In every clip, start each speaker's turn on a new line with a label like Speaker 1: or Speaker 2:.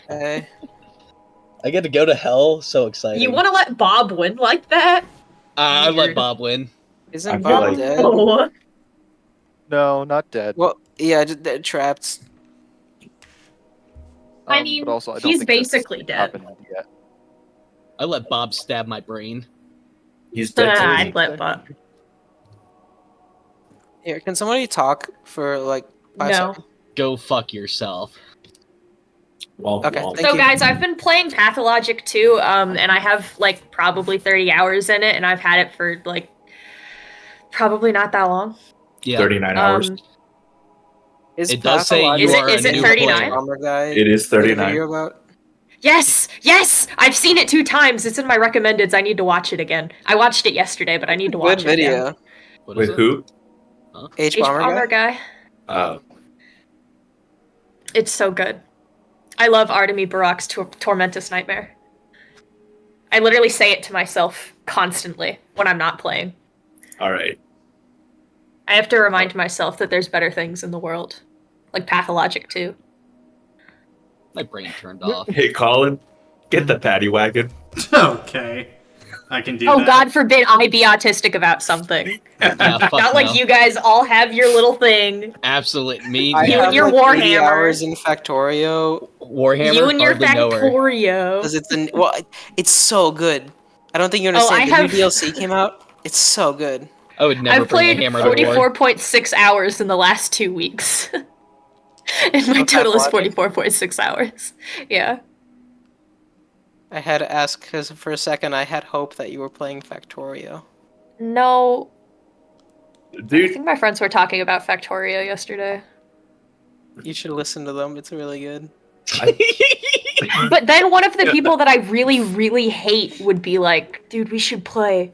Speaker 1: Okay.
Speaker 2: I get to go to hell. So exciting.
Speaker 3: You want to let Bob win like that?
Speaker 2: I'd let Bob win.
Speaker 1: Isn't
Speaker 4: feel
Speaker 1: Bob
Speaker 4: like-
Speaker 1: dead?
Speaker 3: Oh.
Speaker 5: No, not dead.
Speaker 1: Well, yeah, just trapped.
Speaker 3: I mean,
Speaker 5: but also, I don't
Speaker 3: he's
Speaker 5: think that's
Speaker 3: basically dead.
Speaker 5: happened yet.
Speaker 2: I let Bob stab my brain.
Speaker 4: He's dead. too,
Speaker 3: I'd
Speaker 4: isn't
Speaker 3: let Bob.
Speaker 1: Here, can somebody talk for like 5
Speaker 3: No.
Speaker 1: seconds?
Speaker 2: Go fuck yourself.
Speaker 4: he? Womp,
Speaker 1: Okay,
Speaker 4: womp.
Speaker 1: thank
Speaker 3: So
Speaker 1: you.
Speaker 3: guys, I've been playing Pathologic 2, and I have like probably 30 hours in it, and I've had it for like probably not that long.
Speaker 2: Yeah.
Speaker 4: 39 hours.
Speaker 2: It does say you
Speaker 3: Is it-
Speaker 2: are
Speaker 3: is
Speaker 2: a
Speaker 3: it
Speaker 2: new
Speaker 3: 39?
Speaker 2: player.
Speaker 1: Guy
Speaker 4: It is
Speaker 1: made a
Speaker 4: 39.
Speaker 1: video about?
Speaker 3: Yes, I've seen it 2 times. It's in my recommendeds. I need to watch it again. I watched it yesterday, but I need to watch
Speaker 1: Good
Speaker 3: it again.
Speaker 1: video.
Speaker 2: What is
Speaker 4: With
Speaker 2: it?
Speaker 4: who?
Speaker 1: H
Speaker 3: H
Speaker 1: bomber
Speaker 3: Bomber
Speaker 1: guy.
Speaker 3: guy.
Speaker 4: Uh,
Speaker 3: It's so good. I love Artemy Barak's Tormentus Nightmare. I literally say it to myself constantly when I'm not playing.
Speaker 4: all right.
Speaker 3: I have to remind myself that there's better things in the world. Like Pathologic 2.
Speaker 2: My brain turned off.
Speaker 4: Hey, Colin, get the paddy wagon.
Speaker 6: Okay. I can do
Speaker 3: Oh,
Speaker 6: that.
Speaker 3: God forbid I be autistic about something.
Speaker 2: Yeah, fuck
Speaker 3: Not like
Speaker 2: no.
Speaker 3: you guys all have your little thing.
Speaker 2: Absolute me.
Speaker 1: I
Speaker 3: You
Speaker 1: have
Speaker 3: and your
Speaker 1: like 80
Speaker 3: Warhammer.
Speaker 1: hours in Factorio
Speaker 2: Warhammer.
Speaker 3: You and your
Speaker 2: hardly know her.
Speaker 3: Factorio.
Speaker 1: because it's so good. I don't think you
Speaker 3: Oh,
Speaker 1: understand.
Speaker 3: I
Speaker 1: The
Speaker 3: have-
Speaker 1: new DLC came out. It's so good.
Speaker 2: I would never
Speaker 3: I've
Speaker 2: bring
Speaker 3: played
Speaker 2: a hammer to war.
Speaker 3: 44.6 hours in the last 2 weeks. And my
Speaker 1: Of
Speaker 3: total is
Speaker 1: Pathologic?
Speaker 3: 44.6 hours. Yeah.
Speaker 1: I had to ask because for a second I had hope that you were playing Factorio.
Speaker 3: No, I
Speaker 4: Dude,
Speaker 3: think my friends were talking about Factorio yesterday.
Speaker 1: You should listen to them. It's really good.
Speaker 3: But then one of the people that I really, really hate would be like, dude, we should play.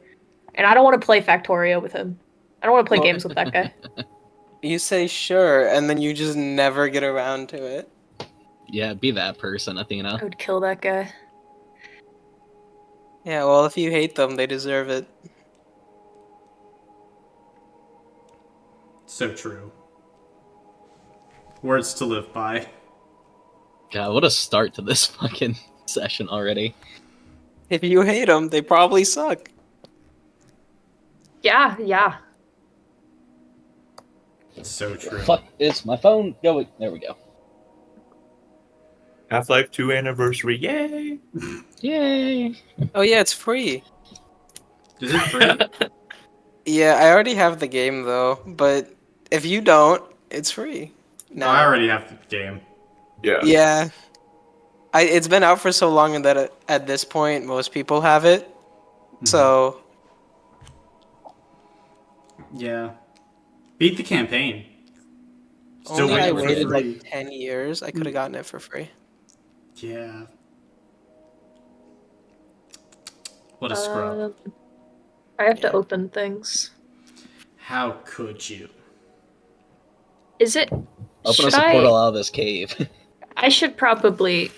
Speaker 3: And I don't want to play Factorio with him. I don't want to play games with that guy.
Speaker 1: You say sure, and then you just never get around to it.
Speaker 2: Yeah, be that person, Athena.
Speaker 3: I would kill that guy.
Speaker 1: Yeah, well, if you hate them, they deserve it.
Speaker 6: So true. Words to live by.
Speaker 2: God, what a start to this fucking session already.
Speaker 1: If you hate them, they probably suck.
Speaker 3: Yeah.
Speaker 6: So true.
Speaker 2: Fuck is my phone going? There we go.
Speaker 4: Half-Life 2 anniversary, yay!
Speaker 2: Yay!
Speaker 1: Oh yeah, it's free.
Speaker 6: Is it free?
Speaker 1: Yeah, I already have the game though, but if you don't, it's free.
Speaker 6: No, I already have the game.
Speaker 4: Yeah.
Speaker 1: Yeah. It's been out for so long that at this point most people have it. So
Speaker 6: Yeah. Beat the campaign. Still
Speaker 1: only I
Speaker 6: waiting for
Speaker 1: waited
Speaker 6: free.
Speaker 1: like 10 years, I could have gotten it for free.
Speaker 6: Yeah. What a scrub.
Speaker 3: I have to
Speaker 1: Yeah.
Speaker 3: open things.
Speaker 6: How could you?
Speaker 3: Is it?
Speaker 2: Open
Speaker 3: should
Speaker 2: us a
Speaker 3: I?
Speaker 2: portal out of this cave.
Speaker 3: I should probably.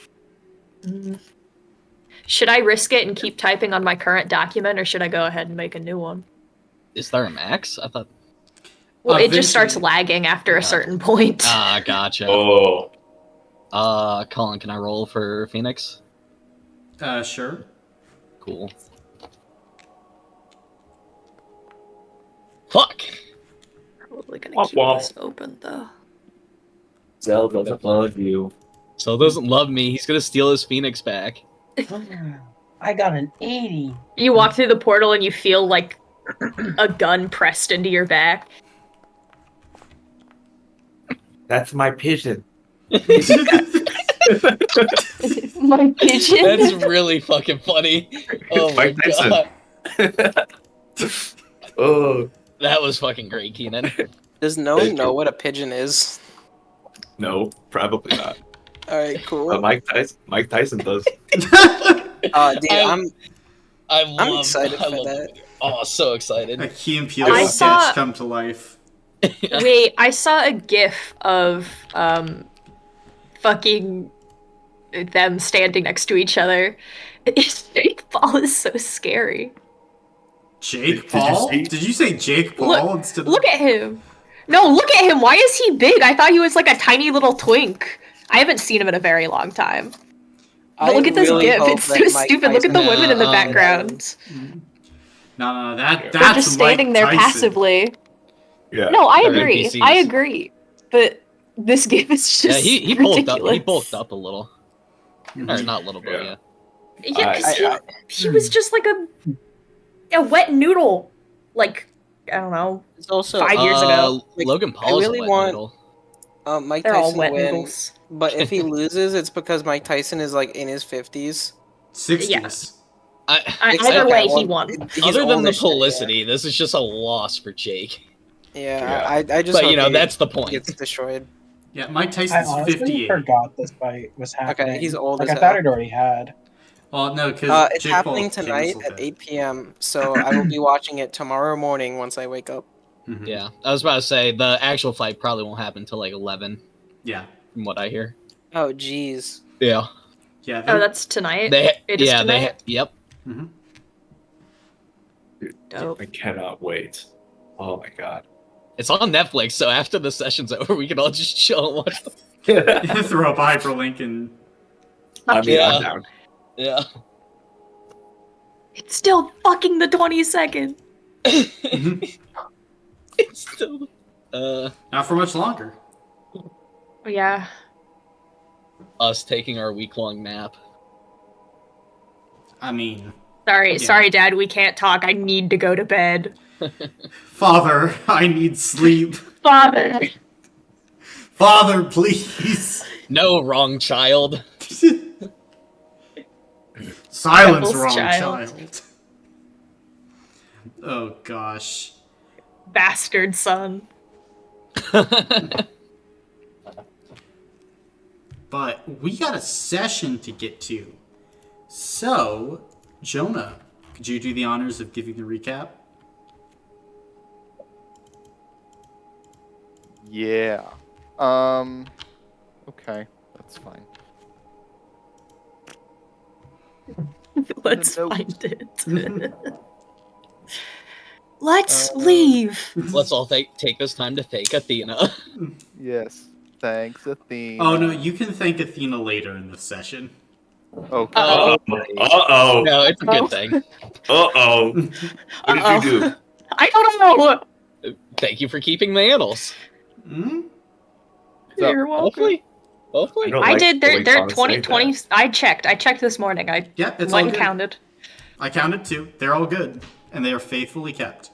Speaker 3: Should I risk it and keep typing on my current document, or should I go ahead and make a new one?
Speaker 2: Is there a max? I thought.
Speaker 3: Well, it just starts
Speaker 6: Eventually-
Speaker 3: lagging after a certain point.
Speaker 2: Ah, gotcha.
Speaker 4: Oh.
Speaker 2: Colin, can I roll for Phoenix?
Speaker 6: Sure.
Speaker 2: Cool. Fuck!
Speaker 3: Probably gonna
Speaker 4: Womp
Speaker 3: keep
Speaker 4: womp.
Speaker 3: this open though.
Speaker 4: Zell doesn't love you.
Speaker 2: So doesn't love me. He's gonna steal his Phoenix back.
Speaker 7: I got an 80.
Speaker 3: You walk through the portal and you feel like a gun pressed into your back.
Speaker 4: That's my pigeon.
Speaker 3: My pigeon.
Speaker 2: That's really fucking funny. Oh my
Speaker 4: Mike Tyson.
Speaker 2: god.
Speaker 4: Oh.
Speaker 2: That was fucking great, Keenan.
Speaker 1: Does no one know what a pigeon is?
Speaker 4: No, probably not.
Speaker 1: Alright, cool.
Speaker 4: But Mike Tyson does.
Speaker 1: Dude,
Speaker 2: I'm
Speaker 1: I'm excited for that.
Speaker 2: Oh, so excited.
Speaker 6: A Key and Peele
Speaker 3: I
Speaker 6: sketch
Speaker 3: saw-
Speaker 6: come to life.
Speaker 3: Wait, I saw a gif of fucking them standing next to each other. Jake Paul is so scary.
Speaker 6: Jake
Speaker 4: Did you
Speaker 6: Paul?
Speaker 4: see-
Speaker 6: Did you say Jake Paul instead of...
Speaker 3: Look at him. No, look at him. Why is he big? I thought he was like a tiny little twink. I haven't seen him in a very long time. But look at this
Speaker 1: really
Speaker 3: gif.
Speaker 1: hope
Speaker 3: It's
Speaker 1: that
Speaker 3: so
Speaker 1: Mike
Speaker 3: stupid. Look at the
Speaker 1: Tyson-
Speaker 3: women in the
Speaker 2: No,
Speaker 3: background.
Speaker 6: No, that's
Speaker 3: They're just standing
Speaker 6: Mike
Speaker 3: there
Speaker 6: Tyson.
Speaker 3: passively.
Speaker 4: Yeah.
Speaker 3: No, I
Speaker 2: They're
Speaker 3: agree.
Speaker 2: NPCs.
Speaker 3: I agree. But this gif is just
Speaker 2: Yeah, he bulked up.
Speaker 3: ridiculous.
Speaker 2: He bulked up a little, or
Speaker 6: Mhm.
Speaker 2: not a little, but yeah.
Speaker 3: Yeah, because
Speaker 1: I-
Speaker 3: he was just like a wet noodle. Like, I don't know.
Speaker 1: It's also
Speaker 3: 5 years ago.
Speaker 1: Like,
Speaker 2: Logan
Speaker 1: I
Speaker 2: Paul's
Speaker 1: really
Speaker 2: a wet
Speaker 1: want-
Speaker 2: noodle.
Speaker 1: Mike
Speaker 3: They're all
Speaker 1: Tyson
Speaker 3: wet
Speaker 1: win,
Speaker 3: noodles.
Speaker 1: but if he loses, it's because Mike Tyson is like in his 50s.
Speaker 6: 60s.
Speaker 3: Either
Speaker 1: Okay,
Speaker 3: way,
Speaker 1: well,
Speaker 3: he won.
Speaker 1: he's
Speaker 2: Other than
Speaker 1: old
Speaker 2: the
Speaker 1: as shit, yeah.
Speaker 2: publicity, this is just a loss for Jake.
Speaker 1: Yeah, I just.
Speaker 2: But
Speaker 1: hope
Speaker 2: you know,
Speaker 1: he
Speaker 2: that's the point.
Speaker 1: gets destroyed.
Speaker 6: Yeah, Mike
Speaker 7: I
Speaker 6: Tyson's
Speaker 7: honestly
Speaker 6: 58.
Speaker 7: forgot this fight was happening.
Speaker 1: he's old
Speaker 7: Like
Speaker 1: as
Speaker 7: I thought
Speaker 1: hell.
Speaker 7: it already had.
Speaker 6: Well, no, because
Speaker 1: It's
Speaker 6: Jake
Speaker 1: happening
Speaker 6: Paul
Speaker 1: tonight
Speaker 6: canceled
Speaker 1: at
Speaker 6: it.
Speaker 1: 8 p.m. So I will be watching it tomorrow morning once I wake up.
Speaker 6: Mhm.
Speaker 2: Yeah, I was about to say the actual fight probably won't happen until like 11,
Speaker 6: Yeah.
Speaker 2: from what I hear.
Speaker 1: Oh, jeez.
Speaker 2: Yeah,
Speaker 6: Yeah.
Speaker 3: Oh, that's tonight.
Speaker 2: they.
Speaker 3: It is
Speaker 2: Yeah, they.
Speaker 3: tonight?
Speaker 2: Yep.
Speaker 6: Mhm.
Speaker 4: Dude,
Speaker 3: Dope.
Speaker 4: I cannot wait. Oh my god.
Speaker 2: It's on Netflix, so after the session's over, we can all just chill and watch. The...
Speaker 6: Throw up a hyperlink and
Speaker 4: I mean,
Speaker 2: Yeah.
Speaker 4: I'm down.
Speaker 2: Yeah.
Speaker 3: It's still fucking the 22nd.
Speaker 2: It's still.
Speaker 6: not for much longer.
Speaker 3: Yeah.
Speaker 2: Us taking our week-long nap.
Speaker 6: I mean,
Speaker 3: Sorry,
Speaker 6: Yeah.
Speaker 3: Dad. We can't talk. I need to go to bed.
Speaker 6: Father, I need sleep.
Speaker 3: Father.
Speaker 6: Father, please.
Speaker 2: No, wrong child.
Speaker 6: Silence,
Speaker 3: Devil's
Speaker 6: wrong
Speaker 3: child.
Speaker 6: child. Oh gosh.
Speaker 3: Bastard son.
Speaker 6: But we got a session to get to. So, Jonah, could you do the honors of giving the recap?
Speaker 5: Yeah. Okay, that's fine.
Speaker 3: Let's
Speaker 5: Nope.
Speaker 3: find it. Let's
Speaker 5: Uh,
Speaker 3: leave.
Speaker 2: Let's all take this time to thank Athena.
Speaker 5: Yes. Thanks, Athena.
Speaker 6: Oh no, you can thank Athena later in the session.
Speaker 5: Okay.
Speaker 3: Uh-oh.
Speaker 4: Uh-oh.
Speaker 2: No, it's a good thing.
Speaker 4: Uh-oh. What did you do?
Speaker 3: I don't know.
Speaker 2: Thank you for keeping the annals.
Speaker 6: Hmm?
Speaker 5: So,
Speaker 3: You're welcome.
Speaker 2: Hopefully. Hopefully.
Speaker 4: don't
Speaker 3: I
Speaker 4: like
Speaker 3: did.
Speaker 4: the way
Speaker 3: They're
Speaker 4: Thomas
Speaker 3: 20,
Speaker 4: said
Speaker 3: 20.
Speaker 4: that.
Speaker 3: I checked this morning. I
Speaker 6: Yeah, it's all
Speaker 3: went and
Speaker 6: good.
Speaker 3: counted.
Speaker 6: I counted 2. They're all good. And they are faithfully kept.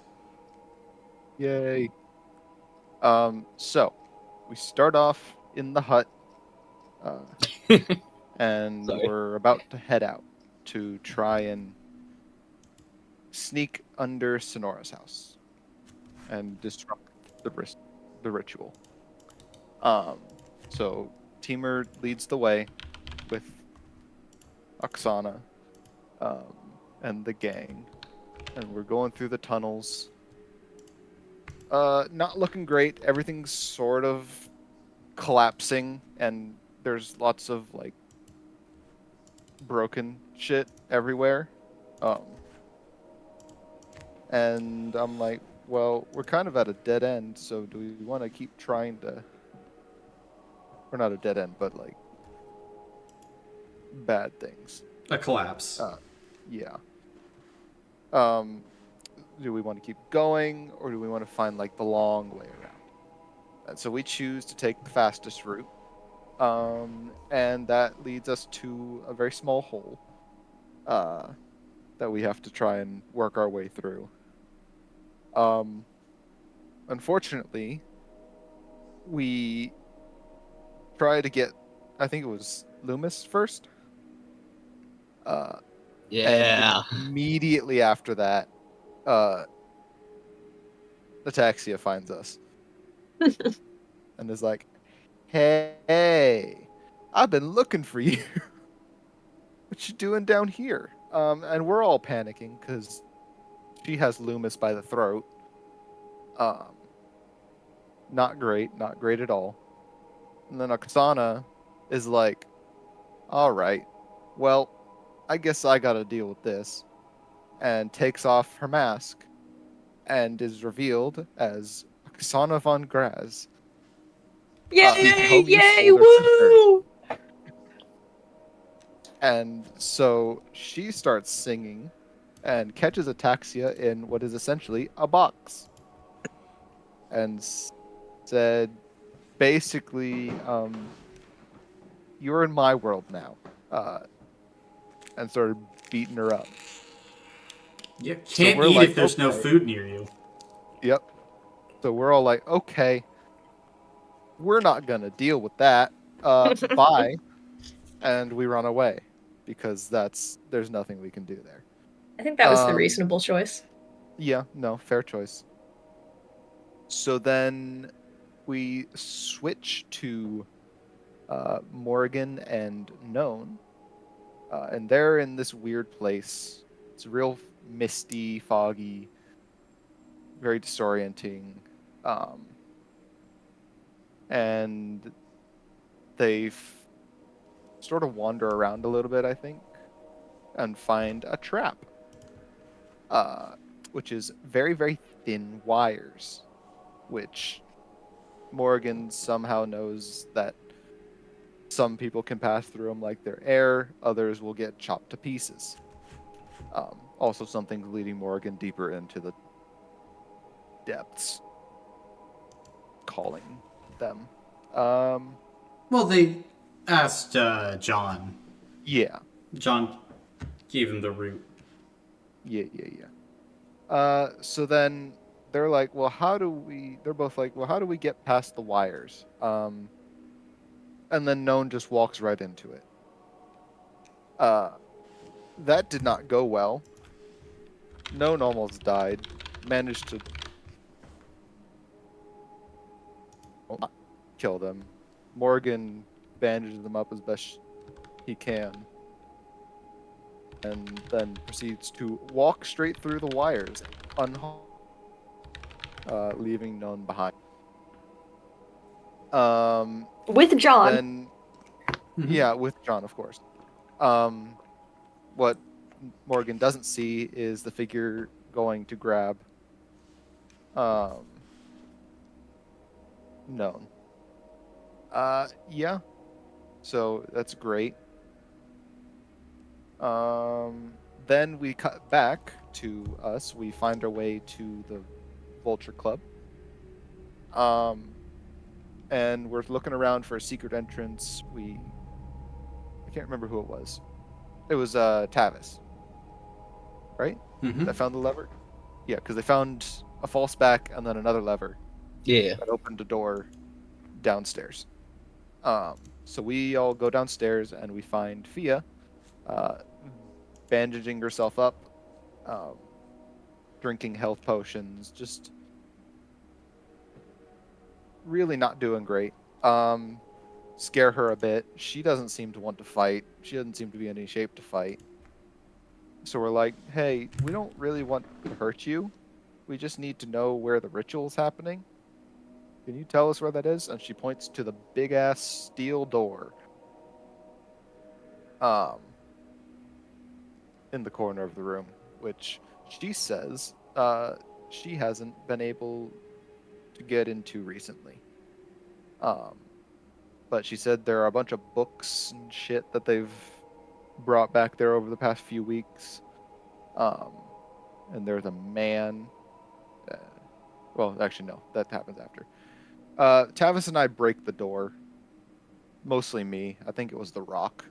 Speaker 5: Yay. So we start off in the hut, and
Speaker 2: Sorry.
Speaker 5: we're about to head out to try and sneak under Sonora's house and disrupt the ritual. So Teamer leads the way with Oksana, and the gang, and we're going through the tunnels. Not looking great. Everything's sort of collapsing, and there's lots of like broken shit everywhere. And I'm like, well, we're kind of at a dead end, so do we want to keep trying to? We're not a dead end, but like bad things.
Speaker 6: A collapse.
Speaker 5: Yeah. Do we want to keep going, or do we want to find like the long way around? And so we choose to take the fastest route, and that leads us to a very small hole that we have to try and work our way through. Unfortunately, we try to get, I think it was Loomis first.
Speaker 2: Yeah.
Speaker 5: And immediately after that, Ataxia finds us and is like, "Hey, I've been looking for you. What you doing down here?" And we're all panicking because she has Loomis by the throat. Not great at all. And then Oksana is like, "All right, well, I guess I gotta deal with this," and takes off her mask and is revealed as Oksana von Graz.
Speaker 3: Yay!
Speaker 5: Homie's
Speaker 3: Yay!
Speaker 5: older sister.
Speaker 3: Woo!
Speaker 5: And so she starts singing and catches Ataxia in what is essentially a box. And said, basically, you're in my world now. And started beating her up.
Speaker 6: You
Speaker 5: So
Speaker 6: can't
Speaker 5: we're
Speaker 6: eat
Speaker 5: like,
Speaker 6: if there's no
Speaker 5: okay.
Speaker 6: food near you.
Speaker 5: Yep. So we're all like, okay, we're not gonna deal with that. Bye. And we run away because there's nothing we can do there.
Speaker 3: I think that was the reasonable choice.
Speaker 5: Yeah, no, fair choice. So then we switch to Morgan and Known, and they're in this weird place. It's real misty, foggy, very disorienting, and they sort of wander around a little bit, I think, and find a trap, which is very, very thin wires, which Morgan somehow knows that some people can pass through them like they're air, others will get chopped to pieces. Also, something's leading Morgan deeper into the depths, calling them.
Speaker 6: Well, they asked John.
Speaker 5: Yeah,
Speaker 6: John gave him the route.
Speaker 5: yeah. So then they're like, well, they're both like, well, how do we get past the wires? And then Known just walks right into it. That did not go well. Known almost died. Managed to not kill them. Morgan bandages them up as best he can. And then proceeds to walk straight through the wires, unharmed, leaving Known behind.
Speaker 3: With John.
Speaker 5: Then, yeah, with John, of course. What Morgan doesn't see is the figure going to grab Known. Yeah. So that's great. Then we cut back to us. We find our way to the Vulture Club. And we're looking around for a secret entrance. I can't remember who it was. It was Tavis, right?
Speaker 6: Mm-hmm.
Speaker 5: That found the lever. Yeah, because they found a false back and then another lever
Speaker 2: Yeah.
Speaker 5: that opened a door downstairs. So we all go downstairs and we find Fia, bandaging herself up, drinking health potions, just really not doing great. Scare her a bit. She doesn't seem to want to fight. She doesn't seem to be in any shape to fight. So we're like, hey, we don't really want to hurt you. We just need to know where the ritual's happening. Can you tell us where that is? And she points to the big ass steel door. In the corner of the room, which she says she hasn't been able to get into recently. But she said there are a bunch of books and shit that they've brought back there over the past few weeks. And there's a man. Well, actually, no, that happens after. Tavis and I break the door. Mostly me. I think it was the rock,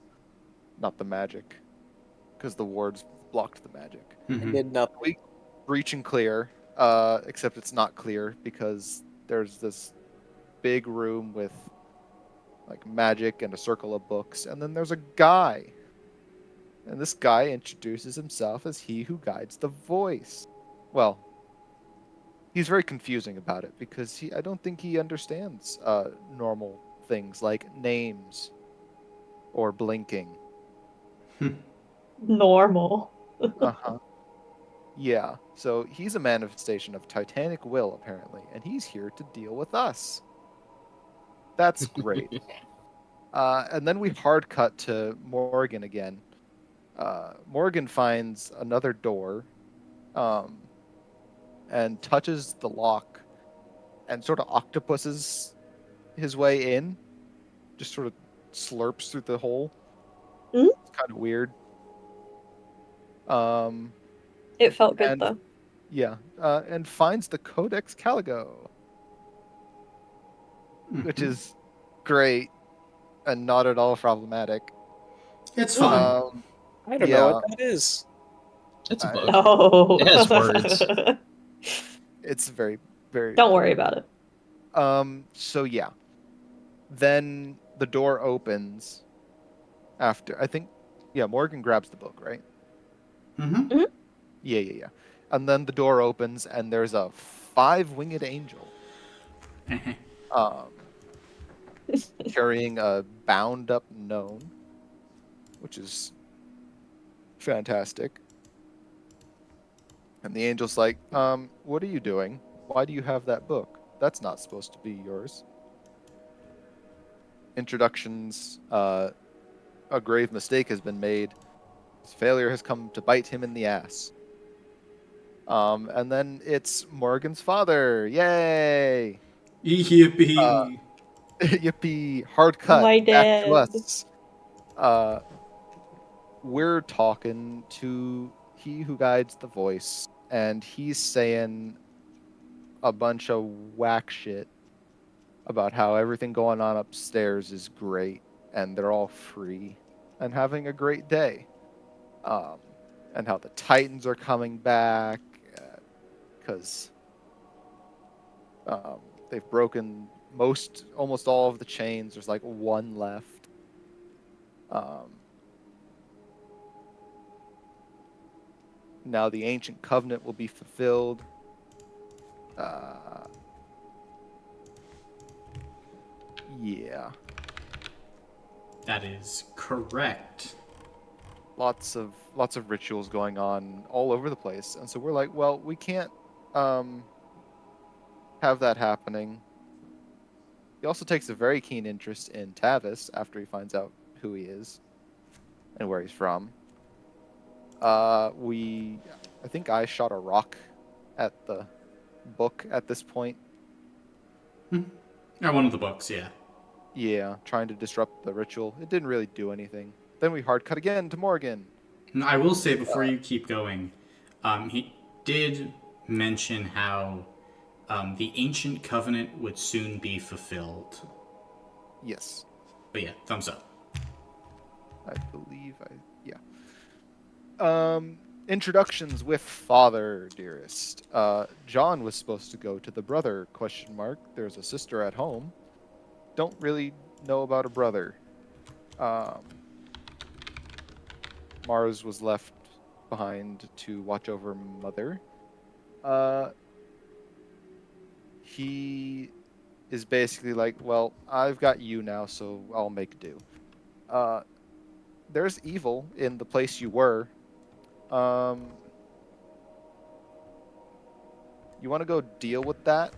Speaker 5: not the magic, because the wards blocked the magic.
Speaker 1: It did nothing.
Speaker 5: We breach and clear, except it's not clear because there's this big room with like magic and a circle of books, and then there's a guy. And this guy introduces himself as he who guides the voice. Well, he's very confusing about it because I don't think he understands normal things like names or blinking.
Speaker 3: Normal.
Speaker 5: Uh-huh. Yeah, so he's a manifestation of Titanic will, apparently, and he's here to deal with us. That's great. And then we hard cut to Morgan again. Morgan finds another door and touches the lock and sort of octopuses his way in. Just sort of slurps through the hole.
Speaker 3: Mm?
Speaker 5: It's kind of weird. Um,
Speaker 3: It felt good
Speaker 5: and
Speaker 3: though.
Speaker 5: yeah, and finds the Codex Caligo, which
Speaker 6: Mhm.
Speaker 5: is great and not at all problematic.
Speaker 6: It's fine.
Speaker 1: I don't know
Speaker 5: Yeah,
Speaker 1: what that is.
Speaker 2: It's a
Speaker 5: I-
Speaker 2: book.
Speaker 3: No.
Speaker 2: It has words.
Speaker 5: it's very, very.
Speaker 3: Don't worry about it.
Speaker 5: So yeah, then the door opens after I think, yeah, Morgan grabs the book, right?
Speaker 6: Mm-hmm.
Speaker 5: Yeah. And then the door opens and there's a five-winged angel, um, carrying a bound-up gnome, which is fantastic. And the angel's like, what are you doing? Why do you have that book? That's not supposed to be yours. Introductions, a grave mistake has been made. His failure has come to bite him in the ass. And then it's Morgan's father. Yay!
Speaker 6: Yippee!
Speaker 5: Yippee! Hard cut.
Speaker 3: My
Speaker 5: Back to
Speaker 3: dad.
Speaker 5: us. Uh, we're talking to he who guides the voice, and he's saying a bunch of whack shit about how everything going on upstairs is great, and they're all free and having a great day. Um, and how the Titans are coming back because they've broken almost all of the chains. There's like one left. Now the ancient covenant will be fulfilled. Yeah,
Speaker 6: That is correct.
Speaker 5: lots of rituals going on all over the place, and so we're like, well, we can't have that happening. He also takes a very keen interest in Tavis after he finds out who he is and where he's from. I think I shot a rock at the book at this point.
Speaker 6: Yeah, one of the books, yeah.
Speaker 5: Yeah, trying to disrupt the ritual. It didn't really do anything. Then we hard cut again to Morgan.
Speaker 6: And I will say before you keep going, he did mention how the ancient covenant would soon be fulfilled.
Speaker 5: Yes,
Speaker 6: But yeah, thumbs up.
Speaker 5: I believe yeah. Introductions with father, dearest. John was supposed to go to the brother, question mark. There's a sister at home. Don't really know about a brother. Mars was left behind to watch over mother. He is basically like, well, I've got you now, so I'll make do. There's evil in the place you were. You want to go deal with that?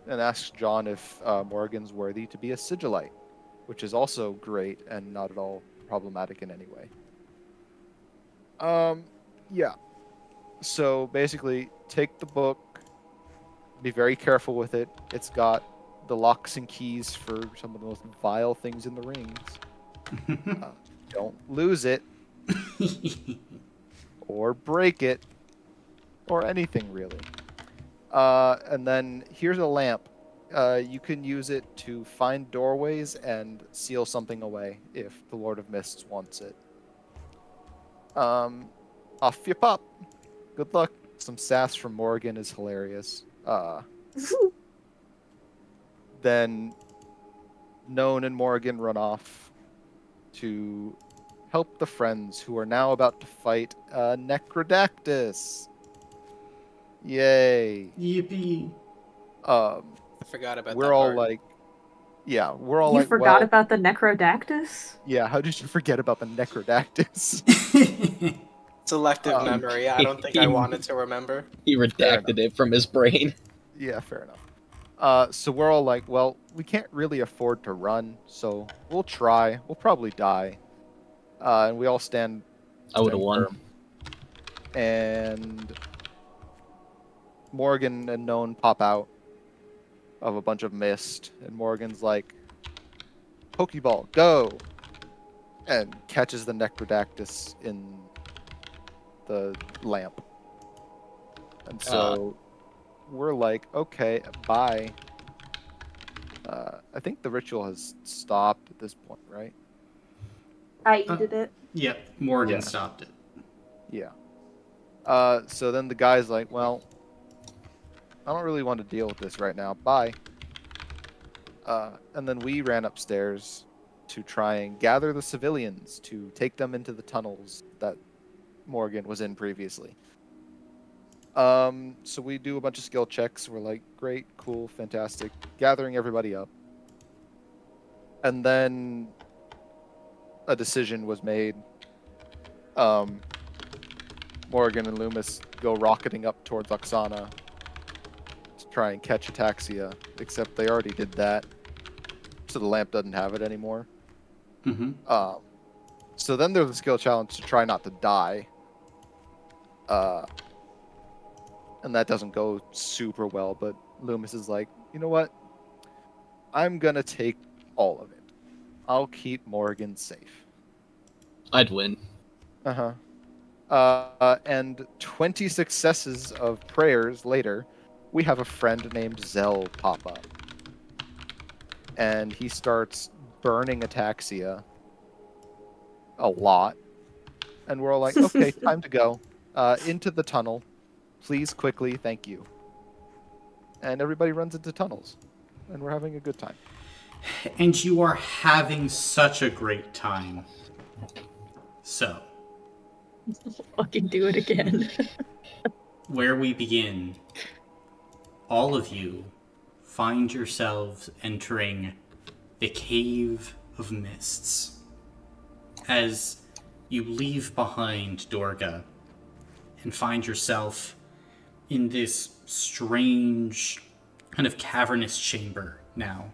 Speaker 5: And asks John if Morgan's worthy to be a sigilite, which is also great and not at all problematic in any way. Yeah. So basically, take the book, be very careful with it. It's got the locks and keys for some of the most vile things in the rings. Don't lose it, or break it, or anything really. And then here's a lamp. You can use it to find doorways and seal something away if the Lord of Mists wants it. Off you pop. Good luck. Some sass from Morgan is hilarious. Then Known and Morgan run off to help the friends who are now about to fight Necrodactus. Yay.
Speaker 6: Yippee.
Speaker 1: I forgot about
Speaker 5: We're
Speaker 1: that
Speaker 5: all
Speaker 1: part.
Speaker 5: like, yeah, we're all
Speaker 3: You
Speaker 5: like,
Speaker 3: forgot
Speaker 5: well,
Speaker 3: about the Necrodactus?
Speaker 5: yeah, how did you forget about the Necrodactus?
Speaker 1: Selective memory. I don't think I wanted to remember.
Speaker 2: He redacted it from his brain.
Speaker 5: Yeah, fair enough. So we're all like, well, we can't really afford to run, so we'll try. We'll probably die. And we all stand.
Speaker 2: I would have won.
Speaker 5: firm. And Morgan and Known pop out of a bunch of mist, and Morgan's like, Pokeball, go! and catches the Necrodactys in the lamp. And so we're like, okay, bye. I think the ritual has stopped at this point, right?
Speaker 3: I did it.
Speaker 6: Yep, Morgan
Speaker 5: Yeah.
Speaker 6: stopped it.
Speaker 5: Yeah. So then the guy's like, well, I don't really want to deal with this right now. Bye. And then we ran upstairs to try and gather the civilians to take them into the tunnels that Morgan was in previously. So we do a bunch of skill checks. We're like, great, cool, fantastic, gathering everybody up. And then a decision was made. Morgan and Loomis go rocketing up towards Oksana to try and catch Ataxia, except they already did that, so the lamp doesn't have it anymore.
Speaker 6: Mm-hmm.
Speaker 5: So then there's a skill challenge to try not to die. And that doesn't go super well, but Loomis is like, you know what? I'm gonna take all of it. I'll keep Morgan safe.
Speaker 2: I'd win.
Speaker 5: Uh-huh. And 20 successes of prayers later, we have a friend named Zell pop up. And he starts burning Ataxia a lot. And we're all like, okay, time to go. Into the tunnel. Please, quickly, thank you. And everybody runs into tunnels. And we're having a good time.
Speaker 6: And you are having such a great time. So,
Speaker 3: Fucking do it again.
Speaker 6: where we begin, all of you find yourselves entering the Cave of Mists. As you leave behind Dorga and find yourself in this strange kind of cavernous chamber now.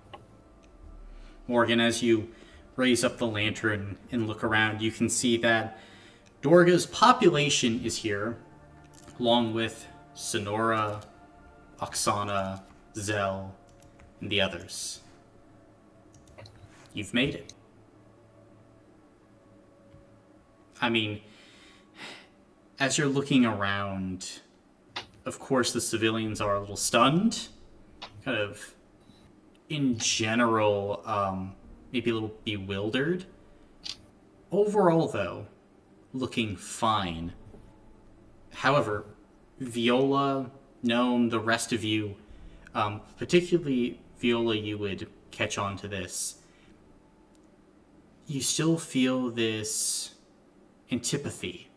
Speaker 6: Morgan, as you raise up the lantern and look around, you can see that Dorga's population is here, along with Sonora, Oksana, Zell, and the others. You've made it. I mean, as you're looking around, of course the civilians are a little stunned, kind of, in general, maybe a little bewildered. Overall, though, looking fine. However, Viola, Gnome, the rest of you, particularly Viola, you would catch on to this. You still feel this antipathy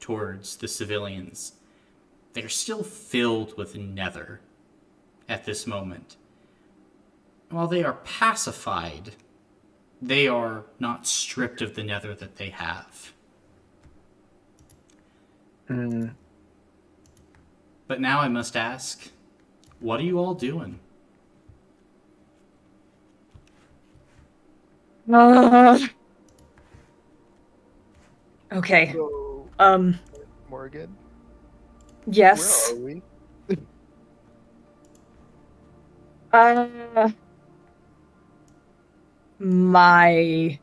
Speaker 6: towards the civilians. They're still filled with nether at this moment. While they are pacified, they are not stripped of the nether that they have. But now I must ask, what are you all doing?
Speaker 3: Okay.
Speaker 5: So, Morgan,
Speaker 3: Yes.
Speaker 5: where are we?
Speaker 3: My.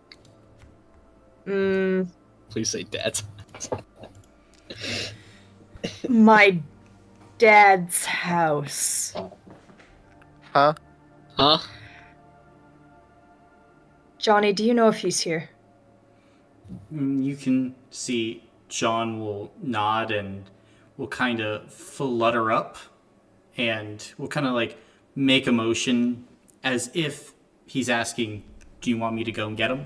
Speaker 2: Please say dead.
Speaker 3: My dad's house.
Speaker 5: Huh?
Speaker 2: Huh?
Speaker 3: Johnny, do you know if he's here?
Speaker 6: You can see John will nod and will kind of flutter up and will kind of like make a motion as if he's asking, do you want me to go and get him?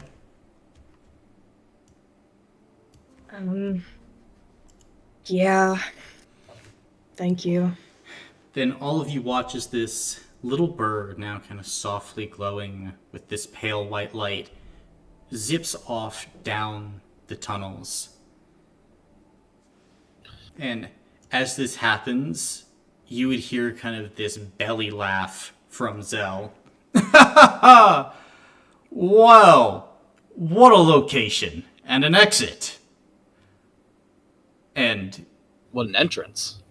Speaker 3: Yeah. Thank you.
Speaker 6: Then all of you watch as this little bird, now kind of softly glowing with this pale white light, zips off down the tunnels. And as this happens, you would hear kind of this belly laugh from Zell. Well, what a location and an exit. And,
Speaker 2: What an entrance.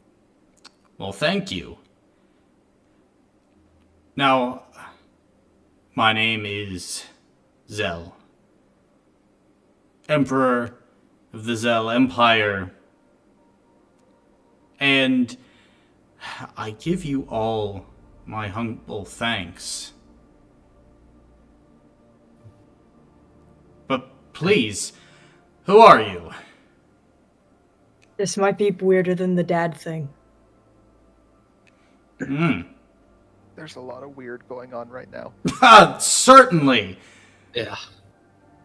Speaker 6: well, thank you. Now, my name is Zell. Emperor of the Zell Empire. And I give you all my humble thanks. But please, who are you?
Speaker 8: This might be weirder than the dad thing.
Speaker 5: There's a lot of weird going on right now.
Speaker 6: Certainly.
Speaker 2: Yeah.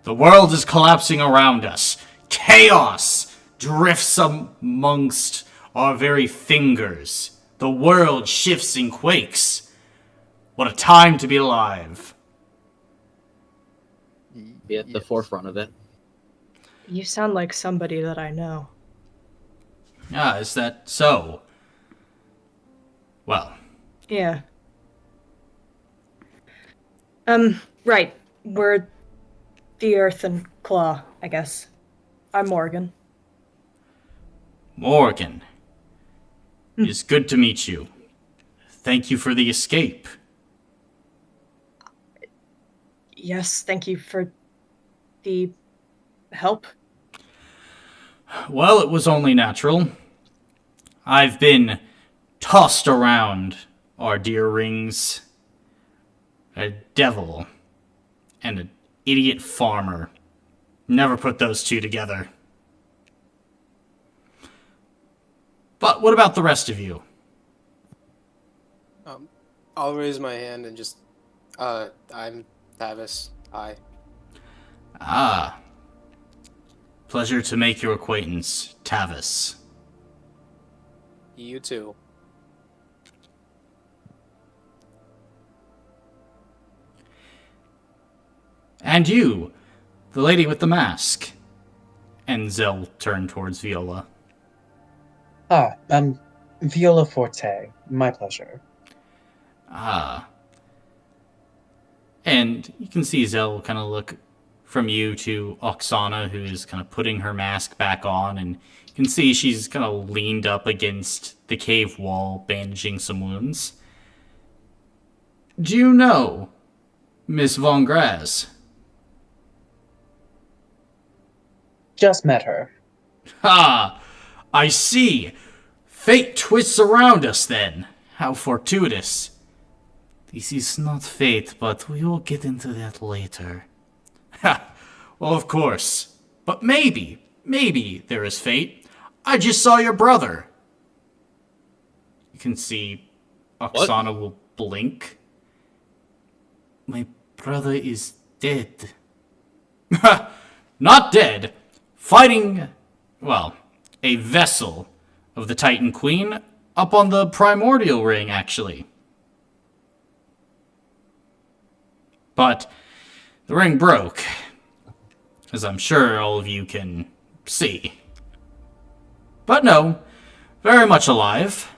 Speaker 6: The world is collapsing around us. Chaos drifts amongst our very fingers. The world shifts and quakes. What a time to be alive.
Speaker 2: Be at the forefront of it.
Speaker 8: You sound like somebody that I know.
Speaker 6: Ah, is that so? Well,
Speaker 8: Yeah. Right. We're the Earthen Claw, I guess. I'm Morgan.
Speaker 6: Morgan. It's good to meet you. Thank you for the escape.
Speaker 8: Yes, thank you for the help.
Speaker 6: Well, it was only natural. I've been tossed around our dear rings. A devil and an idiot farmer. Never put those two together. But what about the rest of you?
Speaker 1: I'll raise my hand and just, I'm Tavis. Hi.
Speaker 6: Ah. Pleasure to make your acquaintance, Tavis.
Speaker 1: You too.
Speaker 6: And you, the lady with the mask. And Zell turned towards Viola.
Speaker 7: Viola Forte. My pleasure.
Speaker 6: Ah. And you can see Zell kind of look from you to Oksana, who is kind of putting her mask back on, and you can see she's kind of leaned up against the cave wall, bandaging some wounds. Do you know Miss Von Graz?
Speaker 7: Just met her.
Speaker 6: Ha! I see. Fate twists around us then. How fortuitous. This is not fate, but we will get into that later. Ha! Well, of course. But maybe there is fate. I just saw your brother. You can see Oksana will blink. My brother is dead. Not dead. Fighting, well, a vessel of the Titan Queen up on the primordial ring, actually. But the ring broke, as I'm sure all of you can see. But no, very much alive.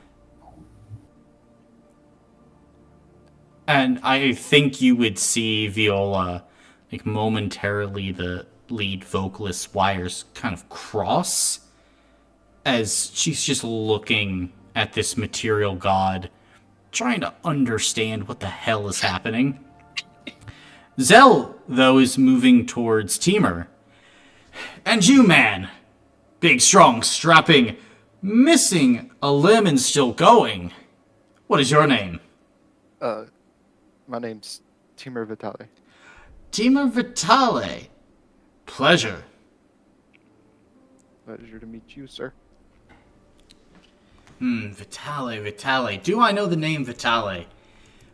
Speaker 6: And I think you would see Viola, like, momentarily the lead vocalist's wires kind of cross as she's just looking at this material god, trying to understand what the hell is happening. Zell, though, is moving towards Teamer. And you, man, big, strong, strapping, missing a limb and still going. What is your name?
Speaker 5: My name's Timur Vitale.
Speaker 6: Teamer Vitale. Pleasure.
Speaker 5: Pleasure to meet you, sir.
Speaker 6: Vitale. Do I know the name Vitale?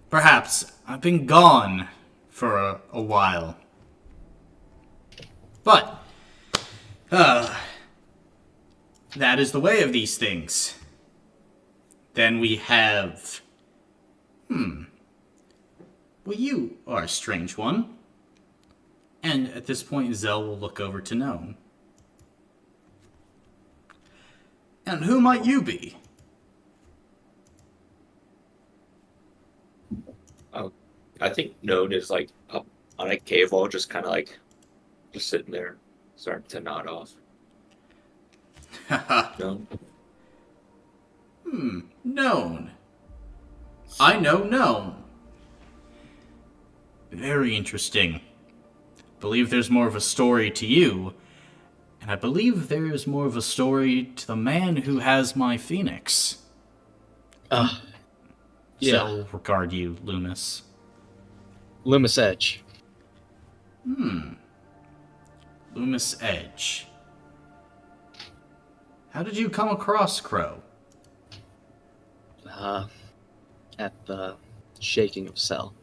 Speaker 6: Perhaps. I've been gone for a while. But, that is the way of these things. Then we have... Well, you are a strange one. And at this point, Zell will look over to Gnome. And who might you be?
Speaker 4: I think Node is like up on a cave wall, just kind of like just sitting there, starting to nod off. No.
Speaker 6: Known. I know known. Very interesting. Believe there's more of a story to you. And I believe there's more of a story to the man who has my phoenix.
Speaker 2: Yeah.
Speaker 6: So regard you, Loomis.
Speaker 2: Loomis Edge.
Speaker 6: Loomis Edge. How did you come across Crow?
Speaker 2: At the shaking of Cell.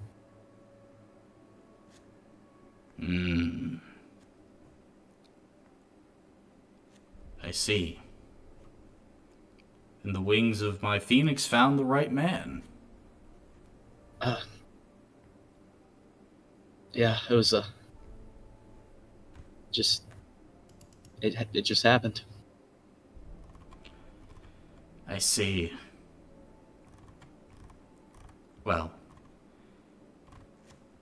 Speaker 6: I see. And the wings of my phoenix found the right man.
Speaker 2: Yeah, it was it just happened.
Speaker 6: I see. Well,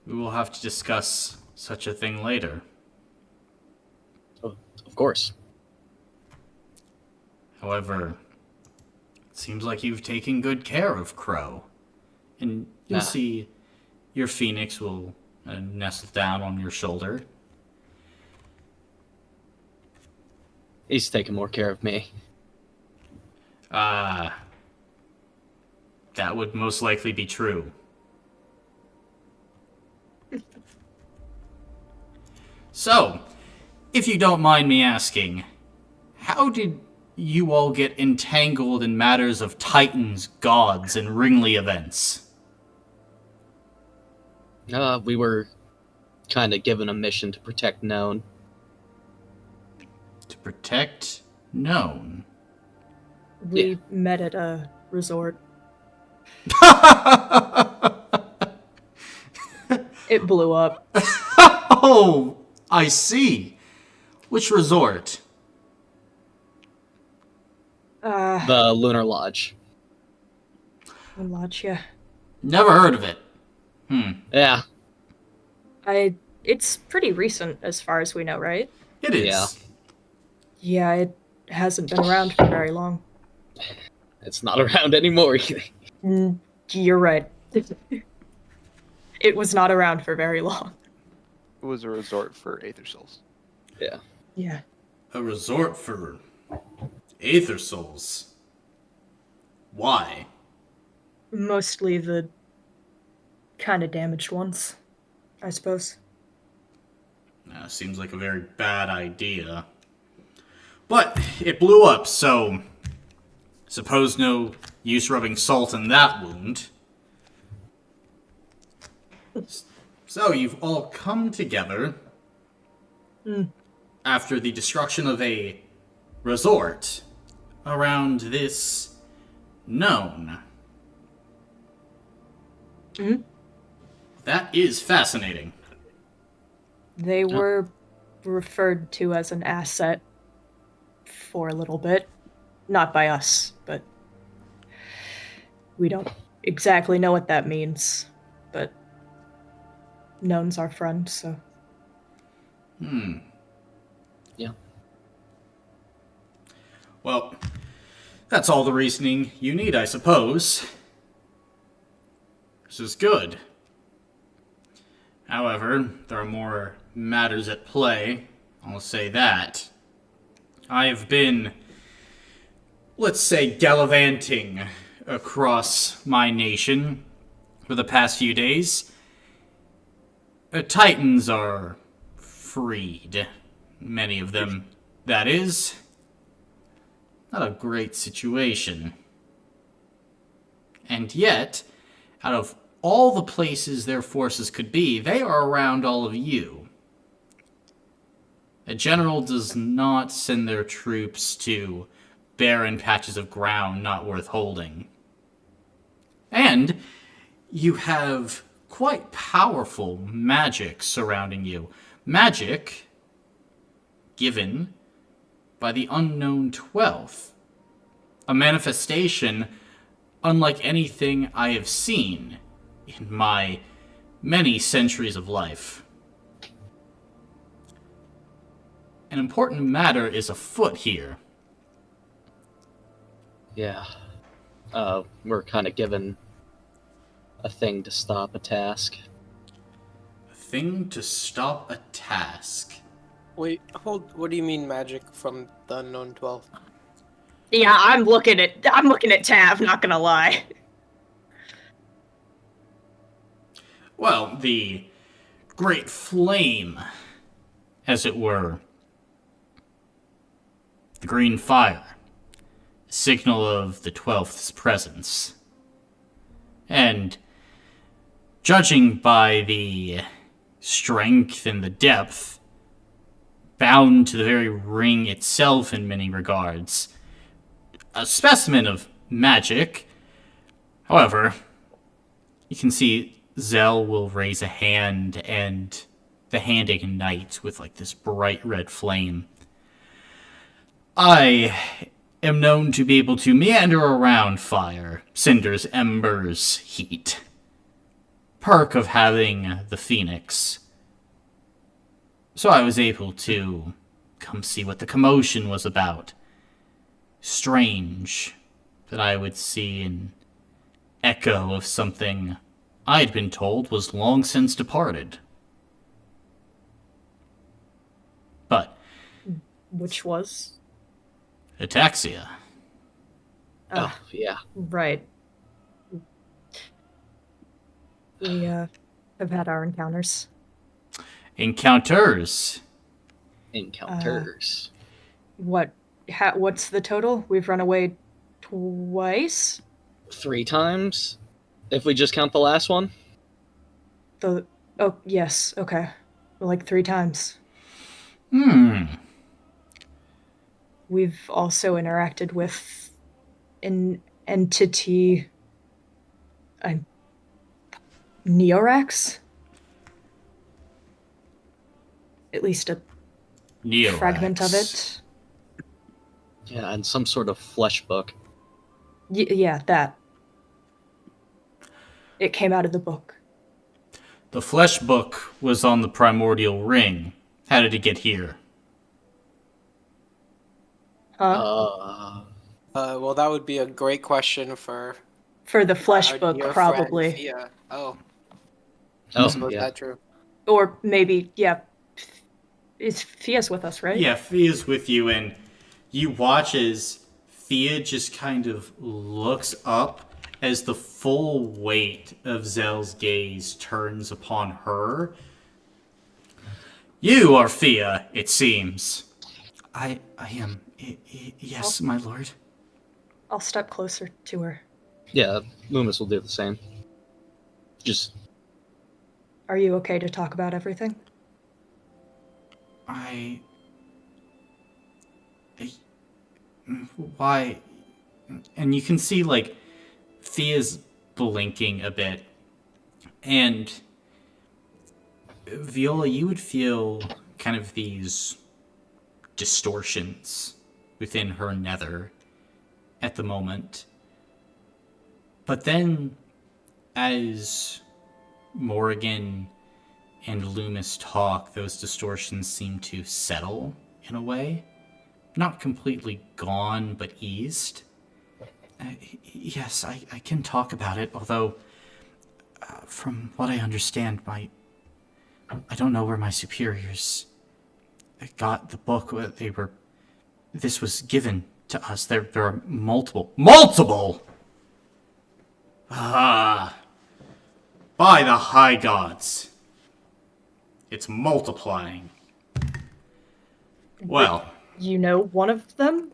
Speaker 6: we will have to discuss such a thing later.
Speaker 2: Oh, of course.
Speaker 6: However, it seems like you've taken good care of Crow. And you'll see your phoenix will nestle down on your shoulder.
Speaker 2: He's taking more care of me.
Speaker 6: That would most likely be true. So, if you don't mind me asking, how did you all get entangled in matters of titans, gods, and ringly events?
Speaker 2: We were kind of given a mission to protect Known.
Speaker 6: To protect Known.
Speaker 8: We met at a resort. It blew up.
Speaker 6: Oh, I see. Which resort?
Speaker 2: The Lunar Lodge.
Speaker 8: Lodge, yeah.
Speaker 6: Never heard of it.
Speaker 2: Yeah.
Speaker 8: It's pretty recent as far as we know, right?
Speaker 6: It is.
Speaker 2: Yeah.
Speaker 8: Yeah, it hasn't been around for very long.
Speaker 2: It's not around anymore either.
Speaker 8: You're right. It was not around for very long.
Speaker 5: It was a resort for Aether Souls.
Speaker 2: Yeah.
Speaker 8: Yeah.
Speaker 6: A resort for Aether Souls. Why?
Speaker 8: Mostly the kind of damaged ones, I suppose.
Speaker 6: Seems like a very bad idea. But it blew up, so suppose no use rubbing salt in that wound. So you've all come together after the destruction of a resort around this Known. That is fascinating.
Speaker 8: They were referred to as an asset for a little bit. Not by us, but we don't exactly know what that means. But Known's our friend, so.
Speaker 2: Yeah.
Speaker 6: Well, that's all the reasoning you need, I suppose. This is good. However, there are more matters at play. I'll say that. I have been, let's say, gallivanting across my nation for the past few days. Titans are freed. Many of them, that is. Not a great situation. And yet, out of all the places their forces could be, they are around all of you. A general does not send their troops to barren patches of ground not worth holding. And you have quite powerful magic surrounding you. Magic given by the Unknown 12th. A manifestation unlike anything I have seen in my many centuries of life. An important matter is afoot here.
Speaker 2: Yeah. We're kind of given a thing to stop a task.
Speaker 6: A thing to stop a task.
Speaker 1: Wait, hold. What do you mean magic from the unknown 12?
Speaker 8: Yeah, I'm looking at Tav, not gonna lie.
Speaker 6: Well, the great flame, as it were, the green fire, signal of the 12th's presence. And judging by the strength and the depth, bound to the very ring itself in many regards, a specimen of magic. However, you can see Zell will raise a hand, and the hand ignites with like this bright red flame. I am known to be able to meander around fire, cinders, embers, heat. Perk of having the Phoenix. So I was able to come see what the commotion was about. Strange that I would see an echo of something I'd been told was long since departed. But
Speaker 8: Which was?
Speaker 6: ataxia.
Speaker 2: Oh, yeah.
Speaker 8: Right. We have had our encounters.
Speaker 6: Encounters.
Speaker 2: Encounters.
Speaker 8: What's the total? We've run away twice?
Speaker 2: 3 times? If we just count the last one?
Speaker 8: Oh, yes, okay. Like 3 times. We've also interacted with an entity... Neorax? At least a
Speaker 6: Neorax.
Speaker 8: fragment of it.
Speaker 2: Yeah, and some sort of flesh book.
Speaker 8: Yeah, that. It came out of the book.
Speaker 6: The flesh book was on the primordial ring. How did it get here?
Speaker 8: Huh?
Speaker 1: Well, that would be a great question for
Speaker 8: For the flesh book,
Speaker 1: your
Speaker 8: probably.
Speaker 1: friend, Fia. Oh,
Speaker 2: Oh,
Speaker 1: was
Speaker 2: yeah.
Speaker 1: that true?
Speaker 8: Or maybe, yeah. Is Fia's with us, right?
Speaker 6: Yeah, Fia's with you, and you watch as Fia just kind of looks up as the full weight of Zell's gaze turns upon her. You are Fia, it seems. I am. Yes, my lord.
Speaker 8: I'll step closer to her.
Speaker 2: Yeah, Loomis will do the same. Just,
Speaker 8: Are you okay to talk about everything?
Speaker 6: Why? And you can see, like, Fia's blinking a bit. And Viola, you would feel kind of these distortions within her nether at the moment. But then, as Morrigan and Loomis talk, those distortions seem to settle in a way. Not completely gone, but eased. Yes, I can talk about it, although, from what I understand, I don't know where my superiors got the book. This was given to us. There are multiple. Ah, by the high gods. It's multiplying. Well,
Speaker 8: You know one of them?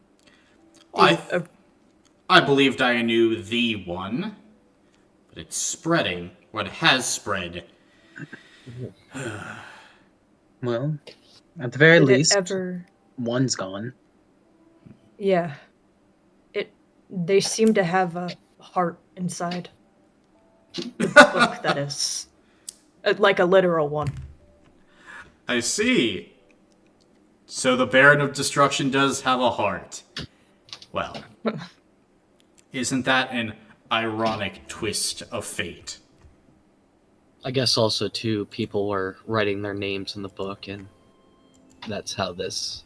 Speaker 6: I believed I knew the one, but it's spreading. What has spread.
Speaker 7: Well, at the very
Speaker 8: Did
Speaker 7: least,
Speaker 8: it ever...
Speaker 7: one's gone.
Speaker 8: Yeah. They seem to have a heart inside. The book, that is. Like a literal one.
Speaker 6: I see. So the Baron of Destruction does have a heart. Well, isn't that an ironic twist of fate?
Speaker 2: I guess also, too, people were writing their names in the book, and that's how this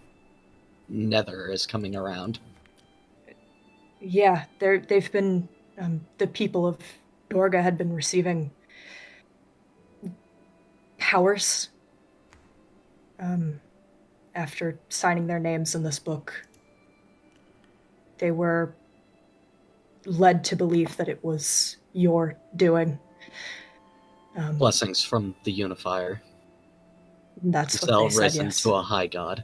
Speaker 2: nether is coming around.
Speaker 8: Yeah, they've been... the people of Dorga had been receiving powers after signing their names in this book. They were led to believe that it was your doing.
Speaker 2: Blessings from the Unifier.
Speaker 8: That's what
Speaker 2: Cell
Speaker 8: they said,
Speaker 2: risen
Speaker 8: yes.
Speaker 2: to a high god.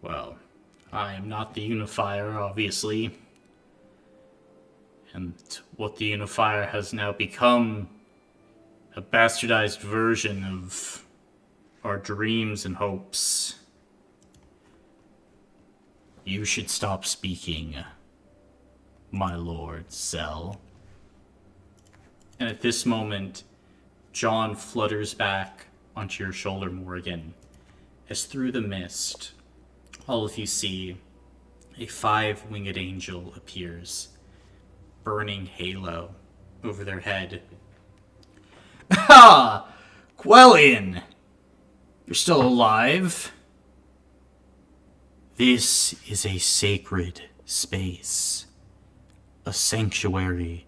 Speaker 6: Well, I am not the Unifier, obviously. And what the Unifier has now become a bastardized version of our dreams and hopes. You should stop speaking, my lord Cell. And at this moment, John flutters back onto your shoulder, Morgan, as through the mist, all of you see a 5-winged angel appears, burning halo over their head. Ha! Quellion! You're still alive? This is a sacred space, a sanctuary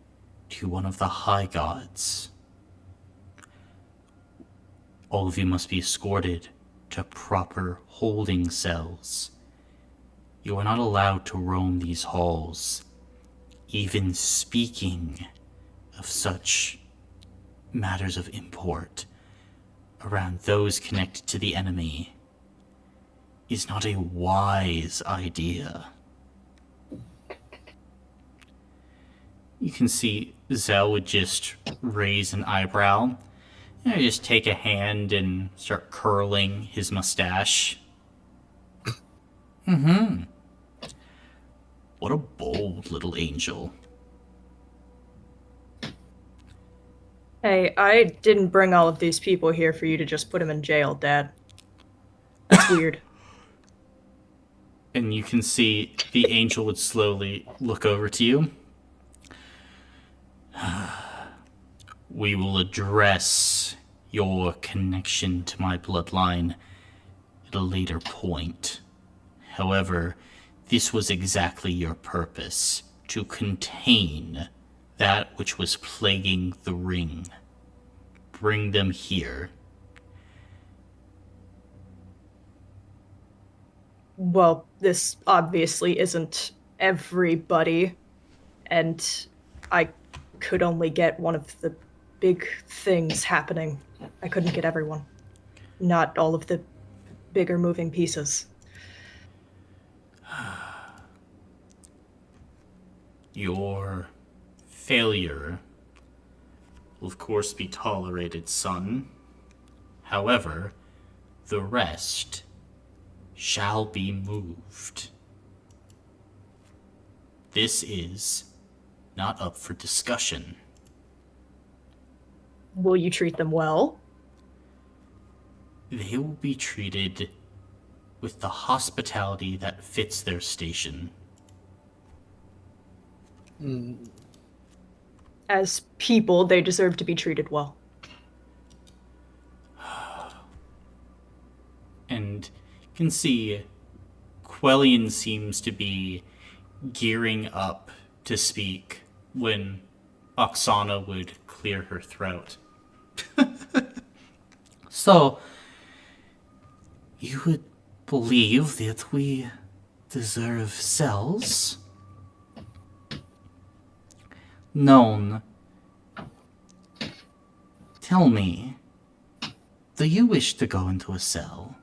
Speaker 6: to one of the high gods. All of you must be escorted to proper holding cells. You are not allowed to roam these halls. Even speaking of such matters of import around those connected to the enemy is not a wise idea. You can see Zell would just raise an eyebrow, and just take a hand and start curling his mustache. Mm-hmm. What a bold little angel.
Speaker 8: Hey, I didn't bring all of these people here for you to just put them in jail, Dad. That's weird.
Speaker 6: And you can see the angel would slowly look over to you. We will address your connection to my bloodline at a later point. However, this was exactly your purpose, to contain that which was plaguing the ring. Bring them here.
Speaker 8: Well, this obviously isn't everybody, and I could only get one of the big things happening. I couldn't get everyone. Not all of the bigger moving pieces.
Speaker 6: Your failure will of course be tolerated, son. However, the rest shall be moved. This is not up for discussion.
Speaker 8: Will you treat them well?
Speaker 6: They will be treated with the hospitality that fits their station.
Speaker 8: As people, they deserve to be treated well.
Speaker 6: And you can see Quellion seems to be gearing up to speak when Oksana would clear her throat. So, you would believe that we deserve cells? Known. Tell me, do you wish to go into a cell?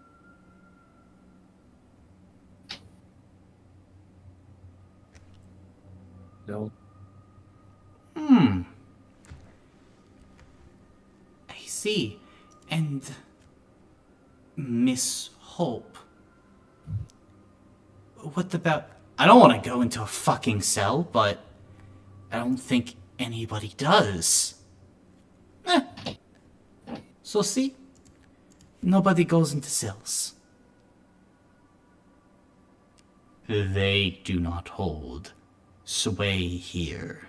Speaker 4: No.
Speaker 6: I see. And Miss Hope. What about... I don't want to go into a fucking cell, but I don't think anybody does. So see? Nobody goes into cells. They do not hold sway here.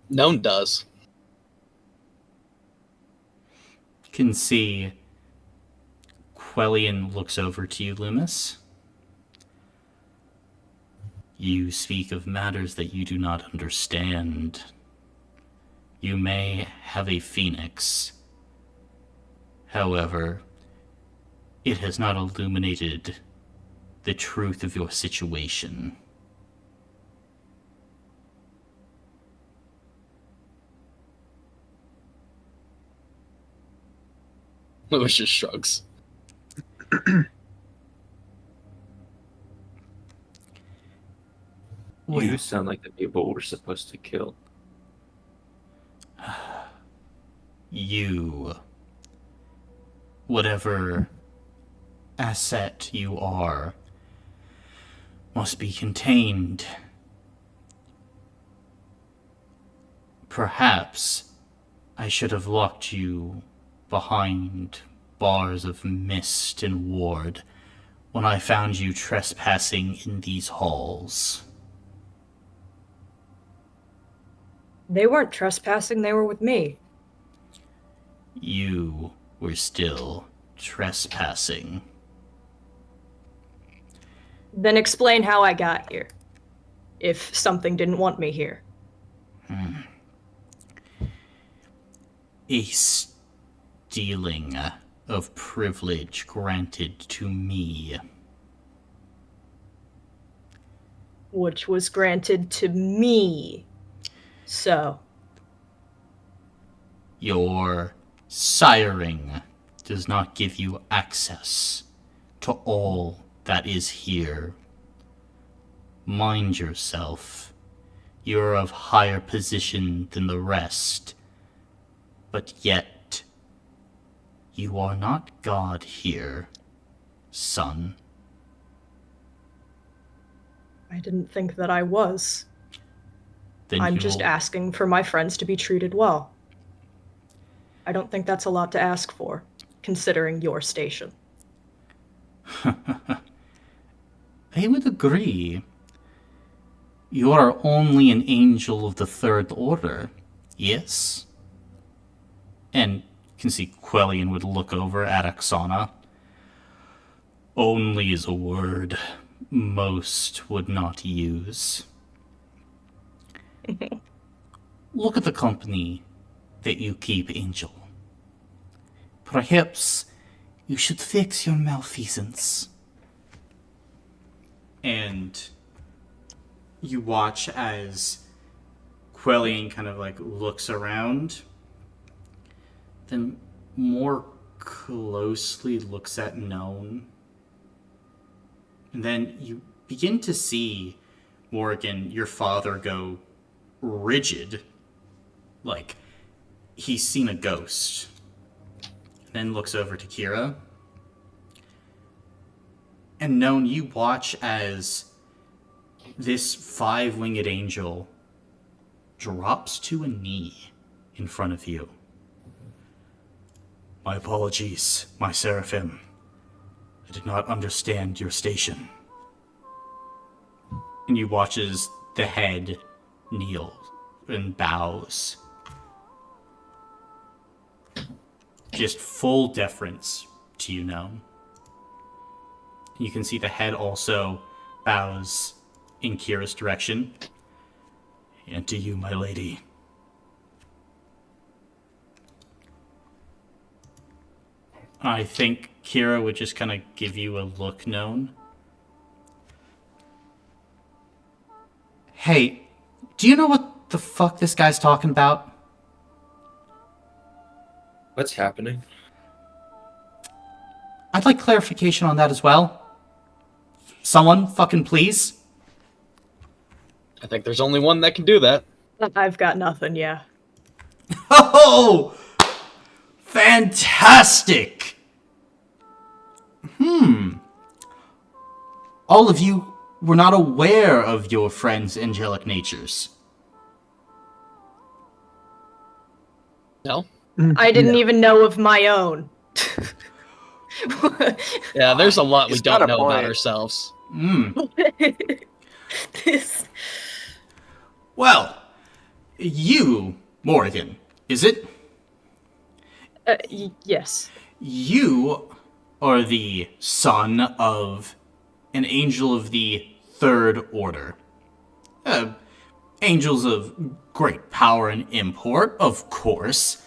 Speaker 2: Known does.
Speaker 6: You can see Quellion looks over to you, Loomis. You speak of matters that you do not understand. You may have a phoenix. However, it has not illuminated the truth of your situation.
Speaker 2: Lewis just shrugs.
Speaker 4: You sound like the people we're supposed to kill.
Speaker 6: You, whatever asset you are, must be contained. Perhaps I should have locked you behind bars of mist and ward when I found you trespassing in these halls.
Speaker 8: They weren't trespassing, they were with me.
Speaker 6: You were still trespassing.
Speaker 8: Then explain how I got here. If something didn't want me here.
Speaker 6: A stealing of privilege granted to me.
Speaker 8: Which was granted to me. So.
Speaker 6: Your siring does not give you access to all that is here. Mind yourself. You are of higher position than the rest, but yet you are not God here, son.
Speaker 8: I didn't think that I was.
Speaker 6: Then
Speaker 8: I'm
Speaker 6: you
Speaker 8: just
Speaker 6: will-
Speaker 8: asking for my friends to be treated well. I don't think that's a lot to ask for, considering your station.
Speaker 6: I would agree. You are only an angel of the Third Order, yes? And you can see Quellian would look over at Oksana. Only is a word most would not use. Look at the company that you keep, Angel. Perhaps you should fix your malfeasance. And you watch as Quellian kind of like looks around, then more closely looks at Known. And then you begin to see Morgan, your father, go rigid, like he's seen a ghost. Then looks over to Kira. And Known, you watch as this five-winged angel drops to a knee in front of you. My apologies, my Seraphim. I did not understand your station. And you watch as the head kneels and bows. Just full deference to you, Known. You can see the head also bows in Kira's direction. And to you, my lady. I think Kira would just kind of give you a look, Known. Hey, do you know what the fuck this guy's talking about?
Speaker 4: What's happening?
Speaker 6: I'd like clarification on that as well. Someone, fucking please.
Speaker 2: I think there's only one that can do that.
Speaker 8: I've got nothing, yeah.
Speaker 6: Oh! Fantastic! All of you were not aware of your friend's angelic natures.
Speaker 2: No?
Speaker 8: I didn't even know of my own.
Speaker 2: Yeah, there's a lot we
Speaker 1: He's got
Speaker 2: don't
Speaker 1: a
Speaker 2: know about
Speaker 1: point.
Speaker 2: ourselves.
Speaker 8: This...
Speaker 6: Well, you, Morrigan, is it?
Speaker 8: Yes.
Speaker 6: You are the son of an angel of the Third Order. angels of great power and import, of course.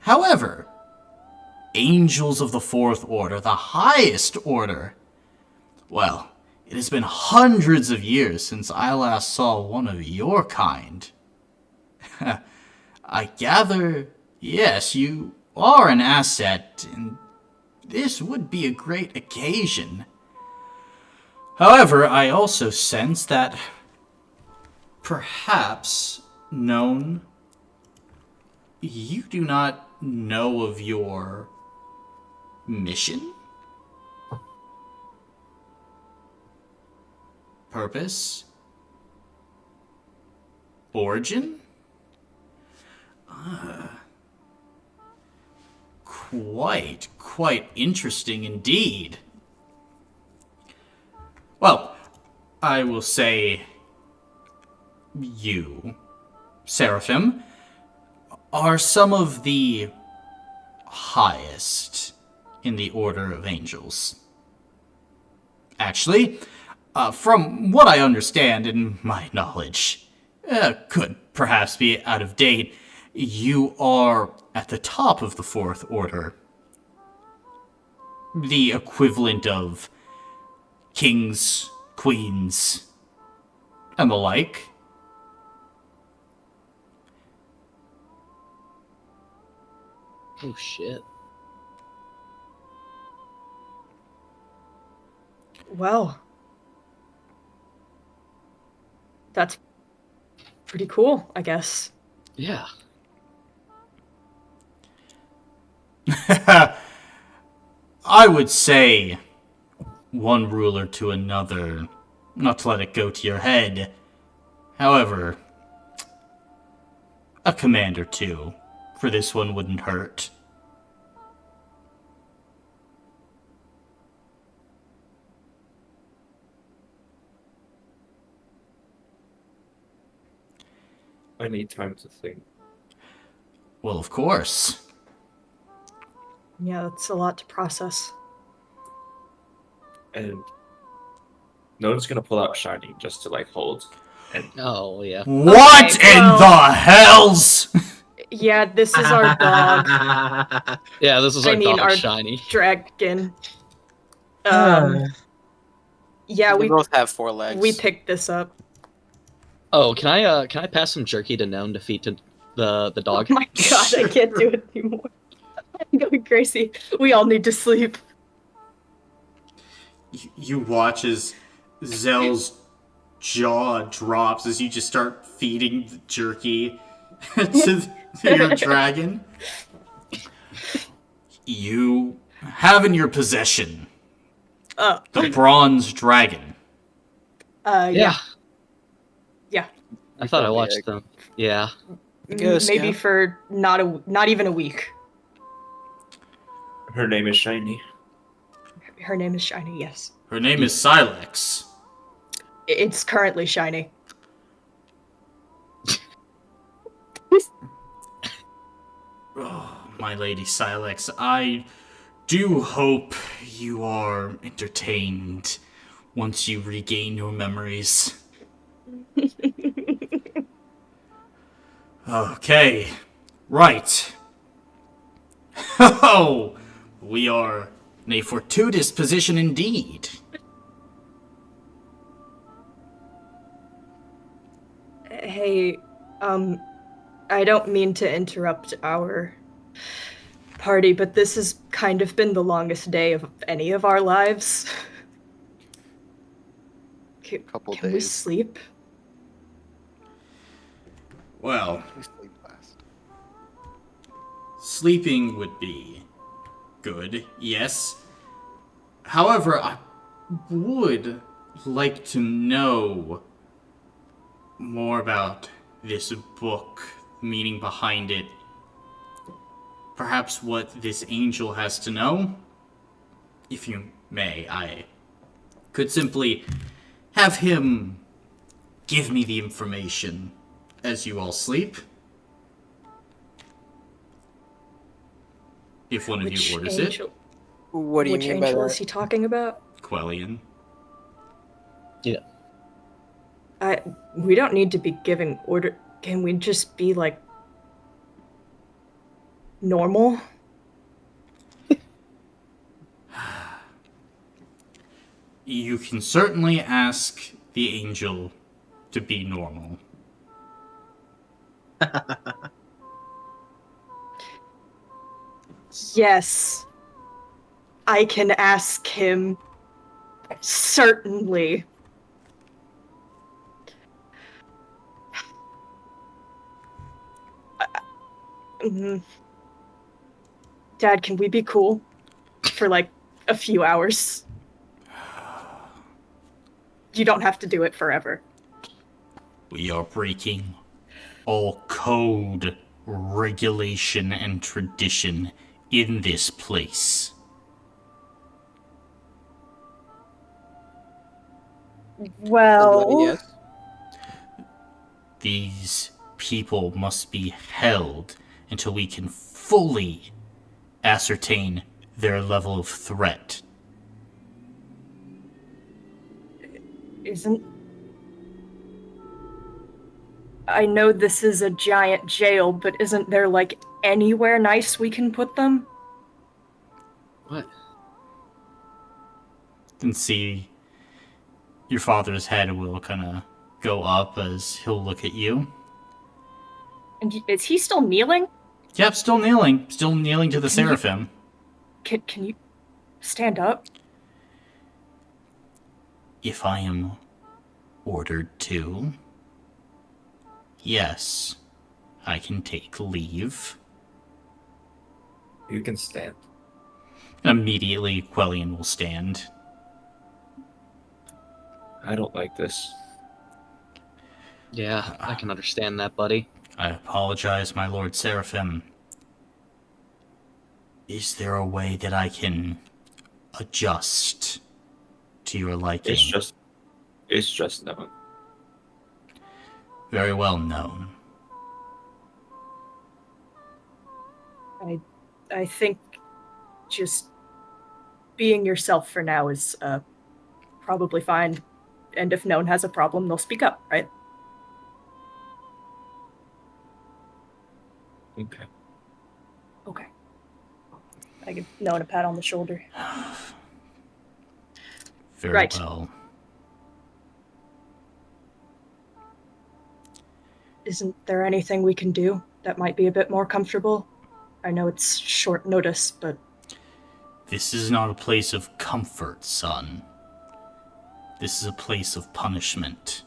Speaker 6: However, angels of the fourth order, the highest order, well, it has been hundreds of years since I last saw one of your kind. I gather, yes, you are an asset, and this would be a great occasion. However, I also sense that perhaps, known, you do not know of your mission? Purpose? Origin? Quite interesting indeed. Well, I will say you, Seraphim, are some of the highest in the order of angels. Actually, from what I understand and my knowledge, could perhaps be out of date, you are at the top of the fourth order. The equivalent of kings, queens, and the like.
Speaker 2: Oh shit.
Speaker 8: Well, that's pretty cool, I guess.
Speaker 2: Yeah.
Speaker 6: I would say one ruler to another, not to let it go to your head. However, a command or two for this one wouldn't hurt.
Speaker 4: I need time to think.
Speaker 6: Well, of course.
Speaker 8: Yeah, that's a lot to process.
Speaker 4: And Nona's gonna pull out Shiny just to like hold. And
Speaker 2: Oh yeah.
Speaker 6: What
Speaker 8: Okay,
Speaker 6: in
Speaker 8: well-
Speaker 6: the hells?
Speaker 8: Yeah, this is our dog,
Speaker 2: Yeah, this is
Speaker 8: I
Speaker 2: our
Speaker 8: mean,
Speaker 2: dog
Speaker 8: our-
Speaker 2: shiny.
Speaker 8: Dragon.
Speaker 7: Uh,
Speaker 8: Yeah,
Speaker 1: They
Speaker 8: we
Speaker 1: both have 4 legs.
Speaker 8: we picked this up.
Speaker 2: Oh, can I pass some jerky to Gnome to feed to the dog?
Speaker 8: Oh my god, I can't do it anymore. I'm going crazy. We all need to sleep.
Speaker 6: You watch as Zell's jaw drops as you just start feeding the jerky to your dragon. You have in your possession the bronze dragon.
Speaker 2: Yeah.
Speaker 8: Yeah.
Speaker 2: I thought I
Speaker 5: found the
Speaker 2: watched
Speaker 5: egg.
Speaker 2: them. Yeah.
Speaker 1: Ghost,
Speaker 8: Maybe
Speaker 1: yeah.
Speaker 8: for not even a week.
Speaker 4: her name is Shiny.
Speaker 8: Her name is Shiny, yes.
Speaker 6: Her name is Silex.
Speaker 8: It's currently Shiny.
Speaker 6: Oh, my lady Silex, I do hope you are entertained once you regain your memories. Okay, right. Oh, we are in a fortuitous position indeed.
Speaker 8: Hey, I don't mean to interrupt our party, but this has kind of been the longest day of any of our lives.
Speaker 5: Couple
Speaker 8: Can we
Speaker 5: days.
Speaker 8: sleep?
Speaker 6: Well,
Speaker 5: We sleep last.
Speaker 6: sleeping would be good, yes. However, I would like to know more about this book, the meaning behind it. Perhaps what this angel has to know. If you may, I could simply have him give me the information as you all sleep. If one of
Speaker 8: Which
Speaker 6: you orders
Speaker 8: angel?
Speaker 1: What do you
Speaker 8: Which
Speaker 1: mean by
Speaker 8: angel is
Speaker 1: that?
Speaker 8: he talking about?
Speaker 6: it, Quellion.
Speaker 8: We don't need to be giving order. Can we just be like normal?
Speaker 6: You can certainly ask the angel to be normal.
Speaker 8: Yes. I can ask him. Certainly. Mhm. Dad, can we be cool for like a few hours? You don't have to do it forever.
Speaker 6: We are breaking all code, regulation, and tradition in this place.
Speaker 8: Well,
Speaker 1: Yes.
Speaker 6: These people must be held until we can fully ascertain their level of threat.
Speaker 8: isn't. I know this is a giant jail, but isn't there like anywhere nice we can put them?
Speaker 2: What?
Speaker 6: And see, your father's head will kind of go up as he'll look at you.
Speaker 8: And is he still kneeling?
Speaker 6: Yep, still kneeling to the
Speaker 8: Can you-
Speaker 6: seraphim.
Speaker 8: Can you stand up?
Speaker 6: If I am ordered to, yes, I can take leave.
Speaker 4: You can stand.
Speaker 6: Immediately, Quellion will stand.
Speaker 4: I don't like this.
Speaker 2: Yeah, I can understand that, buddy.
Speaker 6: I apologize, my Lord Seraphim. Is there a way that I can adjust to your liking?
Speaker 4: It's just known.
Speaker 6: Very well known.
Speaker 8: I think just being yourself for now is probably fine. And if no one has a problem, they'll speak up, right?
Speaker 4: Okay.
Speaker 8: Okay. I give no one a pat on the shoulder.
Speaker 6: Very
Speaker 8: Right.
Speaker 6: well.
Speaker 8: Isn't there anything we can do that might be a bit more comfortable? I know it's short notice, but
Speaker 6: This is not a place of comfort, son. This is a place of punishment.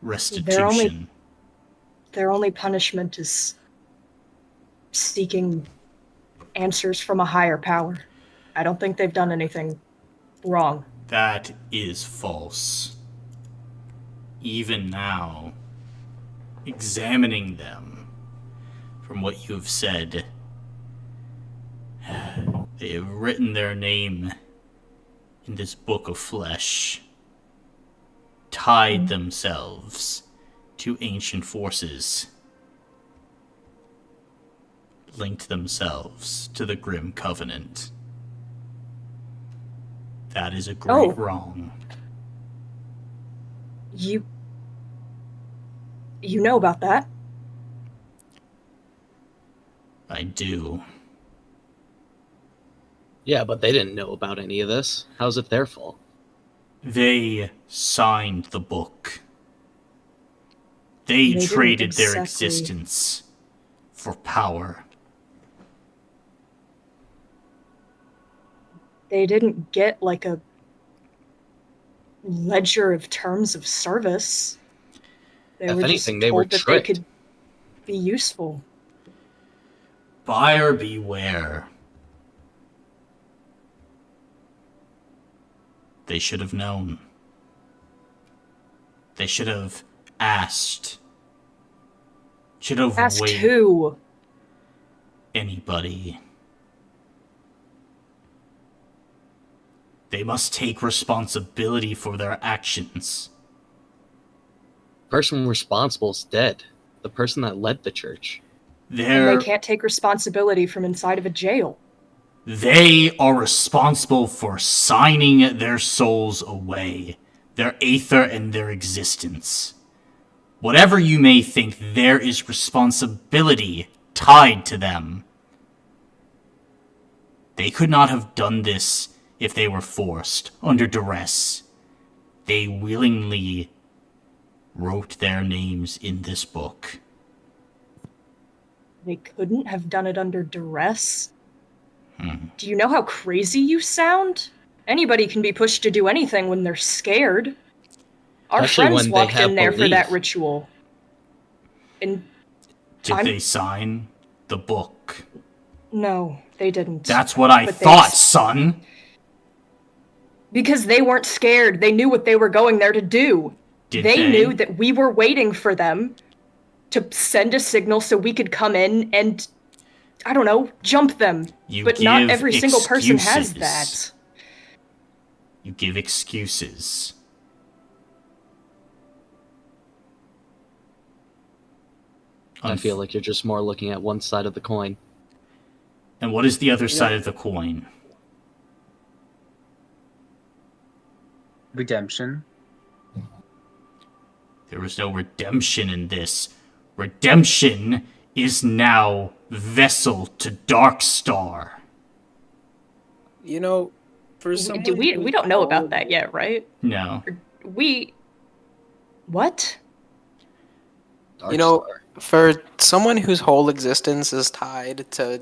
Speaker 6: Restitution.
Speaker 8: their only punishment is seeking answers from a higher power. I don't think they've done anything wrong.
Speaker 6: That is false. Even now, examining them, from what you have said, they have written their name in this book of flesh, tied themselves to ancient forces, linked themselves to the Grim Covenant. That is a great wrong.
Speaker 8: You know about that?
Speaker 6: I do.
Speaker 2: Yeah, but they didn't know about any of this. How's it their fault?
Speaker 6: They signed the book. They
Speaker 8: They didn't
Speaker 6: traded their
Speaker 8: exactly-
Speaker 6: existence for power.
Speaker 8: They didn't get like a ledger of terms of service. They
Speaker 2: If
Speaker 8: were
Speaker 2: anything,
Speaker 8: just
Speaker 2: they were
Speaker 8: told that
Speaker 2: tricked.
Speaker 8: they could be useful.
Speaker 6: Buyer beware. They should have known. They should have asked. Should have
Speaker 8: Asked
Speaker 6: waited.
Speaker 8: who?
Speaker 6: Anybody. They must take responsibility for their actions.
Speaker 2: Person responsible is dead. The person that led the church.
Speaker 8: And
Speaker 6: They're,
Speaker 8: they can't take responsibility from inside of a jail.
Speaker 6: they are responsible for signing their souls away their aether, and their existence. Whatever you may think, there is responsibility tied to them. They could not have done this if they were forced, under duress. They willingly wrote their names in this book.
Speaker 8: They couldn't have done it under duress? Do you know how crazy you sound? Anybody can be pushed to do anything when they're scared. Our
Speaker 2: Especially
Speaker 8: friends
Speaker 2: when they
Speaker 8: walked
Speaker 2: have
Speaker 8: in there for
Speaker 2: belief.
Speaker 8: that ritual. And
Speaker 6: Did they sign the book?
Speaker 8: no, they didn't.
Speaker 6: That's what I
Speaker 8: But they
Speaker 6: thought,
Speaker 8: s-
Speaker 6: son.
Speaker 8: Because they weren't scared. They knew what they were going there to do.
Speaker 6: Did
Speaker 8: They knew that we were waiting for them to send a signal so we could come in and, I don't know, jump them.
Speaker 6: You
Speaker 8: But not
Speaker 6: give
Speaker 8: every single person has
Speaker 6: excuses.
Speaker 8: that.
Speaker 6: You give excuses.
Speaker 2: I feel like you're just more looking at one side of the coin.
Speaker 6: And what is the other side of the coin?
Speaker 7: Redemption.
Speaker 6: There is no redemption in this. Redemption is now vessel to Darkstar.
Speaker 1: You know, for someone
Speaker 8: We don't know about that yet, right?
Speaker 6: No.
Speaker 8: What?
Speaker 1: You know,
Speaker 2: Darkstar.
Speaker 1: for someone whose whole existence is tied to,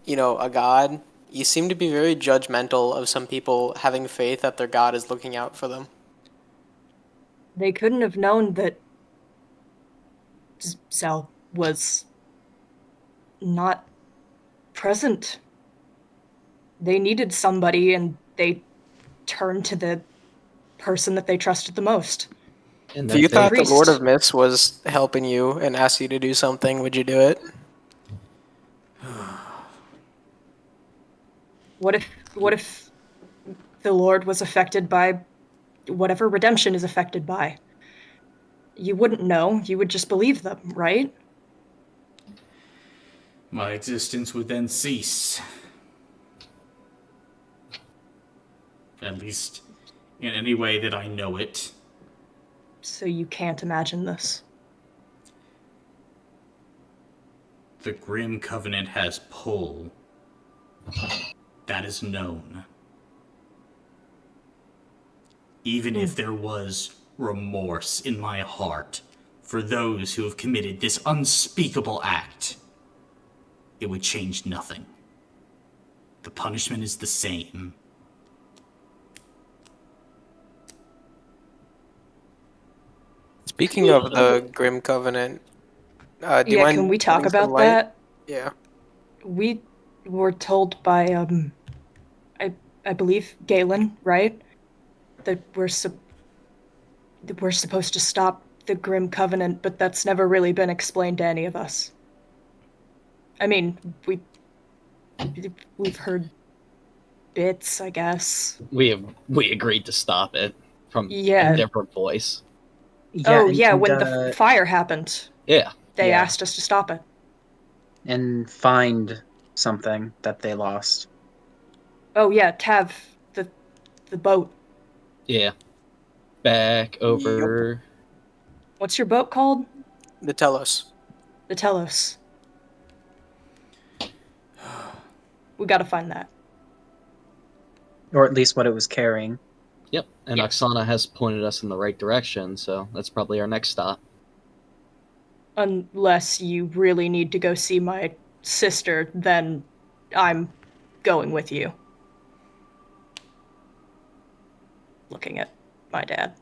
Speaker 1: a god, you seem to be very judgmental of some people having faith that their god is looking out for them.
Speaker 8: They couldn't have known that Zell was not present. They needed somebody, and they turned to the person that they trusted the most.
Speaker 2: And
Speaker 1: If you
Speaker 2: that
Speaker 1: thought the
Speaker 8: priest.
Speaker 1: Lord of Myths was helping you and asked you to do something, would you do it?
Speaker 8: What if the Lord was affected by whatever redemption is affected by? You wouldn't know. You would just believe them, right?
Speaker 6: My existence would then cease. At least in any way that I know it.
Speaker 8: So you can't imagine this.
Speaker 6: The Grim Covenant has pull. That is known. Even if there was remorse in my heart for those who have committed this unspeakable act, it would change nothing. The punishment is the same.
Speaker 1: Speaking of the Grim Covenant, do you mind
Speaker 8: Can we talk
Speaker 1: shedding some
Speaker 8: about
Speaker 1: light?
Speaker 8: that?
Speaker 1: Yeah.
Speaker 8: We were told by I believe Galen, right? That we're supposed to stop the Grim Covenant, but that's never really been explained to any of us. I mean, we've heard bits, I guess.
Speaker 2: We agreed to stop it from
Speaker 8: Yeah.
Speaker 2: a different voice.
Speaker 8: When the fire happened,
Speaker 2: Yeah.
Speaker 8: they
Speaker 7: Yeah.
Speaker 8: asked us to stop it.
Speaker 7: and find something that they lost.
Speaker 8: Oh yeah, Tav, the boat.
Speaker 2: Yeah. Back over.
Speaker 8: What's your boat called?
Speaker 1: The Telos.
Speaker 8: The Telos. We gotta find that.
Speaker 7: Or at least what it was carrying.
Speaker 2: Yep. And
Speaker 8: Yeah.
Speaker 2: Oksana has pointed us in the right direction, so that's probably our next stop.
Speaker 8: Unless you really need to go see my sister, then I'm going with you. Looking at my dad.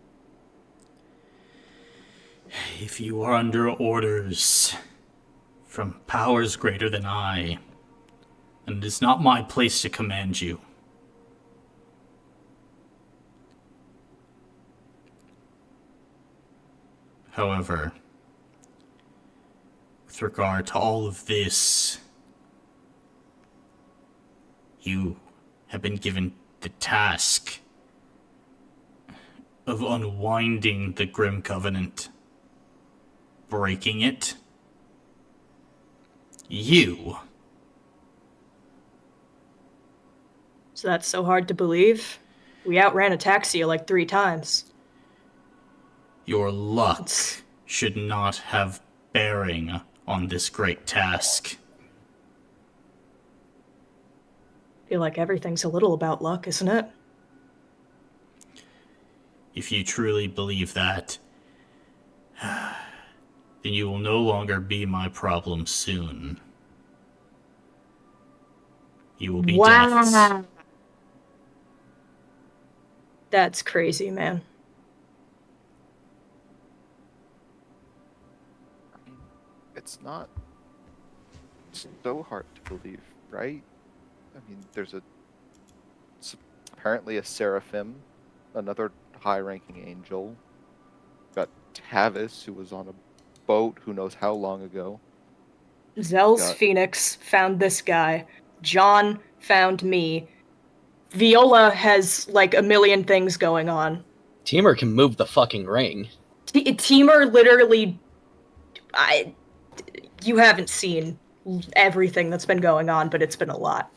Speaker 6: If you are under orders from powers greater than I, then it is not my place to command you. However, with regard to all of this, you have been given the task of unwinding the Grim Covenant. Breaking it. You.
Speaker 8: So that's so hard to believe. We outran Ataxia like 3 times.
Speaker 6: Your luck should not have bearing on this great task.
Speaker 8: I feel like everything's a little about luck, isn't it?
Speaker 6: If you truly believe that, then you will no longer be my problem soon. You will be death's.
Speaker 8: That's crazy, man.
Speaker 5: I mean, it's not so hard to believe, right? I mean, there's apparently a seraphim, another high-ranking angel. Got Tavis, who was on a boat who knows how long ago.
Speaker 8: Zell's Phoenix found this guy. John found me. Viola has like a million things going on.
Speaker 2: Teamer can move the fucking ring.
Speaker 8: Teamer literally, you haven't seen everything that's been going on, but it's been a lot.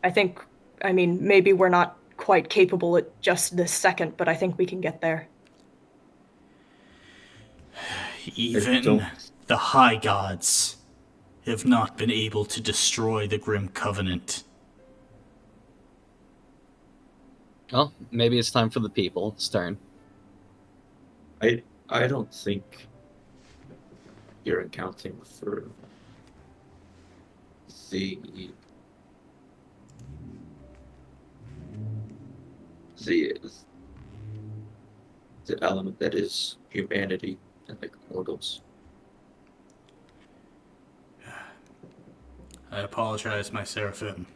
Speaker 8: I mean, maybe we're not quite capable at just this second, but I think we can get there.
Speaker 6: Even the High Gods have not been able to destroy the Grim Covenant.
Speaker 2: Well, maybe it's time for the people's turn.
Speaker 4: I don't think you're accounting for the element that is humanity and like mortals.
Speaker 6: I apologize, my Seraphim.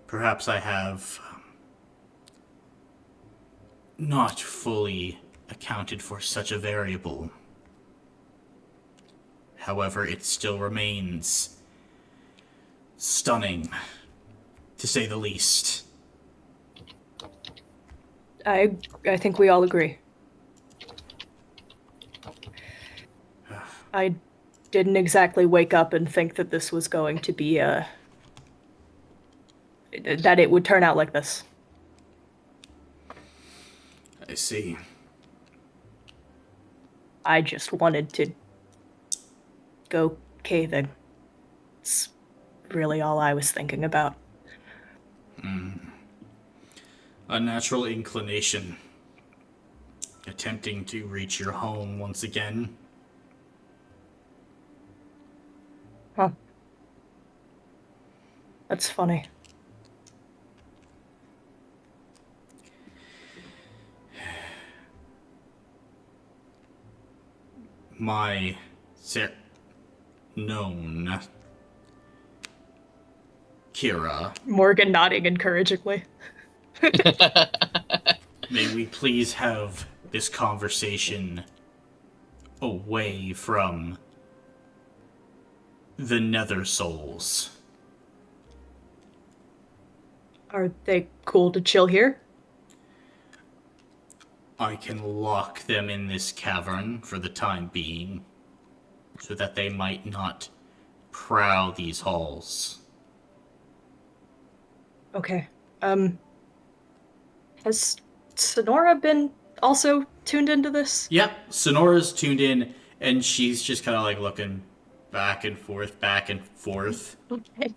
Speaker 6: Perhaps I have not fully accounted for such a variable. However, it still remains stunning, to say the least.
Speaker 8: I think we all agree. I didn't exactly wake up and think that this was going to be that it would turn out like this.
Speaker 6: I see.
Speaker 8: I just wanted to go caving. It's really all I was thinking about.
Speaker 6: A natural inclination. Attempting to reach your home once again.
Speaker 8: Huh. That's funny.
Speaker 6: My known Kira,
Speaker 8: Morgan nodding encouragingly.
Speaker 6: may we please have this conversation away from the Nether Souls?
Speaker 8: Are they cool to chill here?
Speaker 6: I can lock them in this cavern for the time being, so that they might not prowl these halls.
Speaker 8: Okay. Has Sonora been also tuned into this?
Speaker 6: Yep, Sonora's tuned in, and she's just kind of like looking back and forth, back and forth.
Speaker 8: Okay.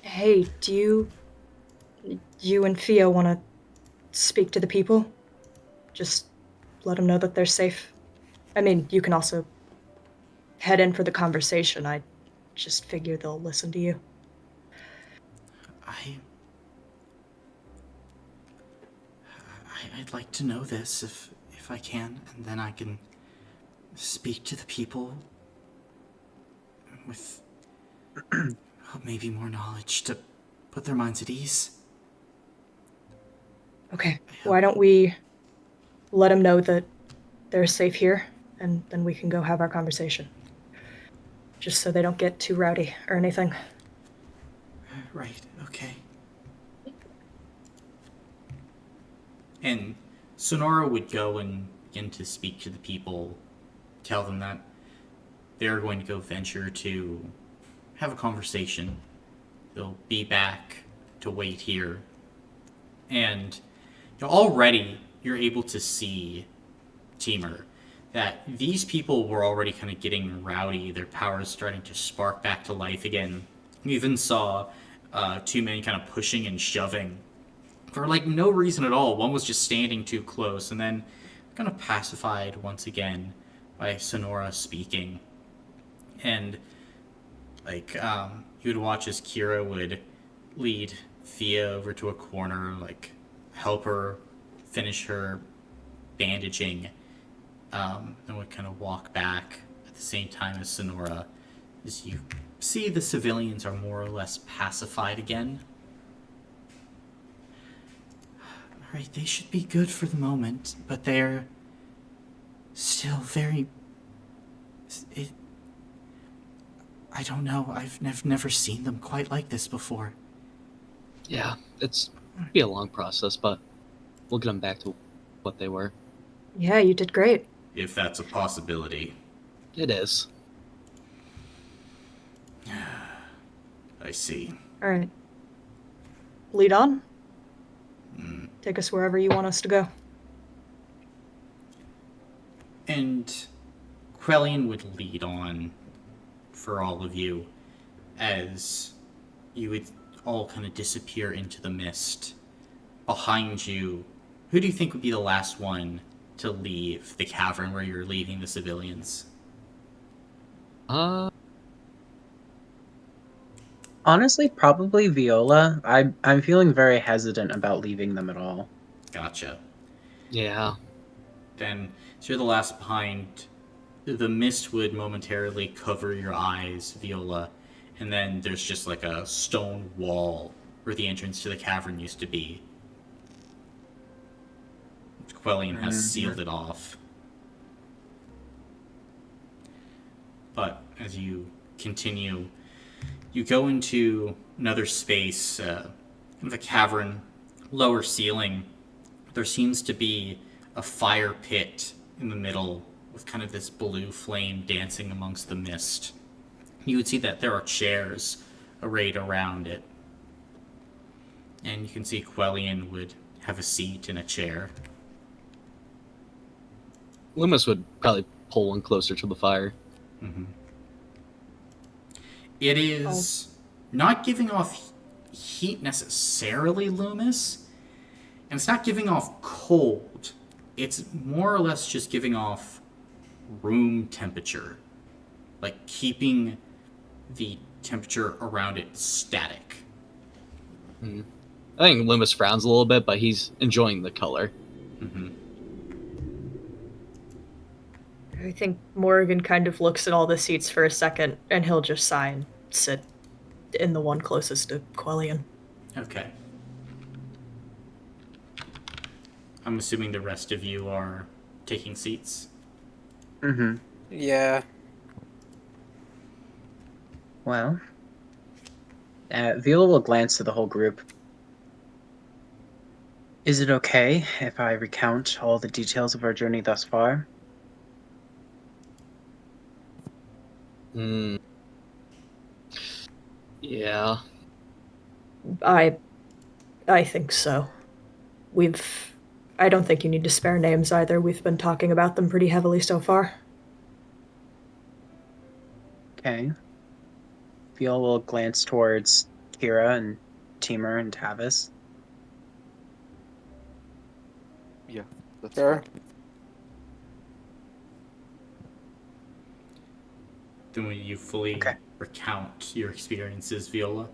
Speaker 8: Hey, do you and Fia want to speak to the people? Just let them know that they're safe. I mean, you can also head in for the conversation. I just figure they'll listen to you.
Speaker 6: I'd like to know this if I can, and then I can speak to the people with maybe more knowledge to put their minds at ease.
Speaker 8: Okay, why don't we let them know that they're safe here, and then we can go have our conversation. Just so they don't get too rowdy or anything.
Speaker 6: Right, okay. And Sonora would go and begin to speak to the people, tell them that they're going to go venture to have a conversation. They'll be back to wait here. And already you're able to see, Teamer, that these people were already kind of getting rowdy. Their powers starting to spark back to life again. You even saw two men kind of pushing and shoving for like no reason at all. One was just standing too close, and then kind of pacified once again by Sonora speaking. And like you would watch as Kira would lead Thea over to a corner, like help her finish her bandaging, and would kind of walk back at the same time as Sonora, as you see the civilians are more or less pacified again. Alright, they should be good for the moment, but they're still very... I don't know, I've never seen them quite like this before.
Speaker 2: Yeah, it's be a long process, but we'll get them back to what they were.
Speaker 8: Yeah, you did great.
Speaker 6: If that's a possibility.
Speaker 2: It is.
Speaker 6: I see.
Speaker 8: All right. Lead on. Take us wherever you want us to go.
Speaker 6: And Quellian would lead on for all of you as you would all kind of disappear into the mist. Behind you, who do you think would be the last one to leave the cavern where you're leaving the civilians?
Speaker 7: Honestly, probably Viola. I'm feeling very hesitant about leaving them at all.
Speaker 6: Gotcha.
Speaker 2: Yeah.
Speaker 6: Then, so you're the last behind. The mist would momentarily cover your eyes, Viola, and then there's just like a stone wall where the entrance to the cavern used to be. Quellian has sealed it off. But as you continue, you go into another space, kind of a cavern, lower ceiling. There seems to be a fire pit in the middle with kind of this blue flame dancing amongst the mist. You would see that there are chairs arrayed around it. And you can see Quellian would have a seat in a chair.
Speaker 2: Loomis would probably pull one closer to the fire.
Speaker 6: Mm-hmm. It is not giving off heat necessarily, Loomis, and it's not giving off cold. It's more or less just giving off room temperature, like keeping the temperature around it static.
Speaker 2: I think Loomis frowns a little bit, but he's enjoying the color.
Speaker 6: Mm-hmm.
Speaker 8: I think Morgan kind of looks at all the seats for a second, and he'll just sigh and sit in the one closest to Quellian.
Speaker 6: Okay. I'm assuming the rest of you are taking seats.
Speaker 7: Mm-hmm.
Speaker 1: Yeah.
Speaker 7: Well, Viola will glance to the whole group. Is it okay if I recount all the details of our journey thus far?
Speaker 2: Yeah.
Speaker 8: I think so. I don't think you need to spare names either. We've been talking about them pretty heavily so far.
Speaker 7: Okay. Viola will glance towards Kira and Teamer and Tavis.
Speaker 5: Yeah, that's
Speaker 1: Sure.
Speaker 5: fine.
Speaker 6: Then will you fully recount your experiences, Viola?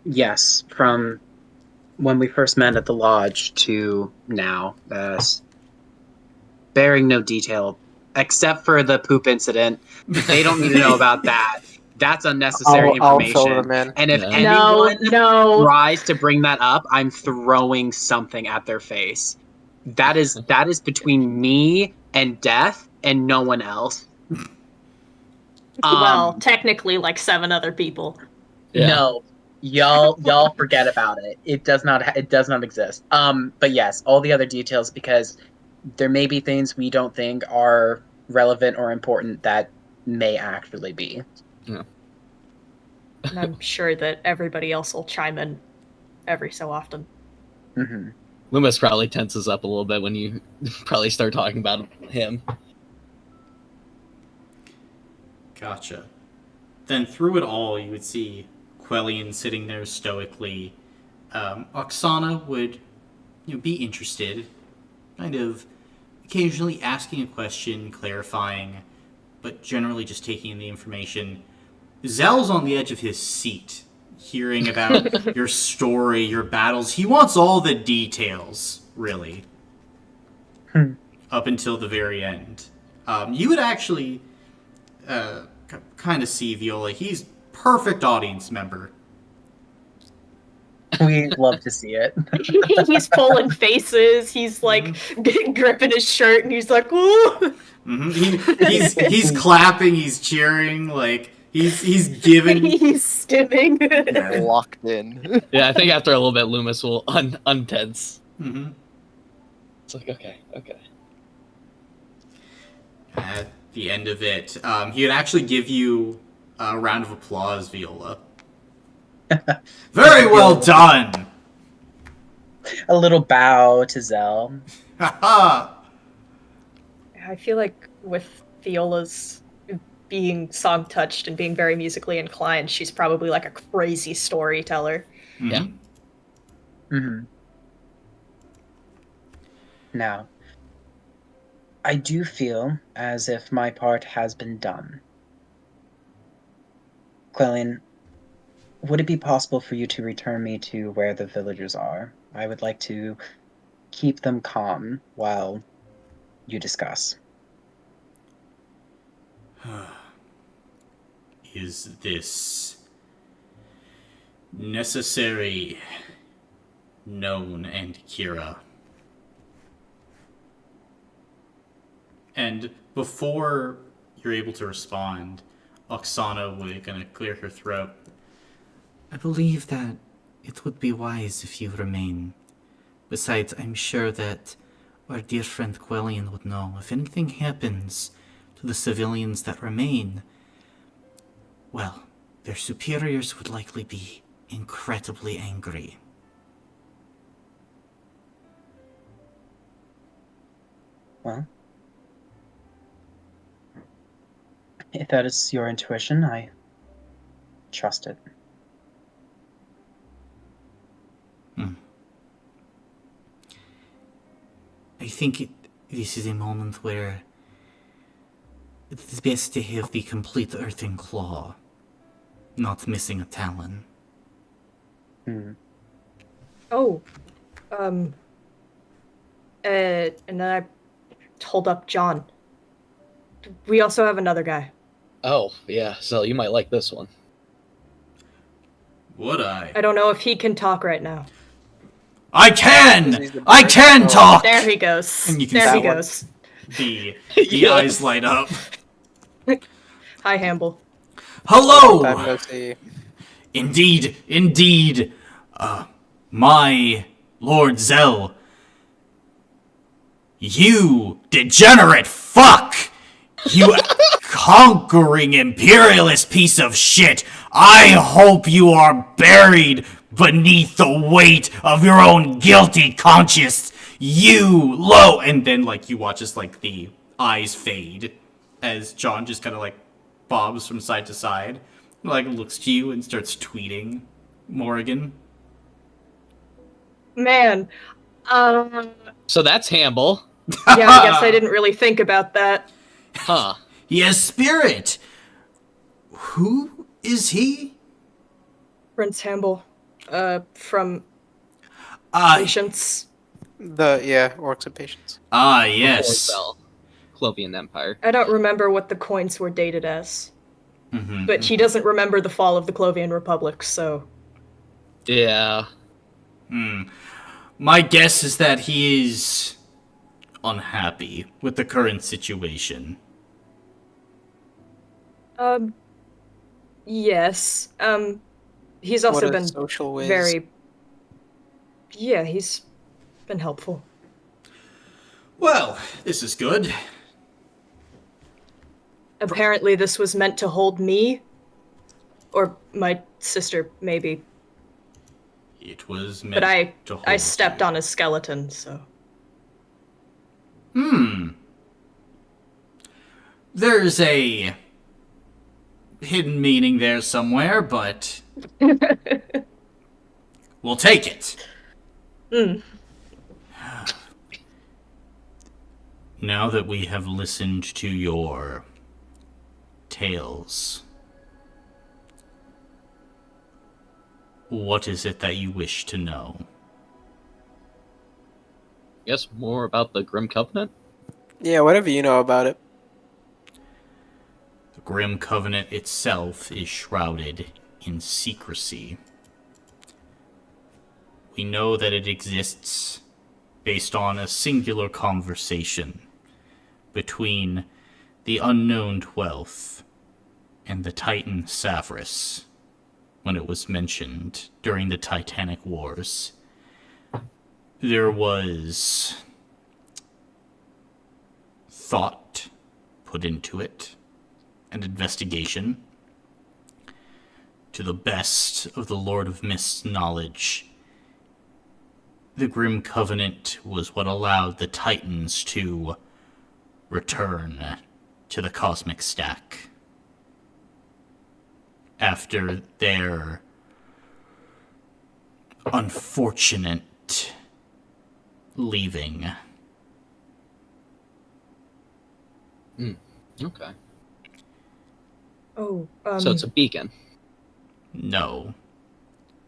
Speaker 7: Yes, from when we first met at the lodge to now, bearing no detail, except for the poop incident. They don't need to know about that. That's unnecessary
Speaker 1: I'll
Speaker 7: information.
Speaker 1: fill them in.
Speaker 7: And if
Speaker 2: Yeah.
Speaker 7: anyone
Speaker 8: No.
Speaker 7: tries to bring that up, I'm throwing something at their face. That is between me and death and no one else.
Speaker 8: Well, technically, like 7 other people.
Speaker 2: Yeah.
Speaker 7: No, y'all forget about it. It does not exist. But yes, all the other details, because there may be things we don't think are relevant or important that may actually be.
Speaker 2: Yeah.
Speaker 8: And I'm sure that everybody else will chime in every so often.
Speaker 7: Mm-hmm.
Speaker 2: Loomis probably tenses up a little bit when you probably start talking about him.
Speaker 6: Gotcha. Then through it all, you would see Quellion sitting there stoically. Oksana would be interested, kind of occasionally asking a question, clarifying, but generally just taking in the information. Zell's on the edge of his seat, hearing about your story, your battles. He wants all the details, really, up until the very end. You would actually kind of see Viola. He's perfect audience member.
Speaker 7: We love to see it.
Speaker 3: He's pulling faces. He's like gripping his shirt, and he's like, "Ooh!"
Speaker 6: He's clapping. He's cheering. Like he's giving.
Speaker 3: He's stimming.
Speaker 5: Locked in.
Speaker 2: Yeah, I think after a little bit, Loomis will untense.
Speaker 6: Mm-hmm.
Speaker 2: It's like, okay.
Speaker 6: At the end of it, he would actually give you a round of applause, Viola. Very well done.
Speaker 7: A little bow to Zell.
Speaker 6: Haha.
Speaker 3: I feel like with Viola's being song touched and being very musically inclined, she's probably like a crazy storyteller.
Speaker 2: Yeah.
Speaker 7: Mm-hmm. Now, I do feel as if my part has been done. Quellion, would it be possible for you to return me to where the villagers are? I would like to keep them calm while you discuss.
Speaker 6: Is this necessary, known, and Kira? And before you're able to respond, Oksana would gonna clear her throat. I believe that it would be wise if you remain. Besides, I'm sure that our dear friend Quellion would know. If anything happens to the civilians that remain, well, their superiors would likely be incredibly angry.
Speaker 7: Well, if that is your intuition, I trust it.
Speaker 6: I think this is a moment where it's best to have the complete Earthen Claw, not missing a talon.
Speaker 3: Oh, and then I hold up John. We also have another guy.
Speaker 2: Oh, yeah, so you might like this one.
Speaker 6: Would I?
Speaker 3: I don't know if he can talk right now.
Speaker 6: I can talk!
Speaker 3: There he goes.
Speaker 6: And you can
Speaker 3: there
Speaker 6: see
Speaker 3: he goes.
Speaker 6: The
Speaker 2: Yes.
Speaker 6: eyes light up.
Speaker 3: Hi, Hamble.
Speaker 6: Hello!
Speaker 1: Time no see.
Speaker 6: Indeed. My Lord Zell. You degenerate fuck! You conquering imperialist piece of shit! I hope you are buried beneath the weight of your own guilty conscience! You low! And then, you watch as, the eyes fade as John just kind of, bobs from side to side. Looks to you and starts tweeting Morrigan.
Speaker 3: Man,
Speaker 2: So that's Hamble.
Speaker 3: yeah, I guess I didn't really think about that.
Speaker 2: Huh.
Speaker 6: He has spirit! Who is he?
Speaker 3: Prince Hamble, from Patience.
Speaker 1: Orcs and Patience.
Speaker 6: Yes.
Speaker 2: Bell. Clovian Empire.
Speaker 3: I don't remember what the coins were dated as.
Speaker 6: Mm-hmm.
Speaker 3: But he doesn't remember the fall of the Clovian Republic, so...
Speaker 2: Yeah.
Speaker 6: My guess is that he is unhappy with the current situation.
Speaker 3: Yes. He's also
Speaker 1: What a
Speaker 3: been
Speaker 1: social whiz.
Speaker 3: very... Yeah, he's been helpful.
Speaker 6: Well, this is good.
Speaker 3: Apparently this was meant to hold me. Or my sister, maybe.
Speaker 6: It was meant
Speaker 8: But
Speaker 6: to hold
Speaker 8: I stepped
Speaker 6: you.
Speaker 8: on a skeleton, so.
Speaker 6: There's a hidden meaning there somewhere, but we'll take it.
Speaker 8: Mm.
Speaker 6: Now that we have listened to your tales, what is it that you wish to know?
Speaker 2: Guess more about the Grim Covenant?
Speaker 1: Yeah, whatever you know about it.
Speaker 6: The Grim Covenant itself is shrouded in secrecy. We know that it exists based on a singular conversation between the unknown Twelfth and the Titan Savras when it was mentioned during the Titanic Wars. There was thought put into it and investigation. To the best of the Lord of Mist's knowledge, the Grim Covenant was what allowed the Titans to return to the Cosmic Stack after their unfortunate leaving.
Speaker 2: Okay.
Speaker 8: Oh,
Speaker 2: So it's a beacon.
Speaker 6: No.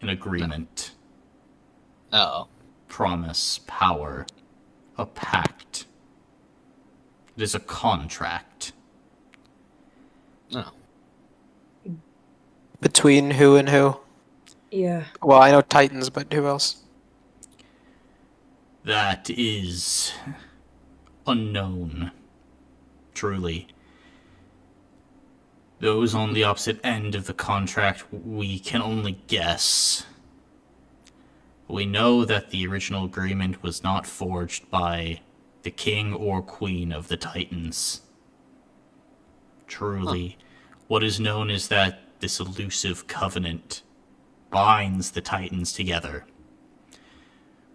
Speaker 6: An agreement.
Speaker 2: Oh.
Speaker 6: Promise. Power. A pact. It is a contract.
Speaker 2: Oh.
Speaker 1: Between who and who?
Speaker 8: yeah.
Speaker 1: Well, I know Titans, but who else?
Speaker 6: That is unknown. Truly. Those on the opposite end of the contract, we can only guess. We know that the original agreement was not forged by the king or queen of the Titans. Truly, what is known is that this elusive covenant binds the Titans together.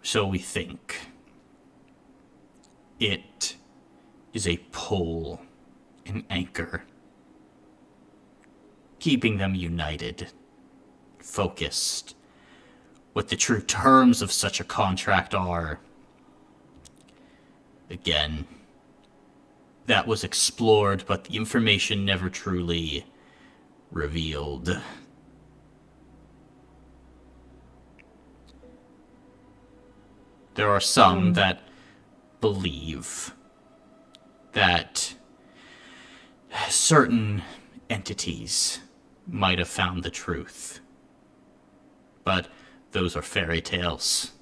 Speaker 6: So we think. It is a pull, an anchor, keeping them united, focused. What the true terms of such a contract are, again, that was explored, but the information never truly revealed. There are some that believe that certain entities might have found the truth. But those are fairy tales.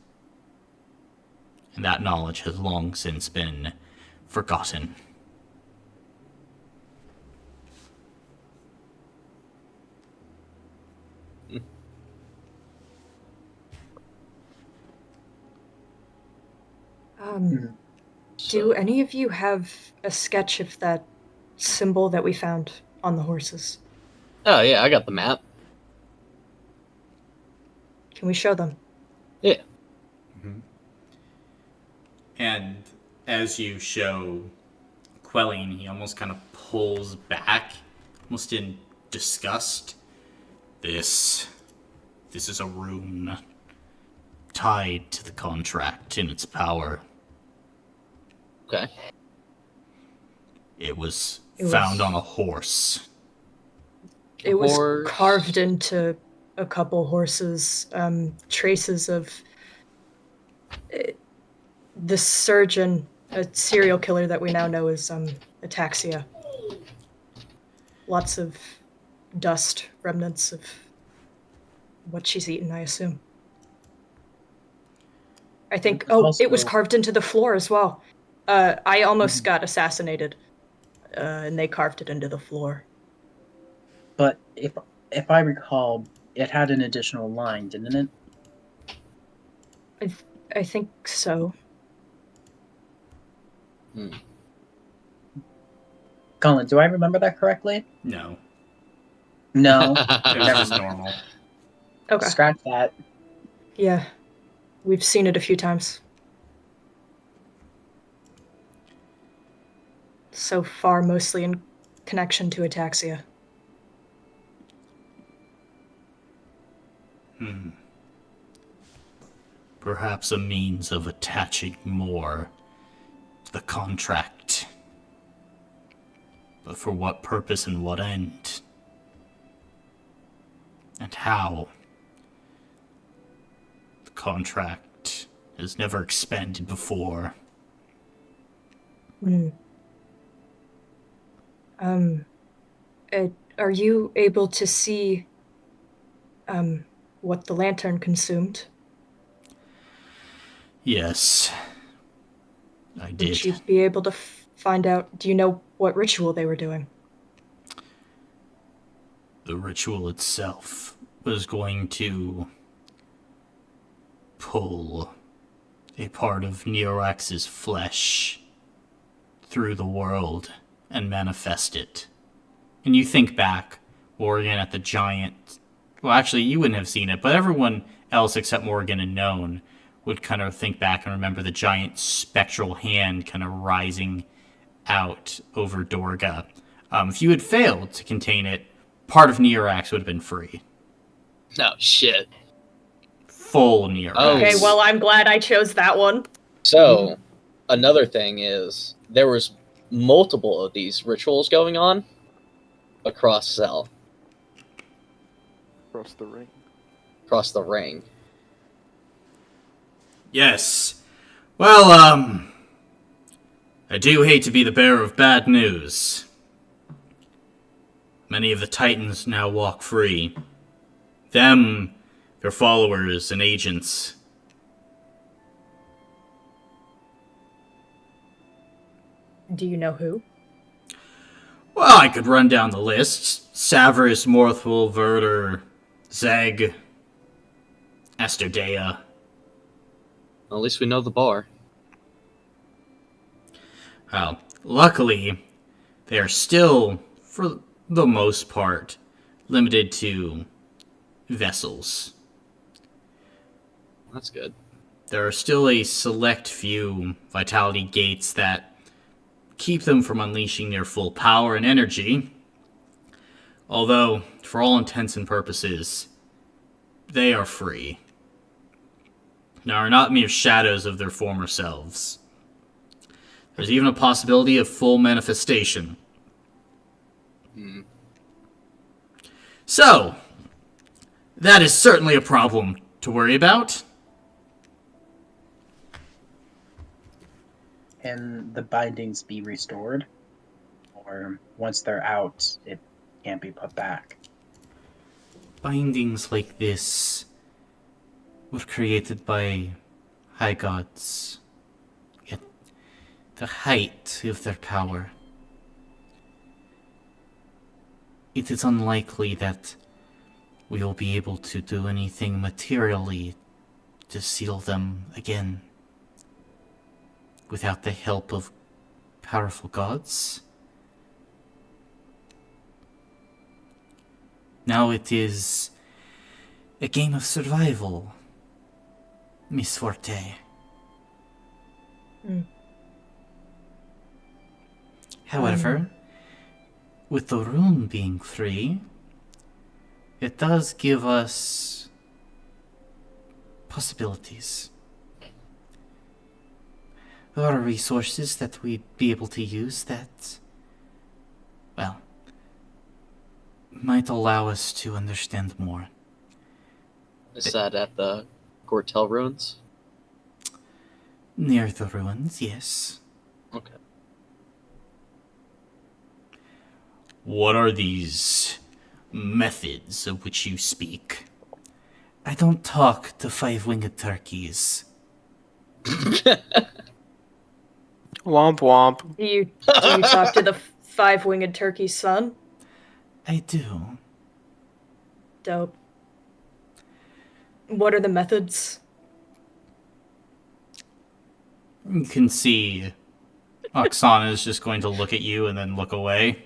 Speaker 6: And that knowledge has long since been forgotten.
Speaker 8: Do any of you have a sketch of that symbol that we found on the horses?
Speaker 2: Oh, yeah, I got the map.
Speaker 8: Can we show them?
Speaker 2: Yeah.
Speaker 6: And as you show Quelling, he almost kind of pulls back, almost in disgust. This is a rune tied to the contract in its power.
Speaker 2: Okay.
Speaker 6: It was
Speaker 8: It
Speaker 6: found
Speaker 8: was-
Speaker 6: on a horse.
Speaker 8: It was
Speaker 2: Horse.
Speaker 8: carved into a couple horses. Traces of the surgeon, a serial killer that we now know as Ataxia. Lots of dust, remnants of what she's eaten, I assume. I think. Oh, it was carved into the floor as well. I almost got assassinated, and they carved it into the floor.
Speaker 7: But if I recall, it had an additional line, didn't it?
Speaker 8: I think so.
Speaker 7: Colin, do I remember that correctly?
Speaker 6: No,
Speaker 7: No.
Speaker 6: it was just normal.
Speaker 8: Okay.
Speaker 7: Scratch that.
Speaker 8: Yeah, we've seen it a few times. So far, mostly in connection to ataxia.
Speaker 6: Perhaps a means of attaching more to the contract. But for what purpose and what end? And how? The contract has never expanded before.
Speaker 8: Hmm. Are you able to see, what the lantern consumed?
Speaker 6: Yes, I
Speaker 8: Would
Speaker 6: did.
Speaker 8: you be able to find out? Do you know what ritual they were doing?
Speaker 6: The ritual itself was going to pull a part of Neorax's flesh through the world and manifest it. And you think back, Morgan, at the giant. Well, actually, you wouldn't have seen it, but everyone else except Morgan and Known would kind of think back and remember the giant spectral hand kind of rising out over Dorga. If you had failed to contain it, part of Neorax would have been free.
Speaker 2: No shit.
Speaker 6: Full Neorax.
Speaker 2: Oh.
Speaker 8: Okay, well, I'm glad I chose that one.
Speaker 2: So, another thing is there was multiple of these rituals going on across Cell,
Speaker 5: Across the ring.
Speaker 2: across the ring.
Speaker 6: Yes. Well, I do hate to be the bearer of bad news. Many of the Titans now walk free. Them, their followers and agents.
Speaker 8: Do you know who?
Speaker 6: Well, I could run down the list. Savris, Morthwell, Verter, Zeg, Asterdea.
Speaker 2: At least we know the bar.
Speaker 6: Well, luckily, they are still, for the most part, limited to vessels.
Speaker 2: That's good.
Speaker 6: There are still a select few vitality gates that keep them from unleashing their full power and energy. Although, for all intents and purposes, they are free. They are not mere shadows of their former selves. There's even a possibility of full manifestation. So, that is certainly a problem to worry about.
Speaker 7: Can the bindings be restored? Or once they're out, it can't be put back?
Speaker 6: Bindings like this were created by high gods at the height of their power. It is unlikely that we will be able to do anything materially to seal them again without the help of powerful gods. Now it is a game of survival, Miss Forte. However, with the rune being free, it does give us possibilities. There are resources that we'd be able to use that, well, might allow us to understand more.
Speaker 2: Is that at the Gortel ruins?
Speaker 6: Near the ruins, yes.
Speaker 2: Okay.
Speaker 6: What are these methods of which you speak? I don't talk to five-winged turkeys.
Speaker 1: Womp womp.
Speaker 8: Do you talk to the five-winged turkey's son?
Speaker 6: I do.
Speaker 8: Dope. What are the methods?
Speaker 6: You can see Oksana is just going to look at you and then look away.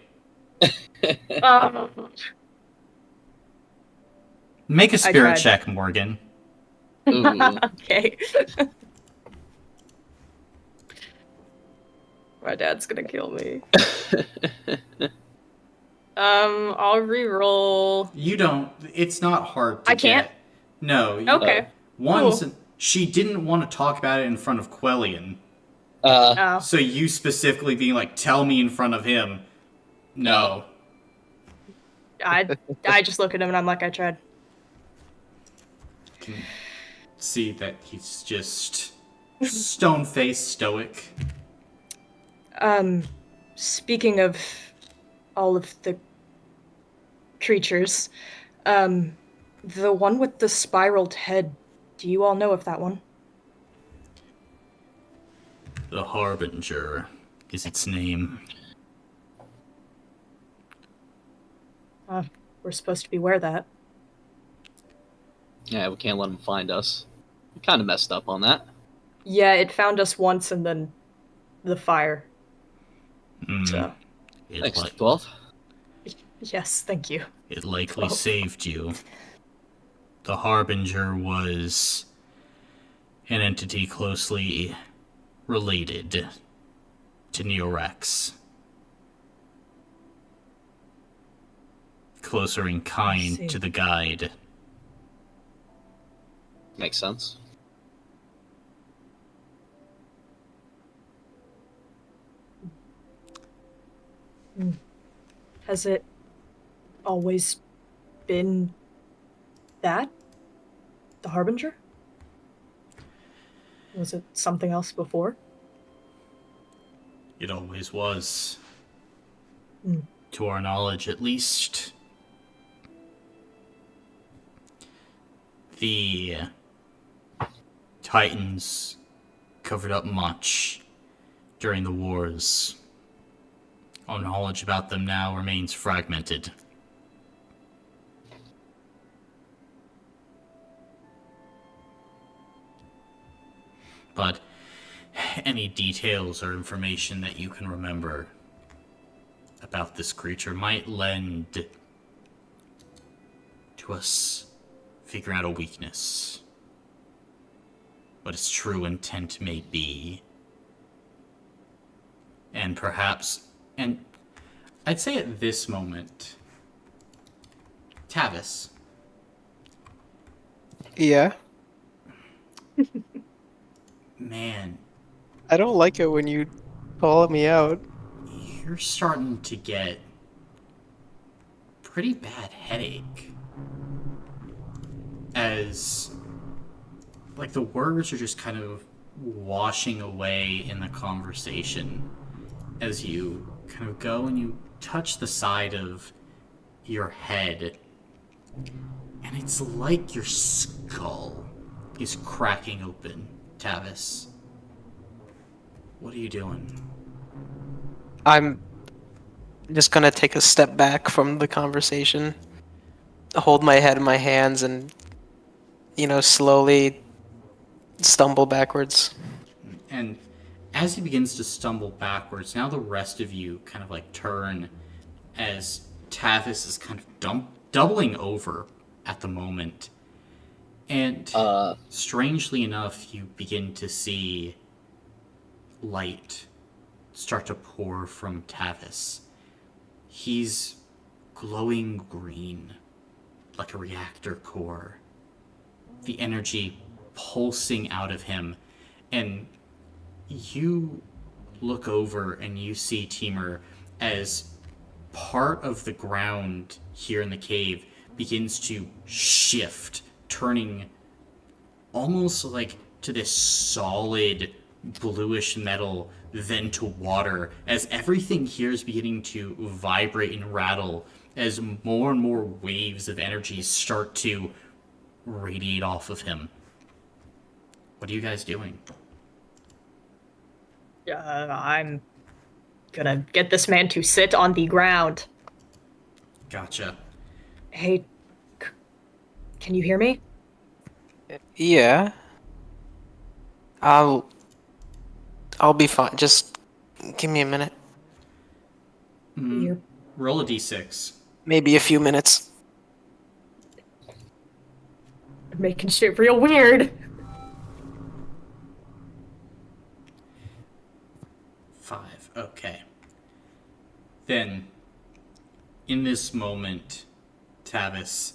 Speaker 6: Make a spirit
Speaker 8: tried.
Speaker 6: check, Morgan.
Speaker 2: Ooh.
Speaker 8: Okay. My dad's gonna kill me. I'll re-roll.
Speaker 6: You don't. It's not hard to
Speaker 8: I can't?
Speaker 6: get. No.
Speaker 8: Okay.
Speaker 6: Once
Speaker 8: Cool.
Speaker 6: she didn't want to talk about it in front of Quellian,
Speaker 8: Oh.
Speaker 6: so you specifically being like, "Tell me in front of him." No.
Speaker 8: I just look at him and I'm like, I tried.
Speaker 6: Can see that he's just stone-faced, stoic.
Speaker 8: Speaking of all of the creatures, the one with the spiraled head, do you all know of that one?
Speaker 6: The Harbinger is its name.
Speaker 8: We're supposed to beware that.
Speaker 2: Yeah, we can't let them find us. We kind of messed up on that.
Speaker 8: Yeah, it found us once and then the fire. So,
Speaker 6: It,
Speaker 2: Thanks,
Speaker 6: li-
Speaker 2: 12.
Speaker 8: yes, thank you.
Speaker 6: it likely
Speaker 8: 12.
Speaker 6: saved you. The Harbinger was an entity closely related to Neorex. Closer in
Speaker 8: see.
Speaker 6: kind to the guide.
Speaker 2: Makes sense.
Speaker 8: Has it always been that? The Harbinger? Was it something else before?
Speaker 6: It always was.
Speaker 8: Hmm.
Speaker 6: To our knowledge, at least. The Titans covered up much during the wars. Our knowledge about them now remains fragmented. But any details or information that you can remember about this creature might lend to us figuring out a weakness. What its true intent may be. And perhaps, and I'd say at this moment, Tavis,
Speaker 1: Yeah.
Speaker 6: man,
Speaker 1: I don't like it when you call me out.
Speaker 6: you're starting to get pretty bad headache. As, like, the words are just kind of washing away in the conversation as you kind of go and you touch the side of your head. And it's like your skull is cracking open, Tavis. What are you doing?
Speaker 1: I'm just gonna take a step back from the conversation, hold my head in my hands, and, slowly stumble backwards.
Speaker 6: And as he begins to stumble backwards, now the rest of you kind of like turn as Tavis is kind of doubling over at the moment. And strangely enough, you begin to see light start to pour from Tavis. He's glowing green, like a reactor core. The energy pulsing out of him. And you look over and you see Teamer as part of the ground here in the cave begins to shift, turning almost like to this solid bluish metal, then to water, as everything here is beginning to vibrate and rattle as more and more waves of energy start to radiate off of him. What are you guys doing?
Speaker 8: I'm gonna get this man to sit on the ground.
Speaker 6: Gotcha.
Speaker 8: Hey, can you hear me?
Speaker 1: Yeah. I'll be fine. Just give me a minute.
Speaker 8: You're
Speaker 6: Roll a d6.
Speaker 1: Maybe a few minutes.
Speaker 8: making shit real weird.
Speaker 6: 5. Okay. Then, in this moment, Tavis,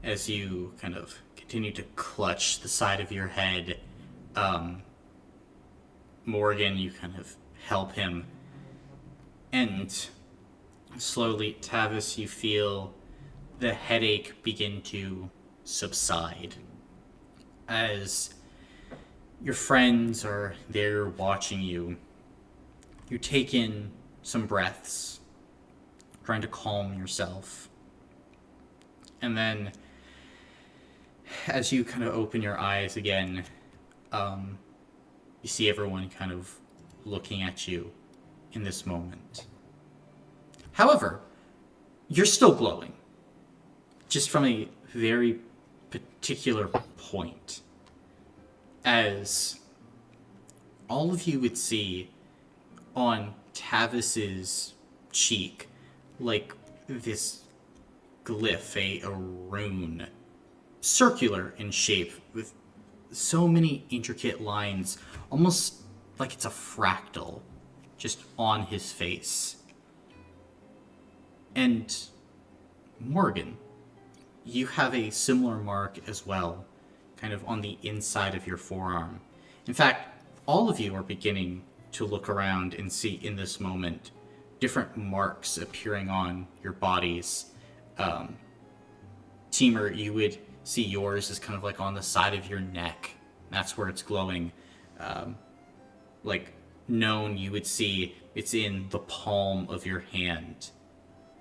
Speaker 6: as you kind of continue to clutch the side of your head, Morgan, you kind of help him. And slowly, Tavis, you feel the headache begin to subside as your friends are there watching you. You take in some breaths, trying to calm yourself. And then, as you kind of open your eyes again, you see everyone kind of looking at you in this moment. However, you're still glowing, just from a very particular point. As all of you would see on Tavis's cheek, like this glyph, a rune, circular in shape, with so many intricate lines, almost like it's a fractal, just on his face. And Morgan, you have a similar mark as well, kind of on the inside of your forearm. In fact, all of you are beginning to look around and see in this moment different marks appearing on your bodies. Teamer, you would see yours is kind of like on the side of your neck. That's where it's glowing. Like Known, you would see it's in the palm of your hand.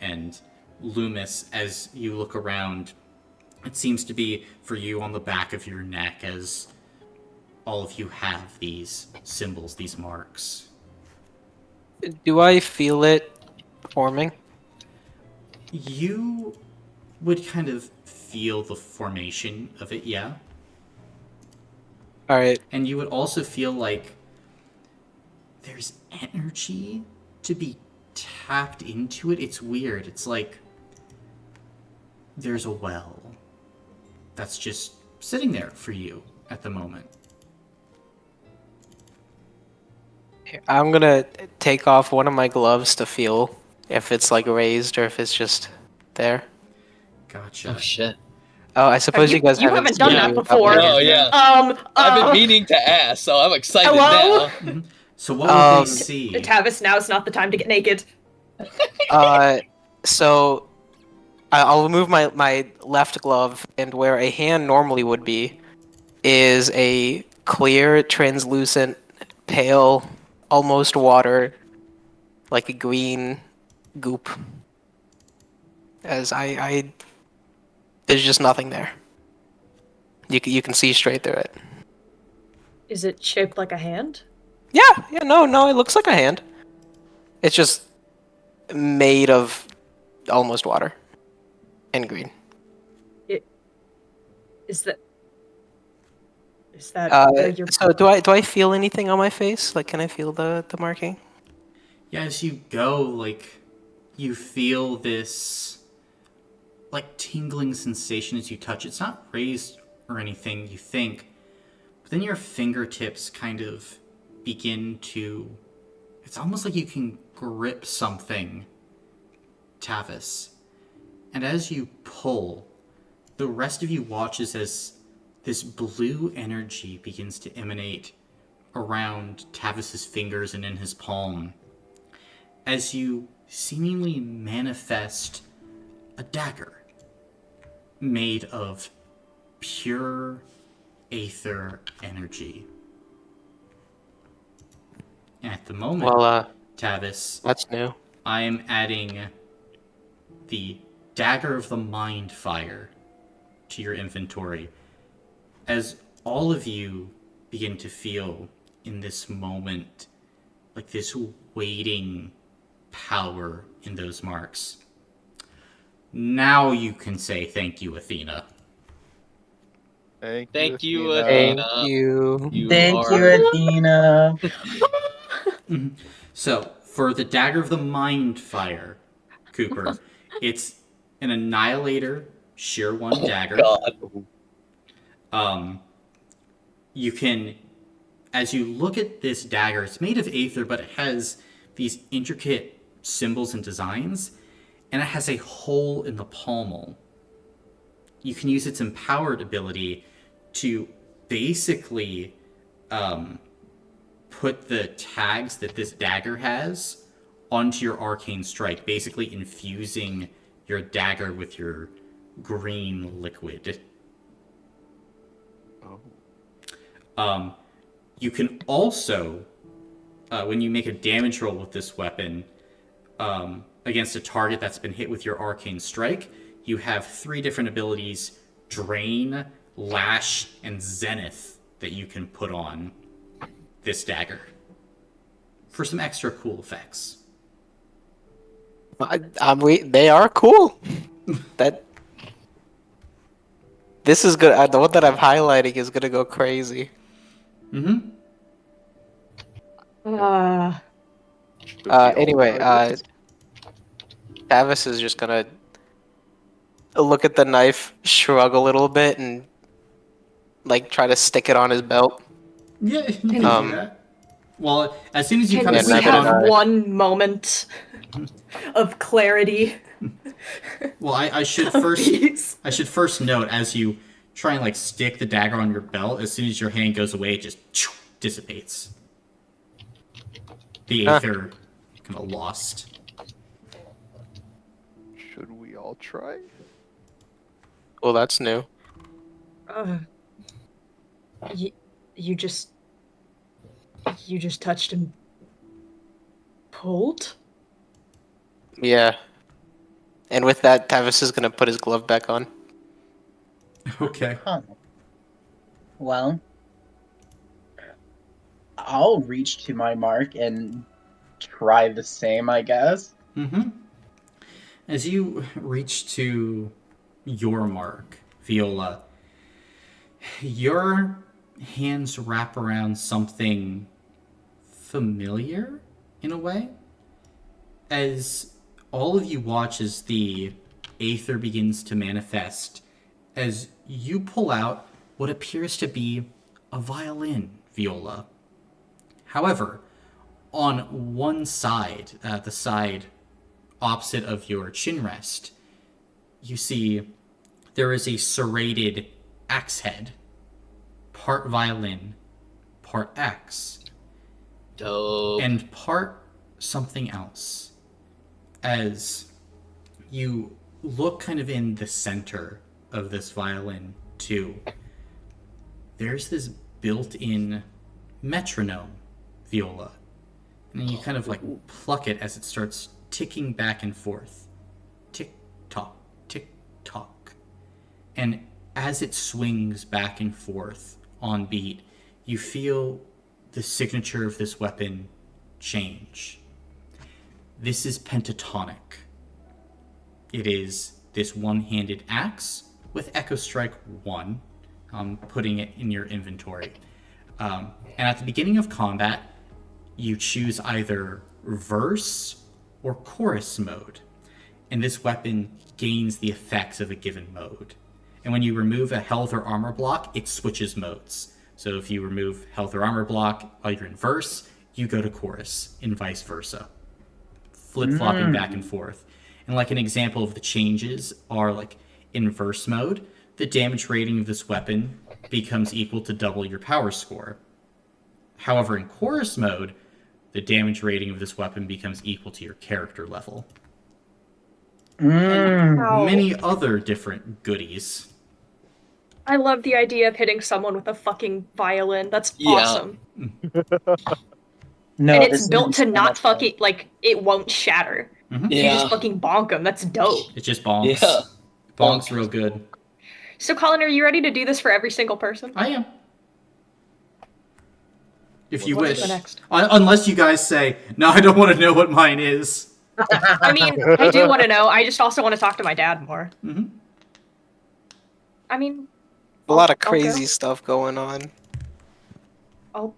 Speaker 6: And Loomis, as you look around, it seems to be for you on the back of your neck, as all of you have these symbols, these marks.
Speaker 1: Do I feel it forming?
Speaker 6: You would kind of feel the formation of it, yeah.
Speaker 1: All right.
Speaker 6: And you would also feel like there's energy to be tapped into it. It's weird. It's like there's a well that's just sitting there for you at the moment.
Speaker 1: I'm gonna take off one of my gloves to feel if it's like raised or if it's just there.
Speaker 6: Gotcha.
Speaker 2: Oh shit.
Speaker 1: Oh, I suppose you guys
Speaker 8: you
Speaker 1: haven't
Speaker 8: haven't done
Speaker 1: seen
Speaker 8: that
Speaker 1: me
Speaker 8: before.
Speaker 1: up
Speaker 9: Oh
Speaker 1: here.
Speaker 9: yeah. I've been meaning to ask, so I'm excited
Speaker 8: Hello?
Speaker 9: now.
Speaker 6: So what would they see?
Speaker 8: Tavis, now is not the time to get naked.
Speaker 1: So I'll remove my left glove, and where a hand normally would be is a clear, translucent, pale, almost water, like a green goop. As there's just nothing there. You can see straight through it.
Speaker 8: Is it shaped like a hand?
Speaker 1: Yeah, no, it looks like a hand. It's just made of almost water and green.
Speaker 8: Is that your...
Speaker 1: So do I feel anything on my face? Like, can I feel the marking?
Speaker 6: Yeah, as you go, like, you feel this, like, tingling sensation as you touch it. It's not raised or anything, you think, but then your fingertips kind of begin to... It's almost like you can grip something, Tavis. And as you pull, the rest of you watches as this blue energy begins to emanate around Tavis's fingers and in his palm, as you seemingly manifest a dagger made of pure aether energy. And at the moment,
Speaker 1: Well,
Speaker 6: Tavis,
Speaker 1: that's new.
Speaker 6: I am adding the Dagger of the Mind Fire to your inventory, as all of you begin to feel in this moment like this waiting power in those marks. Now you can say thank you, Athena.
Speaker 9: Thank you,
Speaker 1: Thank
Speaker 9: Athena.
Speaker 1: you.
Speaker 7: Thank you, Athena.
Speaker 6: So, for the Dagger of the Mind Fire, Cooper, it's an Annihilator Sheer 1 dagger.
Speaker 9: God.
Speaker 6: you can, as you look at this dagger, it's made of aether, but it has these intricate symbols and designs, and it has a hole in the pommel. You can use its empowered ability to basically put the tags that this dagger has onto your arcane strike, basically infusing your dagger with your green liquid. You can also, when you make a damage roll with this weapon against a target that's been hit with your arcane strike, you have 3 different abilities: Drain, Lash, and Zenith that you can put on this dagger for some extra cool effects.
Speaker 1: They are cool. This is good. The one that I'm highlighting is gonna go crazy.
Speaker 6: Mm-hmm.
Speaker 1: Anyway, Tavis is just gonna look at the knife, shrug a little bit, and like try to stick it on his belt.
Speaker 6: Yeah, you can do that. Well, as soon as you
Speaker 3: Can
Speaker 6: kind of
Speaker 3: we
Speaker 6: slip it
Speaker 3: have
Speaker 6: on...
Speaker 3: one moment of clarity?
Speaker 6: Well, I should first note, as you try and like stick the dagger on your belt, as soon as your hand goes away, it just dissipates. The aether kind of lost.
Speaker 5: Should we all try?
Speaker 1: Well, that's new.
Speaker 8: You just touched and pulled?
Speaker 1: Yeah. And with that, Tavis is gonna put his glove back on.
Speaker 6: Okay.
Speaker 7: Huh. Well, I'll reach to my mark and try the same, I guess.
Speaker 6: Mm-hmm. As you reach to your mark, Viola, your hands wrap around something familiar in a way. As all of you watch as the aether begins to manifest, as you pull out what appears to be a violin, Viola. However, on one side, the side opposite of your chin rest, you see there is a serrated axe head, part violin, part axe,
Speaker 2: Dope.
Speaker 6: and part something else. As you look kind of in the center of this violin too, there's this built-in metronome, Viola. And then you kind of like pluck it as it starts ticking back and forth. Tick tock, tick tock. And as it swings back and forth on beat, you feel the signature of this weapon change. This is pentatonic. It is this one-handed axe with Echo Strike 1, putting it in your inventory. And at the beginning of combat, you choose either verse or chorus mode, and this weapon gains the effects of a given mode. And when you remove a health or armor block, it switches modes. So if you remove health or armor block while you're in verse, you go to chorus, and vice versa. Flip-flopping back and forth. And like an example of the changes are like in verse mode, the damage rating of this weapon becomes equal to double your power score. However, in chorus mode, the damage rating of this weapon becomes equal to your character level. And many other different goodies.
Speaker 3: I love the idea of hitting someone with a fucking violin. That's
Speaker 2: Yeah.
Speaker 3: awesome.
Speaker 7: No,
Speaker 3: And
Speaker 7: this
Speaker 3: it's built
Speaker 7: is
Speaker 3: to
Speaker 7: so
Speaker 3: not
Speaker 7: much fun.
Speaker 3: fucking, like, it won't shatter. You just fucking bonk them. That's dope.
Speaker 6: It just bonks.
Speaker 2: Yeah.
Speaker 6: Bonks real good.
Speaker 3: So, Colin, are you ready to do this for every single person?
Speaker 6: I am. If you
Speaker 3: What's
Speaker 6: wish.
Speaker 3: the next?
Speaker 6: Unless you guys say, no, I don't want to know what mine is.
Speaker 3: I mean, I do want to know. I just also want to talk to my dad more.
Speaker 6: Mm-hmm.
Speaker 3: I mean,
Speaker 1: A lot of
Speaker 3: I'll go.
Speaker 1: crazy stuff going on.
Speaker 3: I'll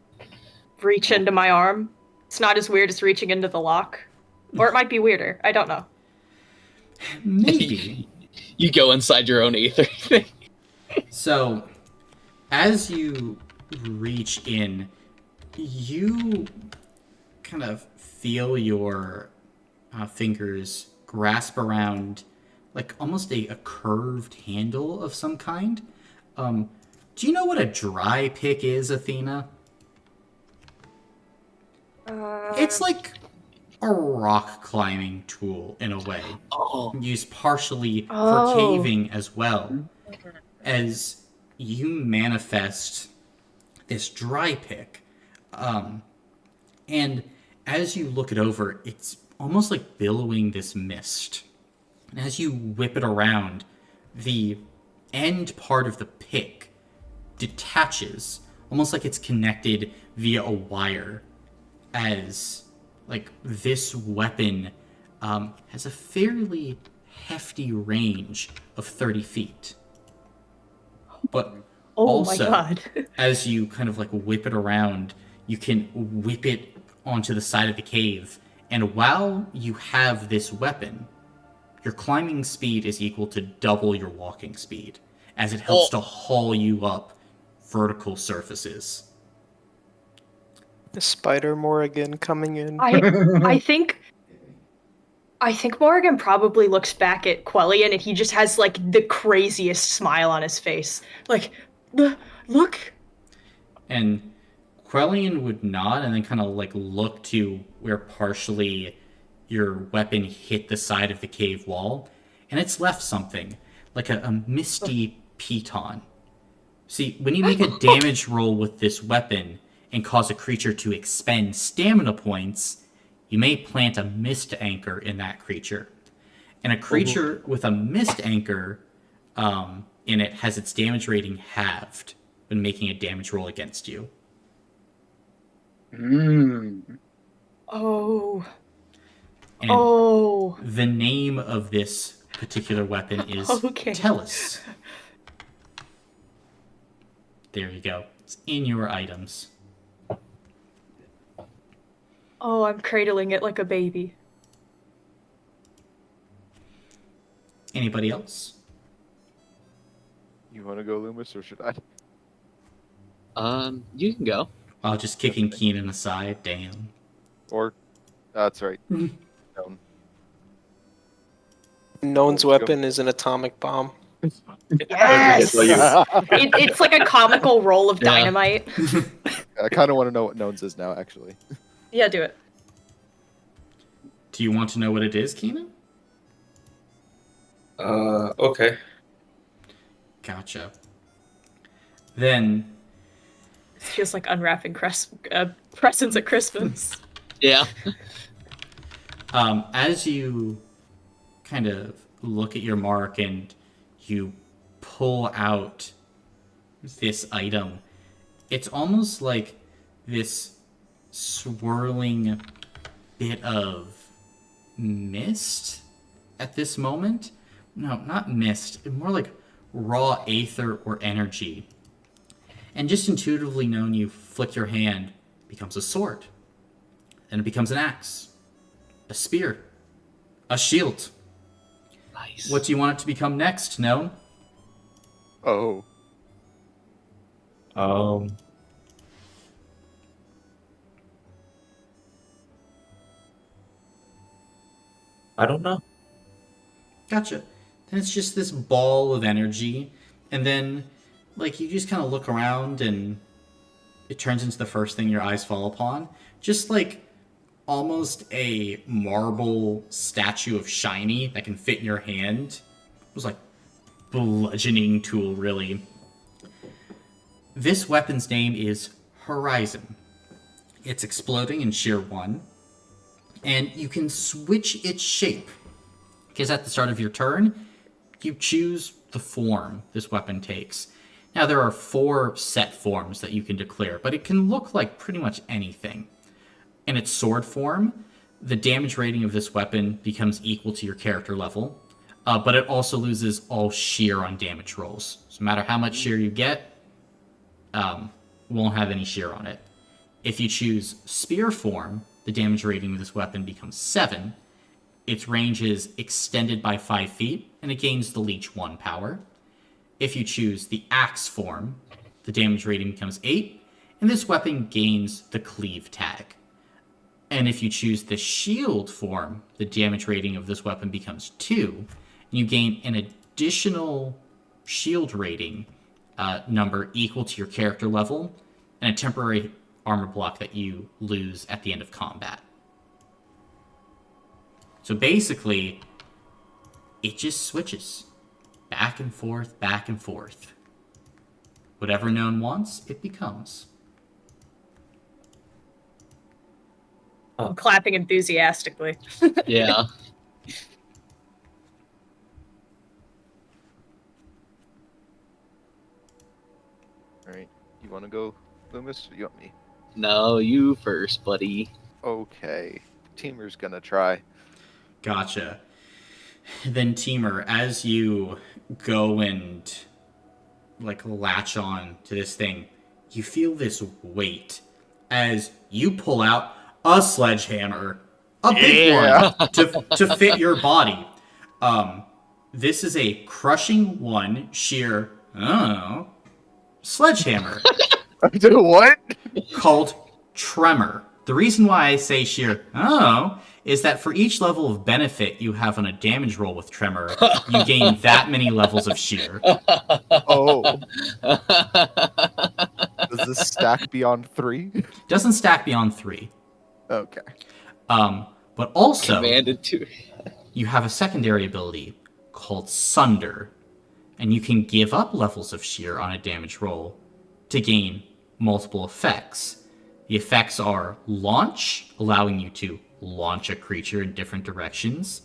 Speaker 3: reach into my arm. It's not as weird as reaching into the lock. Or it might be weirder. I don't know.
Speaker 6: Maybe.
Speaker 9: You go inside your own aether thing.
Speaker 6: So, as you reach in, you kind of feel your fingers grasp around like almost a curved handle of some kind. Do you know what a dry pick is, Athena? It's like a rock climbing tool in a way, used partially for caving as well. As you manifest this dry pick, and as you look it over, it's almost like billowing this mist. And as you whip it around, the end part of the pick detaches, almost like it's connected via a wire, as like this weapon has a fairly hefty range of 30 feet. But
Speaker 8: Oh my
Speaker 6: also,
Speaker 8: god.
Speaker 6: as you kind of like whip it around, you can whip it onto the side of the cave. And while you have this weapon, your climbing speed is equal to double your walking speed, as it helps to haul you up vertical surfaces.
Speaker 1: The Spider Morrigan coming in.
Speaker 8: I think Morgan probably looks back at Quellion and he just has like the craziest smile on his face. Like, look.
Speaker 6: And Quellion would nod and then kind of like look to where partially your weapon hit the side of the cave wall, and it's left something like a misty piton. See, when you make a damage roll with this weapon and cause a creature to expend stamina points, you may plant a mist anchor in that creature. And a creature with a mist anchor in it has its damage rating halved when making a damage roll against you.
Speaker 8: Oh.
Speaker 6: And the name of this particular weapon is Tellus. There you go. It's in your items.
Speaker 8: Oh, I'm cradling it like a baby.
Speaker 6: Anybody else?
Speaker 5: You want to go, Loomis, or should I?
Speaker 2: You can go.
Speaker 6: Oh, just kicking Keenan aside. Damn.
Speaker 5: Or, that's right.
Speaker 1: Known's weapon is an atomic bomb.
Speaker 8: Yes! It's like a comical roll of dynamite.
Speaker 5: I kind of want to know what Known's is now, actually.
Speaker 8: Yeah, do it.
Speaker 6: Do you want to know what it is, Keenan?
Speaker 4: Okay.
Speaker 6: Gotcha. Then...
Speaker 8: It's just like unwrapping presents at Christmas.
Speaker 2: Yeah.
Speaker 6: As you kind of look at your mark and you pull out this item, it's almost like this swirling bit of mist at this moment. No, not mist, more like raw aether or energy. And just intuitively known, you flick your hand, it becomes a sword. Then it becomes an axe, a spear, a shield.
Speaker 2: Nice.
Speaker 6: What do you want it to become next, Known?
Speaker 5: Oh.
Speaker 4: I don't know.
Speaker 6: Gotcha. Then it's just this ball of energy, and then, like, you just kind of look around, and it turns into the first thing your eyes fall upon. Just, like, almost a marble statue of Shiny that can fit in your hand. It was like bludgeoning tool, really. This weapon's name is Horizon. It's exploding in sheer 1. And you can switch its shape. Because at the start of your turn, you choose the form this weapon takes. Now, there are 4 set forms that you can declare, but it can look like pretty much anything. In its sword form, the damage rating of this weapon becomes equal to your character level, but it also loses all shear on damage rolls. So no matter how much shear you get, won't have any shear on it. If you choose spear form, the damage rating of this weapon becomes 7. Its range is extended by 5 feet, and it gains the Leech 1 power. If you choose the axe form, the damage rating becomes 8, and this weapon gains the cleave tag. And if you choose the shield form, the damage rating of this weapon becomes 2, and you gain an additional shield rating number equal to your character level, and a temporary armor block that you lose at the end of combat. So basically, it just switches back and forth, back and forth. Whatever known wants, it becomes.
Speaker 3: I'm clapping enthusiastically.
Speaker 2: Yeah.
Speaker 5: Alright, you want to go, Loomis, or you want me?
Speaker 2: No, you first, buddy.
Speaker 5: Okay, Teamer's gonna try.
Speaker 6: Gotcha. Then Teamer, as you go and latch on to this thing, you feel this weight as you pull out a sledgehammer, a big one, to fit your body. This is a crushing one sheer sledgehammer
Speaker 5: Do what?
Speaker 6: called Tremor. The reason why I say sheer is that for each level of benefit you have on a damage roll with Tremor, you gain that many levels of sheer.
Speaker 5: Oh. Does this stack beyond 3?
Speaker 6: Doesn't stack beyond 3.
Speaker 5: Okay.
Speaker 6: But also,
Speaker 9: Commanded to.
Speaker 6: you have a secondary ability called Sunder, and you can give up levels of sheer on a damage roll to gain multiple effects. The effects are Launch, allowing you to launch a creature in different directions.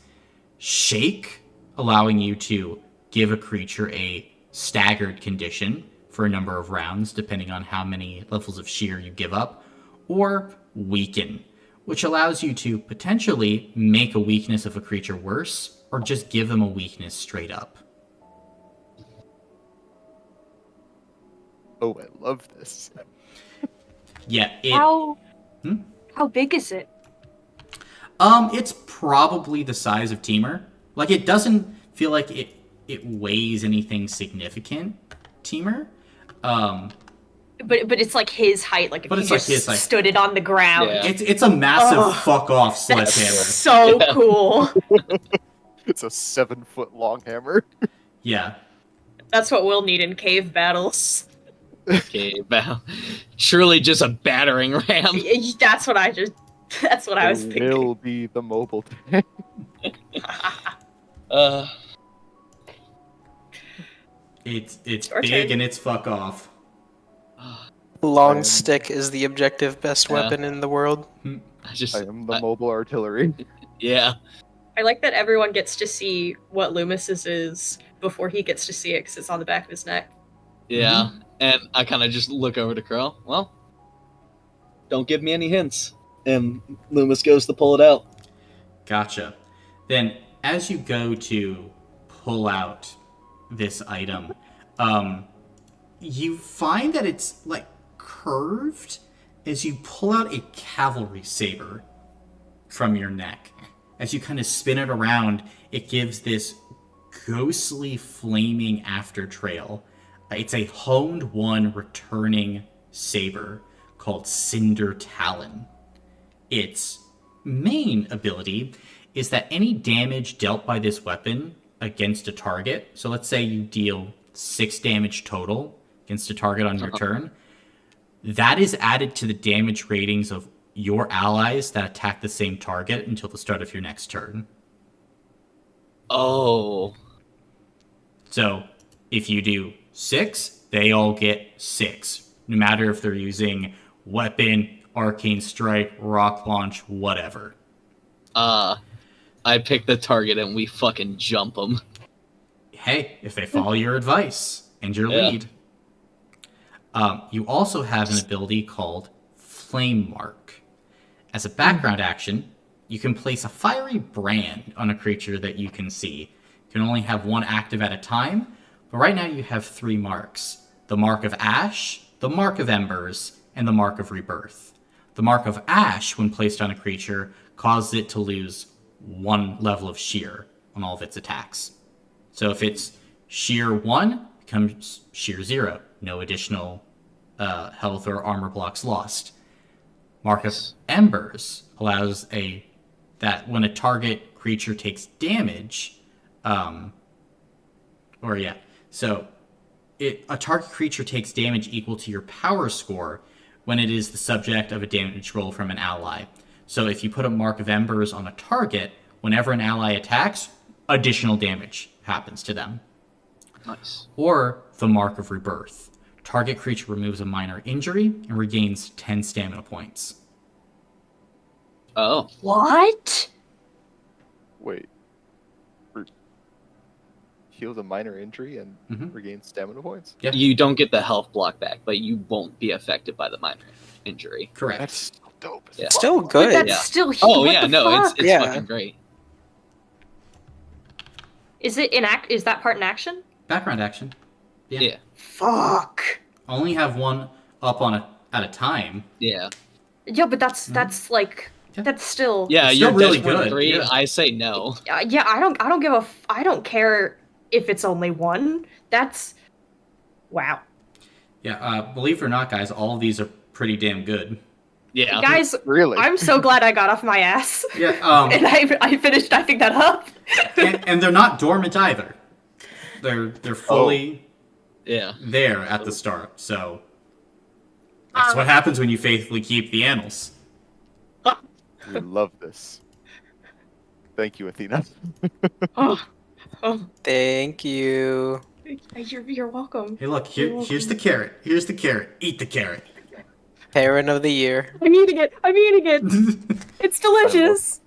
Speaker 6: Shake, allowing you to give a creature a staggered condition for a number of rounds, depending on how many levels of sheer you give up. Or Weaken, which allows you to potentially make a weakness of a creature worse, or just give them a weakness straight up.
Speaker 5: Oh, I love this.
Speaker 6: Yeah,
Speaker 3: How big is it?
Speaker 6: It's probably the size of Teamer. It doesn't feel like it weighs anything significant, Teamer.
Speaker 3: But it's like his height. Like if
Speaker 6: But
Speaker 3: you
Speaker 6: it's like
Speaker 3: just
Speaker 6: his height.
Speaker 3: stood it on the ground.
Speaker 9: Yeah.
Speaker 6: It's a massive fuck off
Speaker 3: That's
Speaker 6: sledgehammer.
Speaker 3: so cool.
Speaker 5: It's a 7-foot long hammer.
Speaker 6: Yeah.
Speaker 3: That's what we'll need in cave battles.
Speaker 2: Okay, surely just a battering ram.
Speaker 3: That's what I was
Speaker 5: It
Speaker 3: thinking.
Speaker 5: will be the mobile tank.
Speaker 6: It's
Speaker 3: Your
Speaker 6: big
Speaker 3: turn.
Speaker 6: and it's fuck off.
Speaker 1: Long stick is the objective best weapon in the world.
Speaker 2: I just,
Speaker 5: I am the mobile artillery.
Speaker 2: yeah.
Speaker 3: I like that everyone gets to see what Loomis's is before he gets to see it because it's on the back of his neck.
Speaker 2: Yeah, and I kind of just look over to Crow. Well, don't give me any hints. And Loomis goes to pull it out.
Speaker 6: Gotcha. Then, as you go to pull out this item, you find that it's curved as you pull out a cavalry saber from your neck. As you kind of spin it around, it gives this ghostly flaming after trail. It's a honed one returning saber called Cinder Talon. Its main ability is that any damage dealt by this weapon against a target, so let's say you deal 6 damage total against a target on your turn, that is added to the damage ratings of your allies that attack the same target until the start of your next turn.
Speaker 2: Oh.
Speaker 6: So if you do 6, they all get 6. No matter if they're using weapon, arcane strike, rock launch, whatever.
Speaker 2: I pick the target and we fucking jump them.
Speaker 6: Hey, if they follow your advice and your lead. You also have an ability called Flame Mark. As a background action, you can place a fiery brand on a creature that you can see. You can only have one active at a time, but right now you have 3 marks. The Mark of Ash, the Mark of Embers, and the Mark of Rebirth. The Mark of Ash, when placed on a creature, causes it to lose 1 level of sheer on all of its attacks. So if it's sheer 1, it becomes sheer 0. No additional health or armor blocks lost. Mark of Embers allows that when a target creature takes damage, a target creature takes damage equal to your power score when it is the subject of a damage roll from an ally. So if you put a Mark of Embers on a target, whenever an ally attacks, additional damage happens to them.
Speaker 2: Nice.
Speaker 6: Or the Mark of Rebirth. Target creature removes a minor injury and regains 10 stamina points.
Speaker 2: Oh.
Speaker 3: What?
Speaker 5: Wait. Heals a minor injury and regains stamina points?
Speaker 6: Yeah.
Speaker 2: You don't get the health block back, but you won't be affected by the minor injury.
Speaker 6: Correct.
Speaker 5: That's so dope.
Speaker 2: Yeah.
Speaker 1: Still
Speaker 3: But
Speaker 1: good.
Speaker 3: that's
Speaker 2: Yeah.
Speaker 3: still huge.
Speaker 2: Oh
Speaker 3: What
Speaker 2: yeah,
Speaker 3: the
Speaker 2: no,
Speaker 3: fuck?
Speaker 2: it's
Speaker 1: Yeah.
Speaker 2: fucking great.
Speaker 3: Is it is that part in action?
Speaker 6: Background action.
Speaker 2: Yeah.
Speaker 3: Fuck.
Speaker 6: Only have one up at a time.
Speaker 2: Yeah.
Speaker 3: Yeah, but that's like
Speaker 6: Yeah.
Speaker 3: that's still.
Speaker 2: Yeah,
Speaker 6: It's
Speaker 2: you're
Speaker 6: still really
Speaker 2: Desperate
Speaker 6: good,
Speaker 2: 3,
Speaker 6: yeah.
Speaker 2: I say no.
Speaker 3: Yeah, I don't give I don't care if it's only one. That's wow.
Speaker 6: Yeah, believe it or not, guys, all of these are pretty damn good.
Speaker 2: Yeah.
Speaker 3: Guys,
Speaker 5: Really?
Speaker 3: I'm so glad I got off my ass.
Speaker 6: Yeah,
Speaker 3: And I finished typing that up.
Speaker 6: and they're not dormant either. They're fully
Speaker 2: Yeah.
Speaker 6: there at the start. So that's what happens when you faithfully keep the annals.
Speaker 5: We love this. Thank you, Athena.
Speaker 3: Oh,
Speaker 1: Thank you.
Speaker 3: you're welcome.
Speaker 6: Hey, look, here's the carrot. Here's the carrot. Eat the carrot.
Speaker 1: Parent of the year.
Speaker 3: I'm eating it. It's delicious.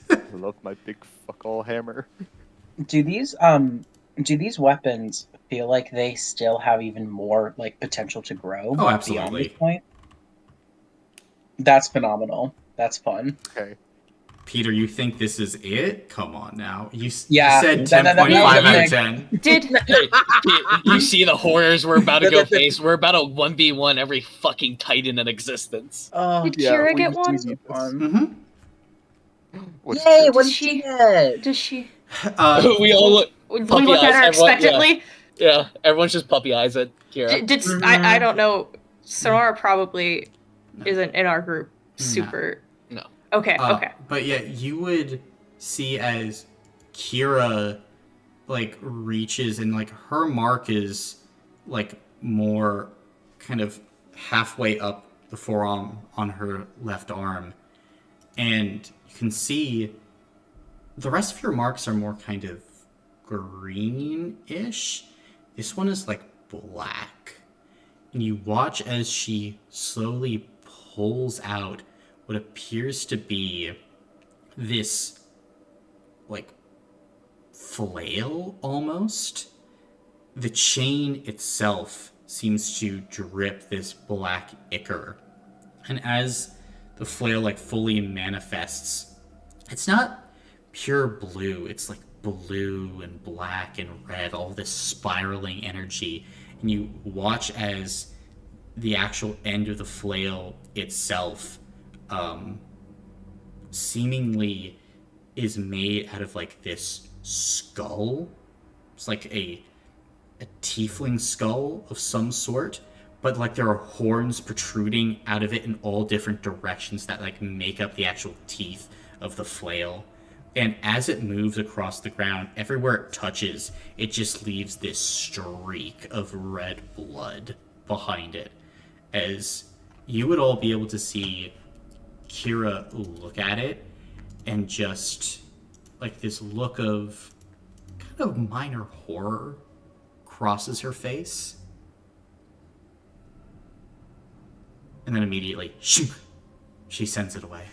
Speaker 5: I love my big fuck all hammer.
Speaker 7: Do these weapons feel like they still have even more like potential to grow
Speaker 6: Oh,
Speaker 7: beyond
Speaker 6: absolutely.
Speaker 7: this point? That's phenomenal. That's fun.
Speaker 5: Okay.
Speaker 6: Peter, you think this is it? Come on now. You
Speaker 7: Yeah,
Speaker 6: said
Speaker 7: that
Speaker 6: 10.5
Speaker 7: was
Speaker 6: out
Speaker 7: the
Speaker 6: of 10.
Speaker 3: Did
Speaker 2: Hey, you see the horrors we're about to go face? We're about to 1v1 every fucking Titan in existence.
Speaker 7: Oh,
Speaker 3: Did Kira
Speaker 5: we
Speaker 3: get
Speaker 5: used to
Speaker 3: one?
Speaker 5: use this.
Speaker 6: Mm-hmm.
Speaker 5: What's
Speaker 7: Yay!
Speaker 5: this?
Speaker 7: What did she get?
Speaker 3: Does she?
Speaker 2: We all look.
Speaker 3: We
Speaker 2: Puppy
Speaker 3: look at her
Speaker 2: eyes, everyone-
Speaker 3: expectantly.
Speaker 2: Yeah, everyone's just puppy eyes at Kira.
Speaker 3: Did I don't know. Sonora probably isn't in our group. Super.
Speaker 2: No.
Speaker 3: Okay. Okay.
Speaker 6: But yeah, you would see as Kira like reaches and like her mark is like more kind of halfway up the forearm on her left arm. And you can see the rest of your marks are more kind of green-ish. This one is like black. And you watch as she slowly pulls out what appears to be this like flail almost. The chain itself seems to drip this black ichor. And as the flail like fully manifests, it's not pure blue, it's like blue and black and red, all this spiraling energy. And you watch as the actual end of the flail itself seemingly is made out of like this skull. It's like a tiefling skull of some sort, but like there are horns protruding out of it in all different directions that like make up the actual teeth of the flail. And as it moves across the ground, everywhere it touches, it just leaves this streak of red blood behind it. As you would all be able to see Kira look at it, and just like this look of kind of minor horror crosses her face. And then immediately, shoo, she sends it away.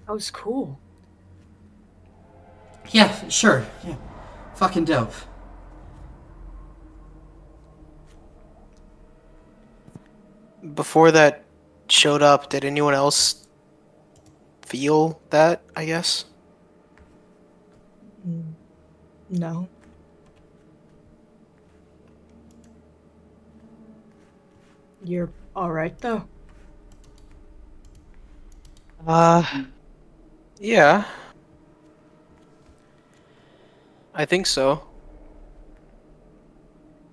Speaker 8: That was cool.
Speaker 6: Yeah, sure. Yeah. Fucking dope.
Speaker 1: Before that showed up, did anyone else feel that, I guess?
Speaker 8: No. You're alright though.
Speaker 1: Yeah. I think so.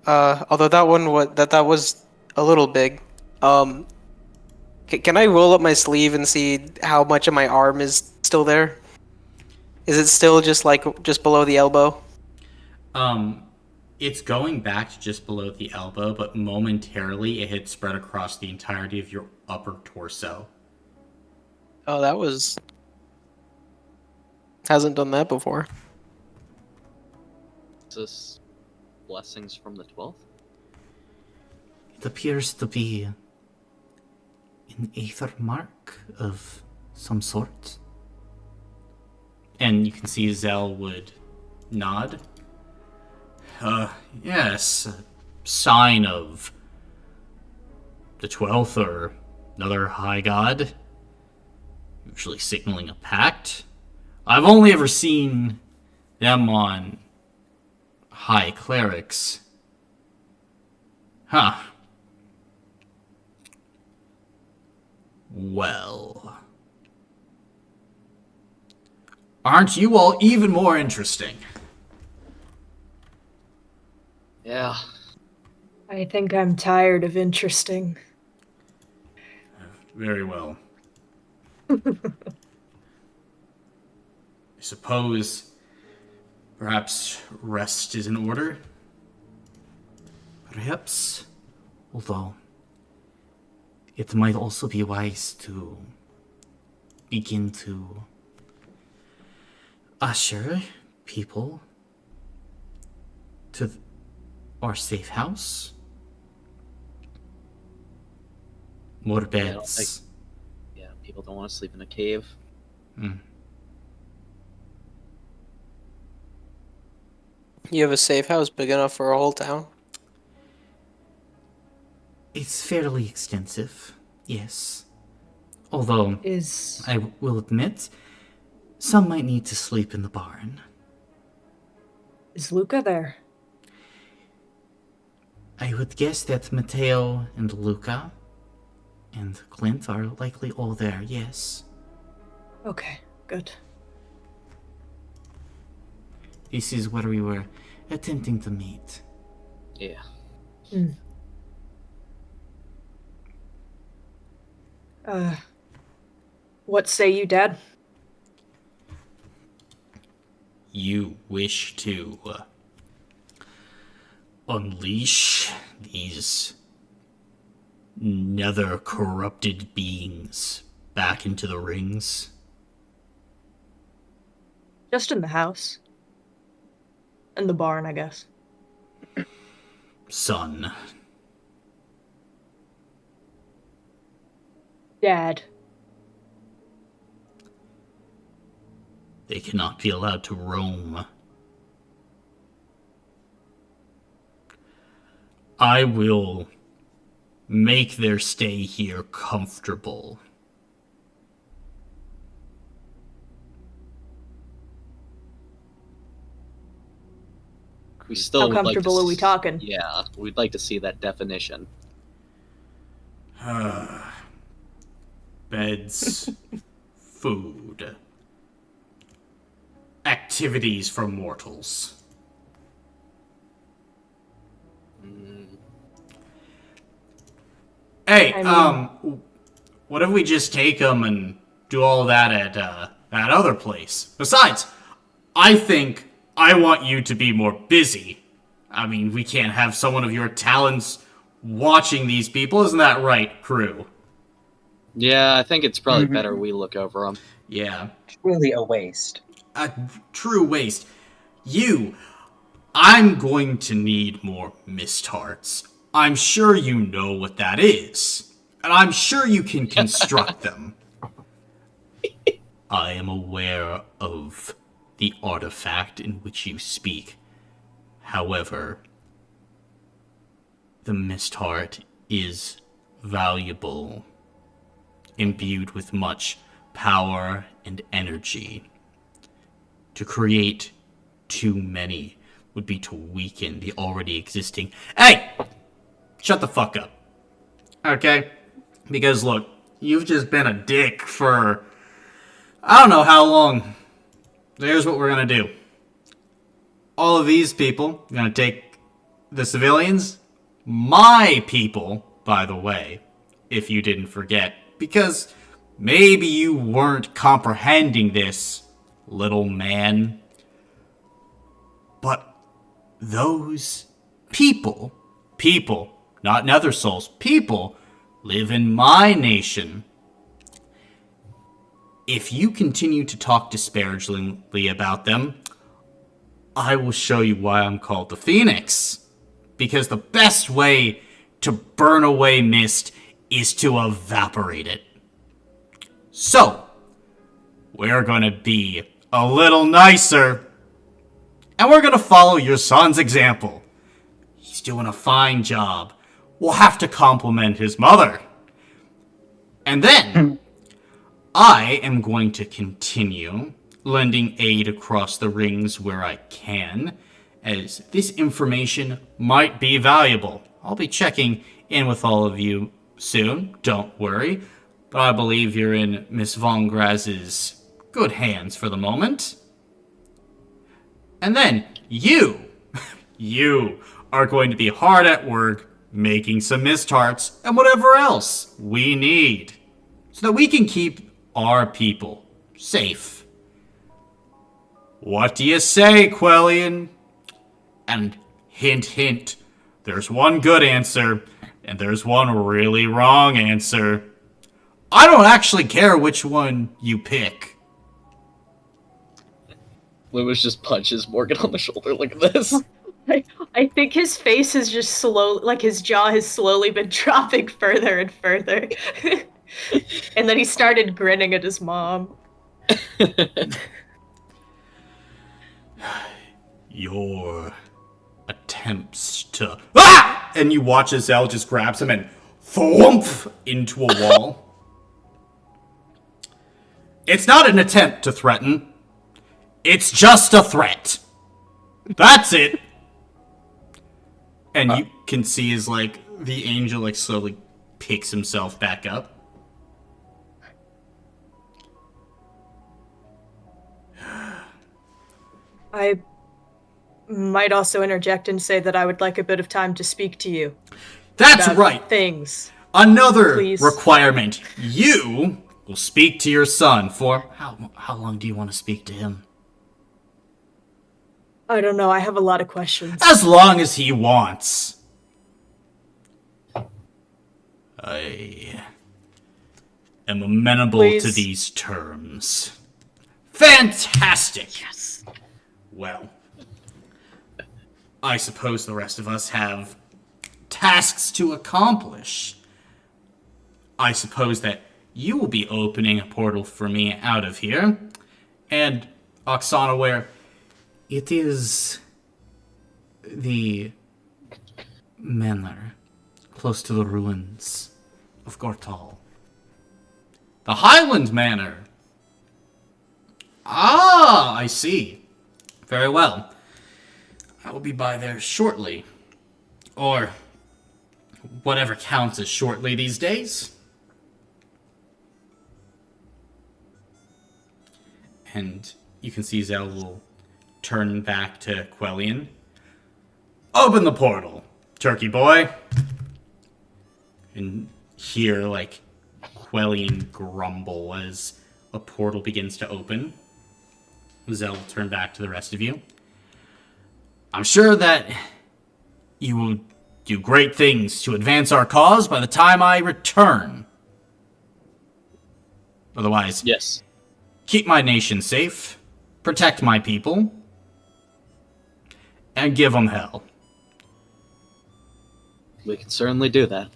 Speaker 1: Although that was a little big. Can I roll up my sleeve and see how much of my arm is still there? Is it still just below the elbow?
Speaker 6: It's going back to just below the elbow, but momentarily it had spread across the entirety of your upper torso.
Speaker 1: Oh, that was hasn't done that before.
Speaker 2: Is this blessings from the 12th?
Speaker 6: It appears to be an aether mark of some sort. And you can see Zell would nod. Yes, a sign of the 12th or another high god. Usually signaling a pact. I've only ever seen them on high clerics. Huh. Well. Aren't you all even more interesting?
Speaker 2: Yeah.
Speaker 8: I think I'm tired of interesting.
Speaker 6: Very well. I suppose perhaps rest is in order? Perhaps. Although, it might also be wise to begin to usher people to our safe house. More
Speaker 2: Yeah, I don't
Speaker 6: beds.
Speaker 2: think- Yeah, people don't want to sleep in a cave.
Speaker 1: You have a safe house big enough for a whole town?
Speaker 6: It's fairly extensive, yes. Although,
Speaker 8: Is
Speaker 6: I will admit, some might need to sleep in the barn.
Speaker 8: Luca there?
Speaker 6: I would guess that Matteo and Luca and Clint are likely all there, yes.
Speaker 8: Okay, good.
Speaker 6: This is where we were attempting to meet.
Speaker 2: Yeah.
Speaker 8: What say you, Dad?
Speaker 6: You wish to unleash these nether corrupted beings back into the rings?
Speaker 8: Just in the house. In the barn, I guess.
Speaker 6: Son,
Speaker 8: Dad.
Speaker 6: they cannot be allowed to roam. I will make their stay here comfortable.
Speaker 2: We still
Speaker 8: How
Speaker 2: would like to
Speaker 8: comfortable are we talking?
Speaker 2: Yeah, we'd like to see that definition.
Speaker 6: Beds, food, activities for mortals. Hey, what if we just take them and do all that at that other place? Besides, I think I want you to be more busy. I mean, we can't have someone of your talents watching these people, isn't that right, crew?
Speaker 2: Yeah, I think it's probably better we look over them.
Speaker 6: Yeah.
Speaker 7: Truly a waste.
Speaker 6: A true waste. I'm going to need more mist hearts. I'm sure you know what that is. And I'm sure you can construct them. I am aware of the artifact in which you speak. However, the mist heart is valuable, imbued with much power and energy. To create too many would be to weaken the already existing. Hey! Shut the fuck up. Okay? Because look, you've just been a dick for I don't know how long. So here's what we're gonna do. All of these people are gonna take the civilians, my people, by the way, if you didn't forget, because maybe you weren't comprehending this, little man. But those people, not nether souls, people live in my nation. If you continue to talk disparagingly about them, I will show you why I'm called the Phoenix. Because the best way to burn away mist is to evaporate it. So, we're gonna be a little nicer. And we're gonna follow your son's example. He's doing a fine job. We'll have to compliment his mother. And then, I am going to continue lending aid across the rings where I can, as this information might be valuable. I'll be checking in with all of you soon, don't worry. But I believe you're in Miss Von Graz's good hands for the moment. And then, you are going to be hard at work making some mist hearts and whatever else we need, so that we can keep our people safe. What do you say, Quellion? And hint, hint, there's one good answer, and there's one really wrong answer. I don't actually care which one you pick.
Speaker 9: Lewis just punches Morgan on the shoulder like this.
Speaker 8: I think his face is just like his jaw has slowly been dropping further and further. And then he started grinning at his mom.
Speaker 6: Your attempts to... Ah! And you watch as Zell just grabs him and thwomp into a wall. It's not an attempt to threaten. It's just a threat. That's it. And you can see as, like, the angel, like, slowly picks himself back up.
Speaker 8: I might also interject and say that I would like a bit of time to speak to you.
Speaker 6: That's
Speaker 8: about
Speaker 6: right.
Speaker 8: Things.
Speaker 6: Another
Speaker 8: Please.
Speaker 6: requirement. You will speak to your son for... How long do you want to speak to him?
Speaker 8: I don't know. I have a lot of questions.
Speaker 6: As long as he wants. I am amenable
Speaker 8: Please.
Speaker 6: to these terms. Fantastic!
Speaker 8: Yes.
Speaker 6: Well, I suppose the rest of us have tasks to accomplish. I suppose that you will be opening a portal for me out of here. And, Oksana, where it is the manor close to the ruins of Gortal. The Highland Manor. Ah, I see. Very well. I will be by there shortly. Or whatever counts as shortly these days. And you can see Zell will turn back to Quellion. Open the portal, turkey boy. And hear, like, Quellion grumble as a portal begins to open. Zell will turn back to the rest of you. I'm sure that you will do great things to advance our cause by the time I return. Otherwise,
Speaker 9: Yes.
Speaker 6: keep my nation safe, protect my people, and give them hell.
Speaker 2: We can certainly do that.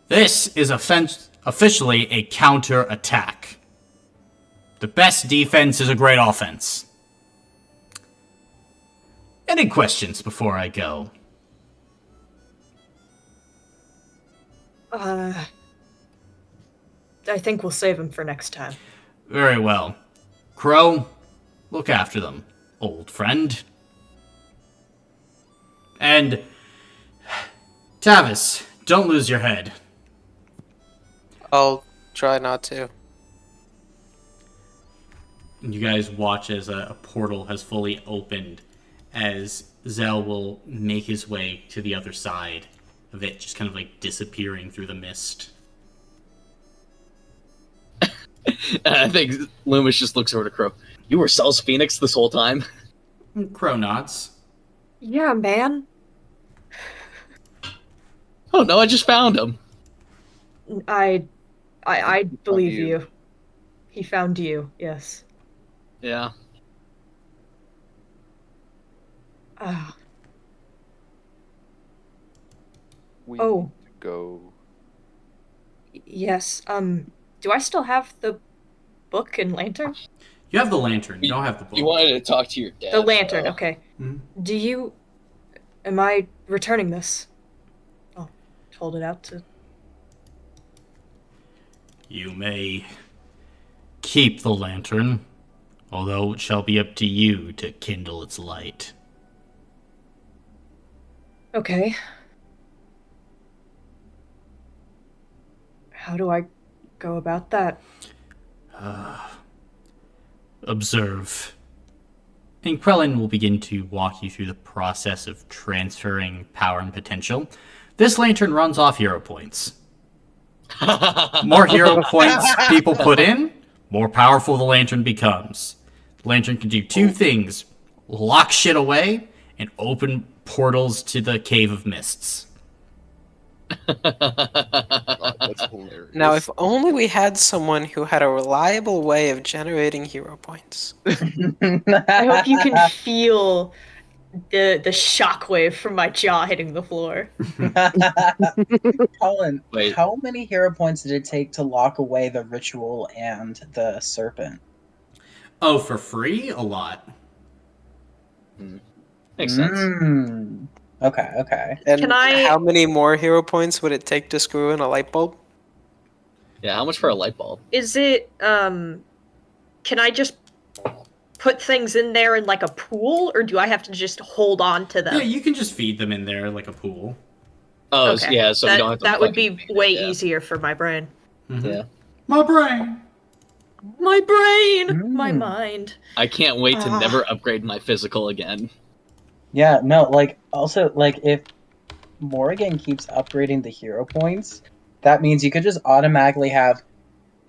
Speaker 6: This is officially a counter-attack. The best defense is a great offense. Any questions before I go?
Speaker 8: I think we'll save him for next time.
Speaker 6: Very well. Crow, look after them, old friend. And Tavis, don't lose your head.
Speaker 1: I'll try not to.
Speaker 6: And you guys watch as a portal has fully opened, as Zell will make his way to the other side of it, just kind of like disappearing through the mist.
Speaker 9: I think Loomis just looks over to Crow. You were Cell's Phoenix this whole time?
Speaker 6: Crow nods.
Speaker 8: Yeah, man.
Speaker 9: Oh no, I just found him.
Speaker 8: I believe
Speaker 5: you.
Speaker 8: you. He found you, yes.
Speaker 9: Yeah.
Speaker 8: Ah,
Speaker 5: We
Speaker 8: Oh.
Speaker 5: need to go.
Speaker 8: yes. Do I still have the book and lantern?
Speaker 6: You have the lantern. You don't have the book.
Speaker 9: You wanted to talk to your dad.
Speaker 8: The lantern, okay.
Speaker 6: Mhm.
Speaker 8: Am I returning this? I'll hold it out to...
Speaker 6: You may keep the lantern, although it shall be up to you to kindle its light.
Speaker 8: Okay. How do I go about that?
Speaker 6: Observe. And Krellin will begin to walk you through the process of transferring power and potential. This lantern runs off hero points. More hero points people put in, more powerful the lantern becomes. The lantern can do two things: lock shit away and open portals to the Cave of Mists.
Speaker 5: God, that's hilarious.
Speaker 1: Now, if only we had someone who had a reliable way of generating hero points.
Speaker 8: I hope you can feel the shockwave from my jaw hitting the floor.
Speaker 7: Colin,
Speaker 9: Wait.
Speaker 7: how many hero points did it take to lock away the ritual and the serpent?
Speaker 6: Oh, for free? A lot.
Speaker 9: Makes sense.
Speaker 7: Okay.
Speaker 1: And
Speaker 8: Can I-
Speaker 1: how many more hero points would it take to screw in a light bulb?
Speaker 9: Yeah, how much for a light bulb?
Speaker 8: Is it, can I just put things in there in like a pool, or do I have to just hold on to them?
Speaker 6: Yeah, you can just feed them in there like a pool.
Speaker 9: Oh,
Speaker 8: Okay.
Speaker 9: yeah, so we
Speaker 8: that,
Speaker 9: don't have to
Speaker 8: that would
Speaker 9: fucking
Speaker 8: be
Speaker 9: feed it,
Speaker 8: way
Speaker 9: yeah.
Speaker 8: easier for my brain.
Speaker 6: Mhm.
Speaker 9: Yeah.
Speaker 6: My brain!
Speaker 8: My brain! My
Speaker 7: Mm.
Speaker 8: mind.
Speaker 9: I can't wait to
Speaker 8: Ah.
Speaker 9: never upgrade my physical again.
Speaker 7: Yeah, no, like, also, like, if Morrigan keeps upgrading the hero points, that means you could just automatically have,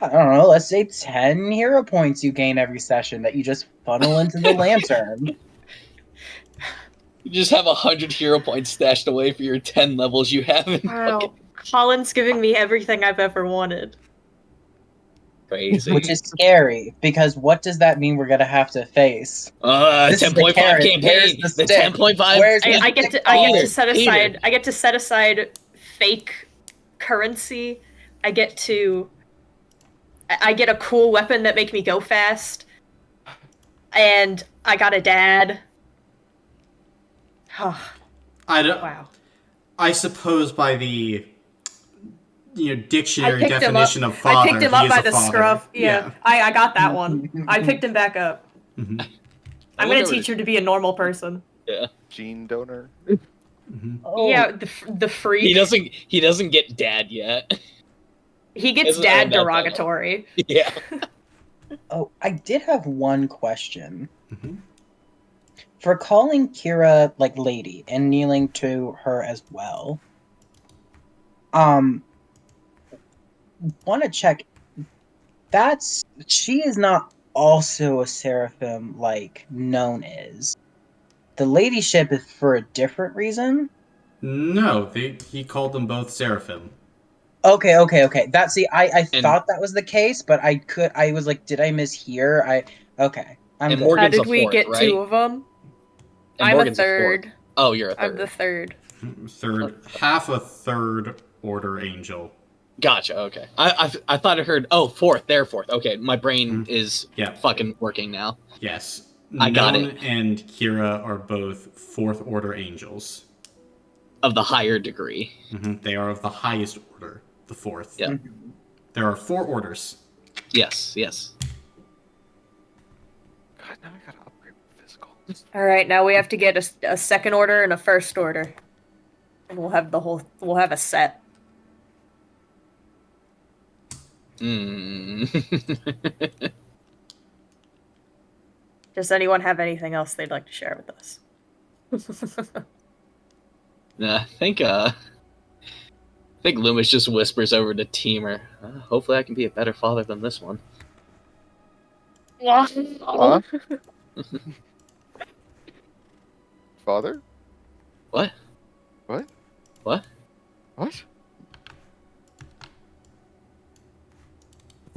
Speaker 7: I don't know, let's say 10 hero points you gain every session that you just funnel into the lantern.
Speaker 9: You just have 100 hero points stashed away for your 10 levels you have in
Speaker 8: Wow.
Speaker 9: fucking
Speaker 8: Colin's giving me everything I've ever wanted.
Speaker 9: crazy.
Speaker 7: Which is scary, because what does that mean we're gonna have to face? This is the
Speaker 9: 10.5
Speaker 7: carrot,
Speaker 9: campaign.
Speaker 7: where's the
Speaker 9: The
Speaker 7: stick?
Speaker 9: 10.5.
Speaker 7: Where's the
Speaker 8: I get
Speaker 7: stick?
Speaker 8: to
Speaker 9: Peter,
Speaker 8: set
Speaker 9: Peter.
Speaker 8: aside I get to set aside fake currency. I get a cool weapon that make me go fast. And I got a dad. Oh,
Speaker 6: I don't.
Speaker 8: wow.
Speaker 6: I suppose by the dictionary
Speaker 8: I picked him
Speaker 6: definition
Speaker 8: up.
Speaker 6: of father,
Speaker 8: I picked him
Speaker 6: he
Speaker 8: up
Speaker 6: is
Speaker 8: by
Speaker 6: a
Speaker 8: the
Speaker 6: father.
Speaker 8: scruff. Yeah. I got that one. I picked him back up.
Speaker 6: Mhm.
Speaker 8: I'm
Speaker 9: wonder
Speaker 8: gonna teach him to be a normal person.
Speaker 5: Gene donor.
Speaker 6: Mhm.
Speaker 7: Oh,
Speaker 8: Yeah, the freak.
Speaker 9: He doesn't get dad yet.
Speaker 8: He gets
Speaker 9: Isn't
Speaker 8: dad
Speaker 9: that bad,
Speaker 8: derogatory.
Speaker 9: Yeah.
Speaker 7: oh, I did have one question.
Speaker 6: Mhm.
Speaker 7: For calling Kira like lady and kneeling to her as well. Want to check. She is not also a seraphim like known is. The ladyship is for a different reason.
Speaker 6: No, he called them both seraphim.
Speaker 7: Okay. I
Speaker 9: And-
Speaker 7: thought that was the case, but I was like, did I mishear? Okay. I'm
Speaker 9: And
Speaker 7: good.
Speaker 9: Morgan-
Speaker 8: How
Speaker 9: Morgan's
Speaker 8: did
Speaker 9: a
Speaker 8: we
Speaker 9: fourth,
Speaker 8: get
Speaker 9: right?
Speaker 8: two of them?
Speaker 9: And
Speaker 8: I'm
Speaker 9: Morgan's
Speaker 8: a
Speaker 9: a fourth.
Speaker 8: third.
Speaker 9: Oh, you're a third.
Speaker 8: I'm the third.
Speaker 6: Half a third order angel.
Speaker 9: Gotcha. Okay. I thought I heard. Oh, fourth. They're fourth. Okay, my brain is
Speaker 6: Yeah.
Speaker 9: fucking working now.
Speaker 6: Yes.
Speaker 9: I got
Speaker 6: Noan
Speaker 9: it.
Speaker 6: and Kira are both fourth order angels.
Speaker 9: Of the higher degree.
Speaker 6: They are of the highest order, the fourth.
Speaker 9: Yeah.
Speaker 6: There are 4 orders.
Speaker 9: Yes.
Speaker 5: God, now I gotta upgrade my physical.
Speaker 8: All right, now we have to get a second order and a first order, and we'll have a set. Does anyone have anything else they'd like to share with us?
Speaker 9: Nah, I think Loomis just whispers over to Teamer. Hopefully, I can be a better father than this one.
Speaker 5: Huh? Father?
Speaker 9: What?
Speaker 5: What?
Speaker 9: What?
Speaker 5: What?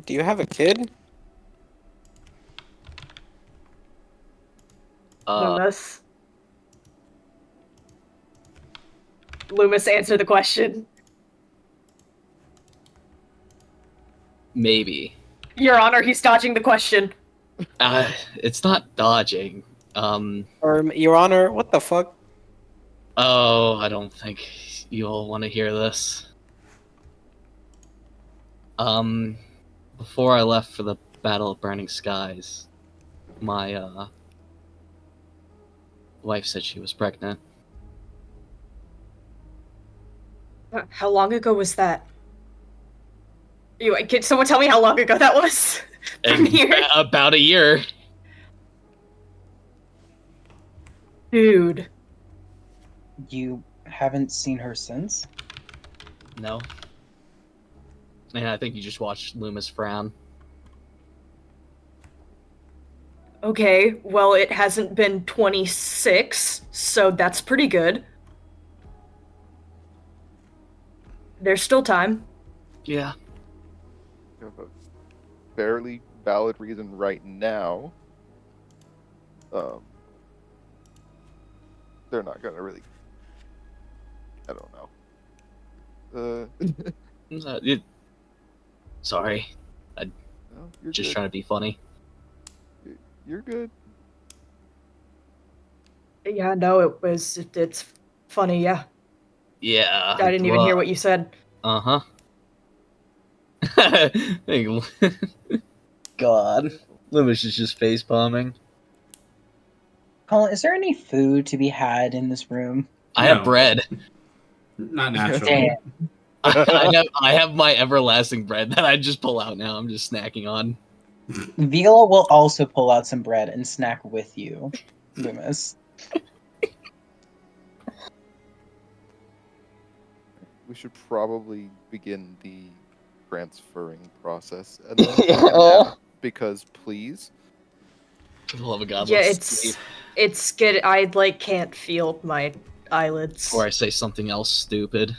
Speaker 1: Do you have a kid?
Speaker 3: Loomis. Loomis, answer the question.
Speaker 9: Maybe.
Speaker 3: Your Honor, he's dodging the question.
Speaker 9: It's not dodging.
Speaker 1: Or, Your Honor, what the fuck?
Speaker 9: Oh, I don't think you'll want to hear this. Before I left for the Battle of Burning Skies, my, wife said she was pregnant.
Speaker 8: How long ago was that? Can someone tell me how long ago that was? From
Speaker 9: And
Speaker 8: here?
Speaker 9: about a year.
Speaker 8: Dude.
Speaker 7: You haven't seen her since?
Speaker 9: No. And I think you just watched Loomis frown.
Speaker 8: Okay, well, it hasn't been 26, so that's pretty good. There's still time.
Speaker 9: Yeah.
Speaker 5: You have a fairly valid reason right now. They're not gonna really. I don't know.
Speaker 9: Sorry.
Speaker 5: No, you're
Speaker 9: Just
Speaker 5: good.
Speaker 9: trying to be funny.
Speaker 5: You're good.
Speaker 8: Yeah, no, it's funny, yeah.
Speaker 9: Yeah.
Speaker 8: I didn't even hear what you said.
Speaker 9: Uh-huh. God. Loomis is just face palming.
Speaker 7: Colin, is there any food to be had in this room?
Speaker 9: I
Speaker 6: No.
Speaker 9: have bread.
Speaker 6: Not naturally.
Speaker 7: Damn.
Speaker 9: I have my everlasting bread that I just pull out now. I'm just snacking on.
Speaker 7: Vila will also pull out some bread and snack with you, Loomis.
Speaker 5: We should probably begin the transferring process and then take a nap, because please.
Speaker 9: For the love of God,
Speaker 8: Yeah,
Speaker 9: let's sleep
Speaker 8: it's good. I, can't feel my eyelids.
Speaker 9: before I say something else stupid.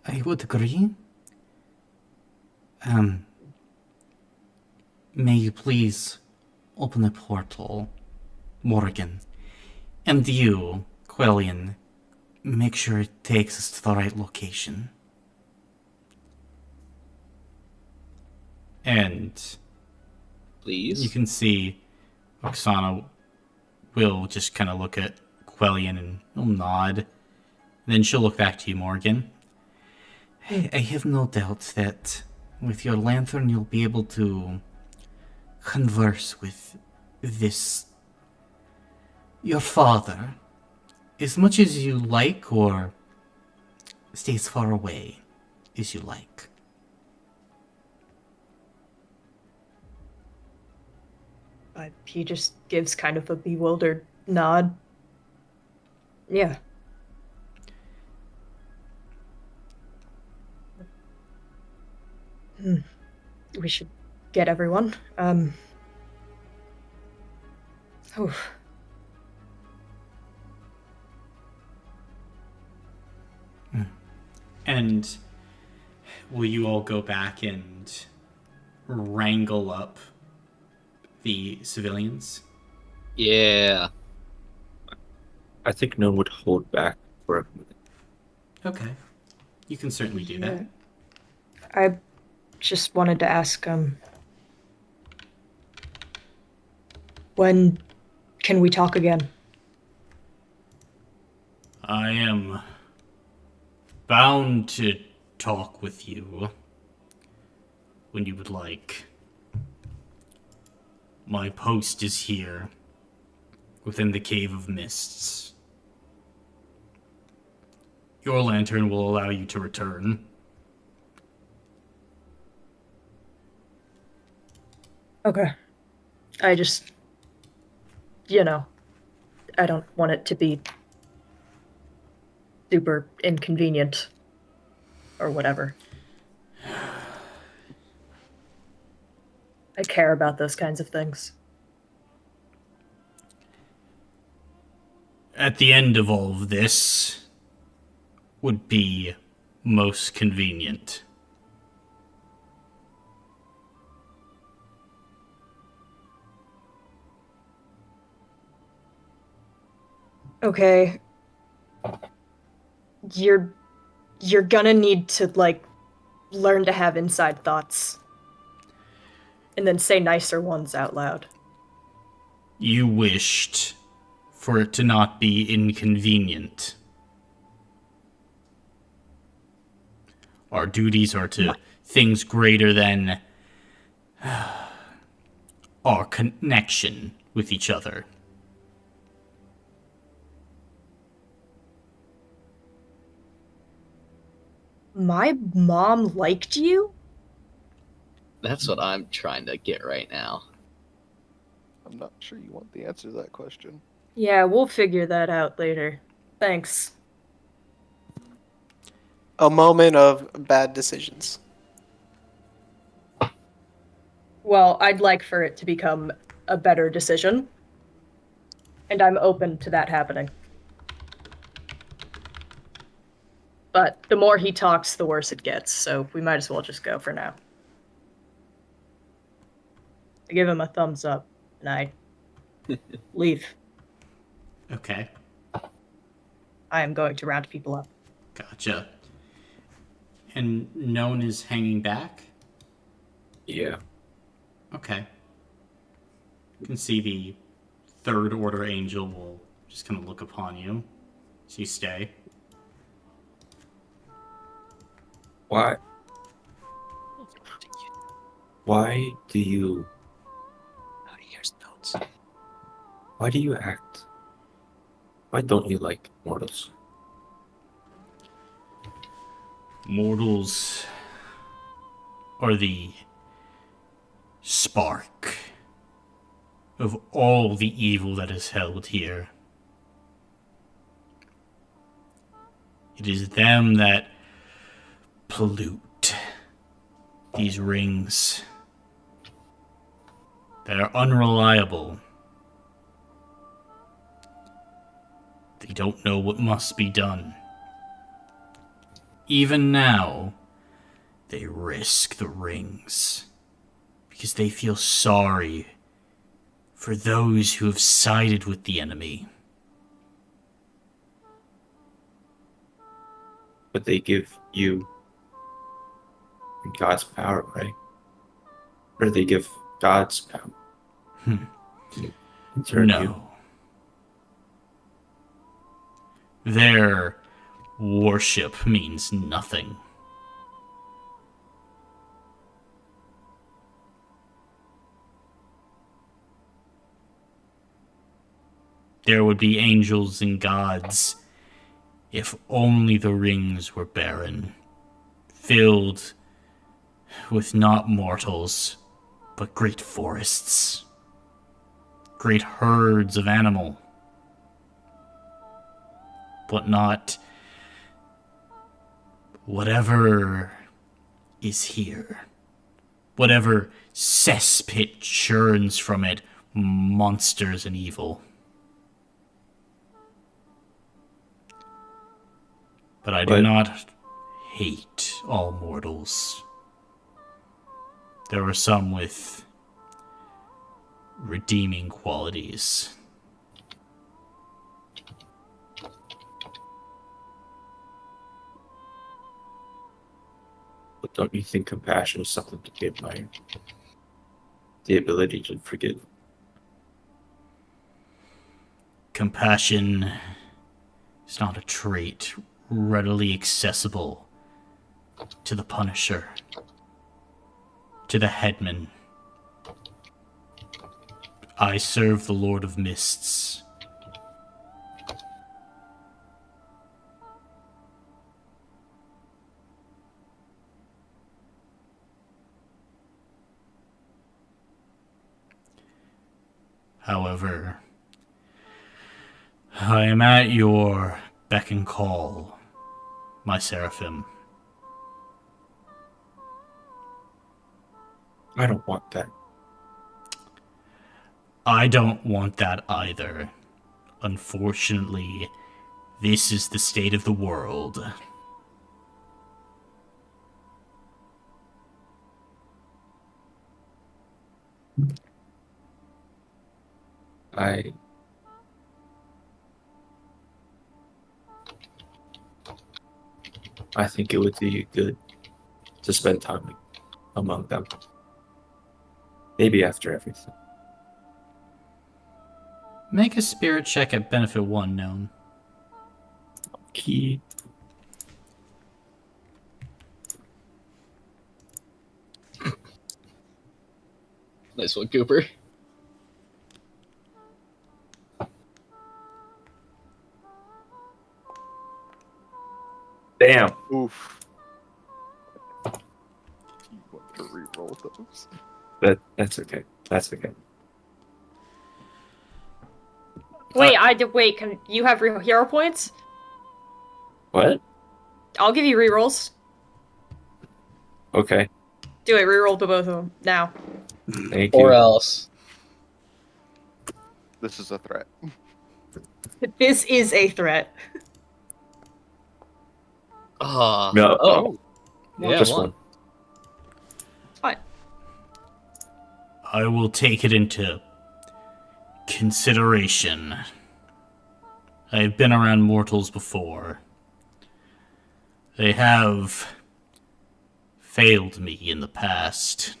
Speaker 6: I would agree. May you please open a portal, Morgan, and you, Quellian, make sure it takes us to the right location. And
Speaker 9: Please?
Speaker 6: you can see Oksana will just kind of look at Quellian and will nod. Then she'll look back to you, Morgan. I have no doubt that with your lantern you'll be able to converse with your father, as much as you like, or stay as far away as you like.
Speaker 8: He just gives kind of a bewildered nod. Yeah. We should get everyone. Oof.
Speaker 6: And will you all go back and wrangle up the civilians?
Speaker 9: Yeah.
Speaker 4: I think no one would hold back for a minute.
Speaker 6: Okay. You can certainly do that.
Speaker 8: I just wanted to ask, when can we talk again?
Speaker 6: I am bound to talk with you when you would like. My post is here, within the Cave of Mists. Your lantern will allow you to return.
Speaker 8: Okay. I just, I don't want it to be super inconvenient or whatever. I care about those kinds of things.
Speaker 6: At the end of all of this would be most convenient.
Speaker 8: Okay. You're gonna need to, like, learn to have inside thoughts. And then say nicer ones out loud.
Speaker 6: You wished for it to not be inconvenient. Our duties are to things greater than our connection with each other.
Speaker 8: My mom liked you?
Speaker 9: That's what I'm trying to get right now.
Speaker 5: I'm not sure you want the answer to that question.
Speaker 8: Yeah, we'll figure that out later. Thanks.
Speaker 1: A moment of bad decisions.
Speaker 8: Well, I'd like for it to become a better decision. And I'm open to that happening. But the more he talks, the worse it gets, so we might as well just go for now. I give him a thumbs up, and I leave.
Speaker 6: Okay,
Speaker 8: I am going to round people up.
Speaker 6: gotcha. And no one is hanging back?
Speaker 4: Yeah.
Speaker 6: Okay. You can see the third order angel will just kind of look upon you as you stay.
Speaker 4: Why? Why do you? Here's notes. Why do you act? Why don't you like mortals?
Speaker 6: Mortals are the spark of all the evil that is held here. It is them that pollute these rings, that are unreliable. They don't know what must be done. Even now, they risk the rings because they feel sorry for those who have sided with the enemy.
Speaker 4: But they give you God's power, right? Or do they give God's power? And turn you.
Speaker 6: No. Their worship means nothing. There would be angels and gods if only the rings were barren, filled with not mortals, but great forests, great herds of animal, but not whatever is here. Whatever cesspit churns from it, monsters and evil. But I do not hate all mortals. There are some with redeeming qualities.
Speaker 4: But don't you think compassion is something to be admired? The ability to forgive.
Speaker 6: Compassion is not a trait readily accessible to the Punisher, to the Headman. I serve the Lord of Mists. However, I am at your beck and call, my seraphim.
Speaker 4: I don't want that.
Speaker 6: I don't want that either. Unfortunately, this is the state of the world.
Speaker 4: I think it would do you good to spend time among them. Maybe after everything.
Speaker 6: Make a spirit check at benefit 1 known.
Speaker 4: Key.
Speaker 9: Nice one, Cooper.
Speaker 4: Damn.
Speaker 5: Oof. You want to re-roll those?
Speaker 4: That's okay. That's okay.
Speaker 3: Wait, wait. Can you have hero points?
Speaker 4: What?
Speaker 3: I'll give you rerolls.
Speaker 4: Okay.
Speaker 3: Do it. Reroll to both of them now.
Speaker 4: Thank you.
Speaker 9: Or else.
Speaker 5: This is a threat.
Speaker 3: This is a threat.
Speaker 4: No.
Speaker 9: Oh. Yeah,
Speaker 4: Just
Speaker 9: one.
Speaker 4: one.
Speaker 3: It's fine.
Speaker 6: I will take it into consideration. I have been around mortals before. They have failed me in the past.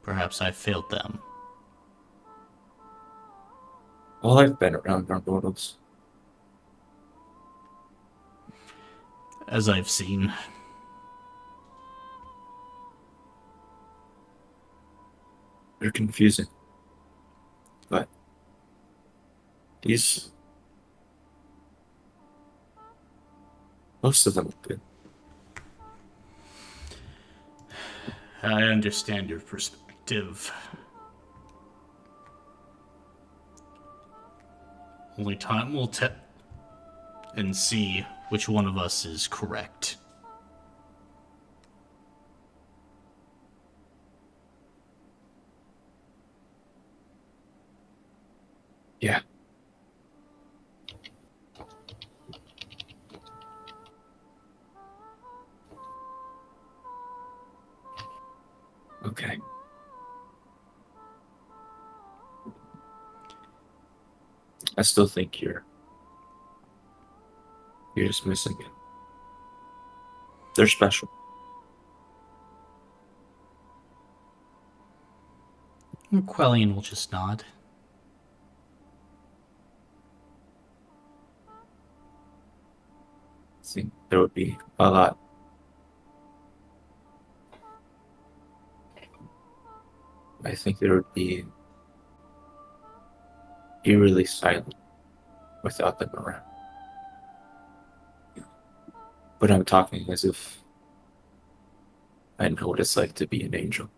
Speaker 6: Perhaps I failed them.
Speaker 4: Well, I've been around our mortals.
Speaker 6: As I've seen.
Speaker 4: They're confusing. But most of them are good.
Speaker 6: I understand your perspective. Only time will tell and see which one of us is correct.
Speaker 4: Yeah. Okay. I still think you're just missing it. They're special.
Speaker 6: Quellian will just nod.
Speaker 4: I think there would be a lot. I think there would be eerily silent without them around. But I'm talking as if I know what it's like to be an angel.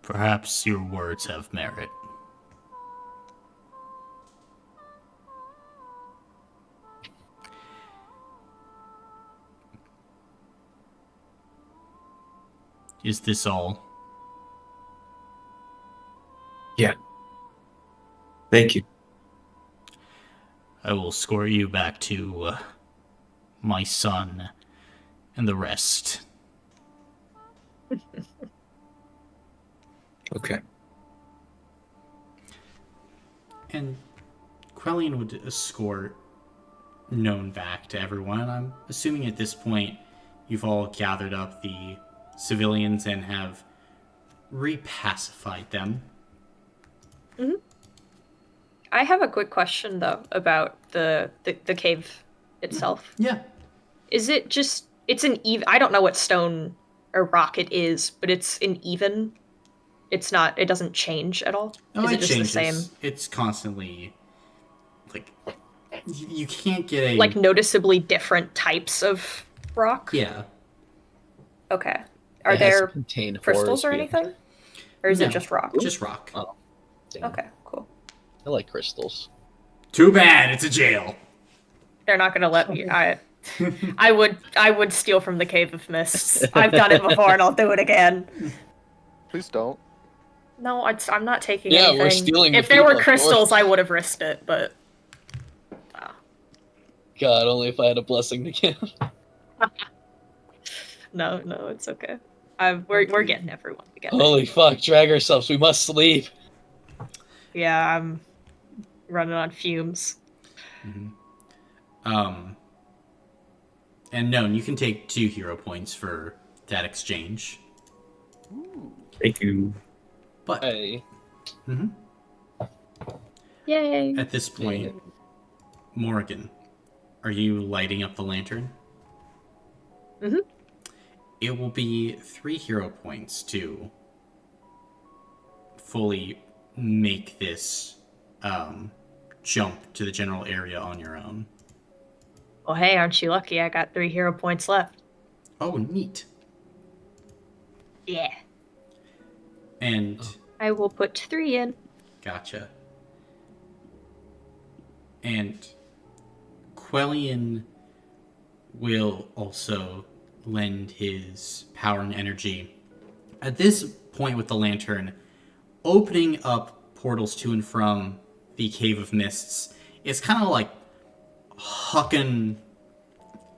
Speaker 6: Perhaps your words have merit. Is this all?
Speaker 4: Yeah. Thank you.
Speaker 6: I will escort you back to my son and the rest.
Speaker 4: Okay.
Speaker 6: And Quellian would escort Known back to everyone. I'm assuming at this point you've all gathered up the civilians and have repacified them.
Speaker 3: Mm-hmm. I have a quick question though about the cave itself.
Speaker 6: Yeah.
Speaker 3: Is it it's an even? I don't know what stone or rock it is, but it's an even It's not. It doesn't change at all.
Speaker 6: Oh,
Speaker 3: Is
Speaker 6: it
Speaker 3: it just
Speaker 6: changes.
Speaker 3: the same?
Speaker 6: It's constantly like you can't get a
Speaker 3: Like noticeably different types of rock.
Speaker 6: yeah.
Speaker 3: Okay. Are
Speaker 9: It has
Speaker 3: there
Speaker 9: contained
Speaker 3: crystals or
Speaker 9: horrors.
Speaker 3: anything, or is
Speaker 6: No,
Speaker 3: it just rock?
Speaker 6: Just rock.
Speaker 9: Oh, damn.
Speaker 3: Okay, cool.
Speaker 9: I like crystals.
Speaker 6: Too bad it's a jail.
Speaker 3: They're not gonna let me. I would steal from the Cave of Mists. I've done it before, and I'll do it again.
Speaker 5: Please don't.
Speaker 3: No, I'm not taking
Speaker 9: Yeah,
Speaker 3: anything.
Speaker 9: we're stealing the
Speaker 3: If there were
Speaker 9: people, of course.
Speaker 3: crystals, I would have risked it, but
Speaker 9: God, only if I had a blessing to give.
Speaker 3: no, it's okay. We're getting everyone together.
Speaker 9: Holy fuck, drag ourselves. We must sleep.
Speaker 3: Yeah, I'm running on fumes.
Speaker 6: And no, you can take 2 hero points for that exchange.
Speaker 4: Thank you.
Speaker 6: But
Speaker 9: Hey.
Speaker 3: Yay!
Speaker 6: at this point, Morgan, are you lighting up the lantern?
Speaker 3: Mhm.
Speaker 6: It will be 3 hero points to fully make this jump to the general area on your own.
Speaker 3: Well, hey, aren't you lucky? I got 3 hero points left.
Speaker 6: Oh, neat.
Speaker 3: Yeah.
Speaker 6: And
Speaker 3: I will put 3 in.
Speaker 6: gotcha. And Quellian will also lend his power and energy. At this point with the lantern, opening up portals to and from the Cave of Mists is kind of like hucking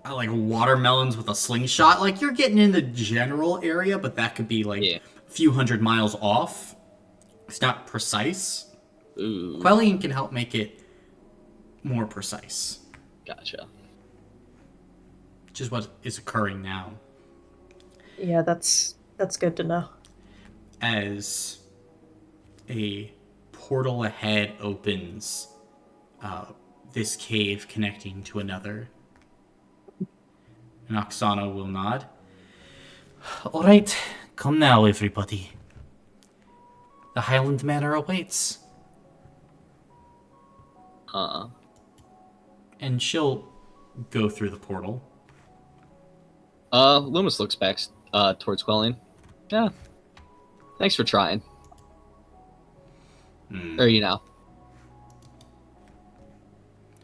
Speaker 6: like watermelons with a slingshot. Like you're getting in the general area, but that could be like a few hundred miles off. It's not precise.
Speaker 9: Ooh.
Speaker 6: Quellian can help make it more precise.
Speaker 9: Gotcha.
Speaker 6: Which is what is occurring now.
Speaker 3: Yeah, that's good to know.
Speaker 6: As a portal ahead opens, this cave connecting to another. And Oksana will nod. All right, come now, everybody. The Highland Manor awaits. And she'll go through the portal.
Speaker 9: Loomis looks back towards Quellian. Yeah. Thanks for trying. Or,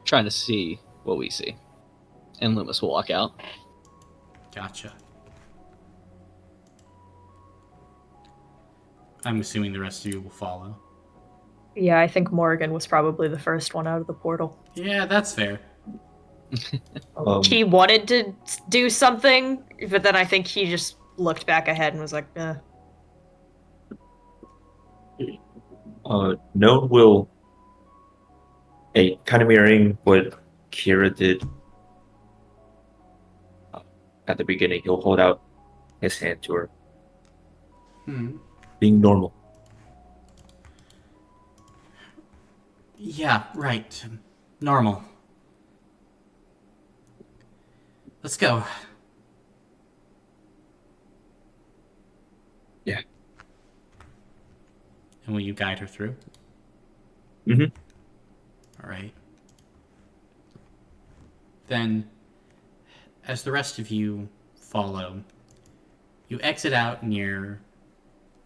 Speaker 9: trying to see what we see. And Loomis will walk out.
Speaker 6: Gotcha. I'm assuming the rest of you will follow.
Speaker 3: Yeah, I think Morgan was probably the first one out of the portal.
Speaker 6: Yeah, that's fair.
Speaker 3: He wanted to do something, but then I think he just looked back ahead and was like, eh.
Speaker 4: Note will, kind of mirroring what Kira did at the beginning. He'll hold out his hand to her, being normal.
Speaker 6: Yeah, right. Normal. Let's go.
Speaker 4: Yeah.
Speaker 6: And will you guide her through?
Speaker 4: Mm-hmm.
Speaker 6: All right. Then, as the rest of you follow, you exit out near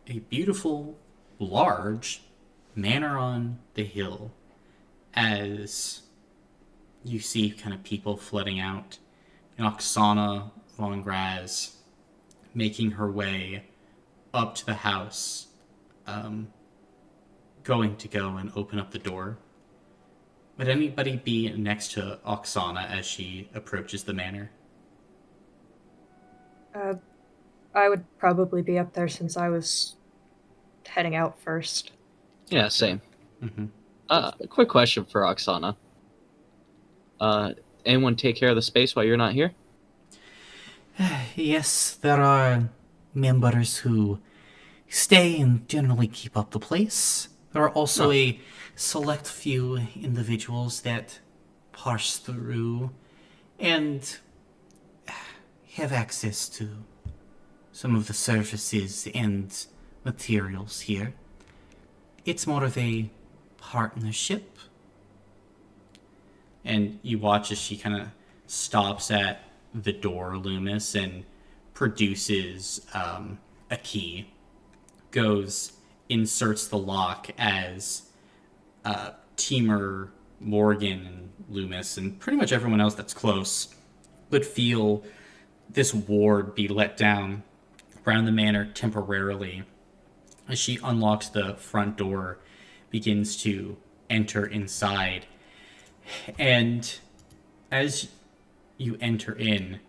Speaker 6: a beautiful, large manor on the hill as you see kind of people flooding out. And Oksana Von Graz making her way up to the house, going to go and open up the door. Would anybody be next to Oksana as she approaches the manor?
Speaker 3: I would probably be up there since I was heading out first.
Speaker 9: Yeah, same.
Speaker 6: Mm-hmm.
Speaker 9: A quick question for Oksana. Anyone take care of the space while you're not here?
Speaker 6: Yes, there are members who stay and generally keep up the place. There are also a select few individuals that parse through and have access to some of the services and materials here. It's more of a partnership. And you watch as she kind of stops at the door, Loomis, and produces a key. Goes, inserts the lock as Teamer, Morgan, and Loomis, and pretty much everyone else that's close would feel this ward be let down around the manor temporarily as she unlocks the front door, begins to enter inside. And as you enter in,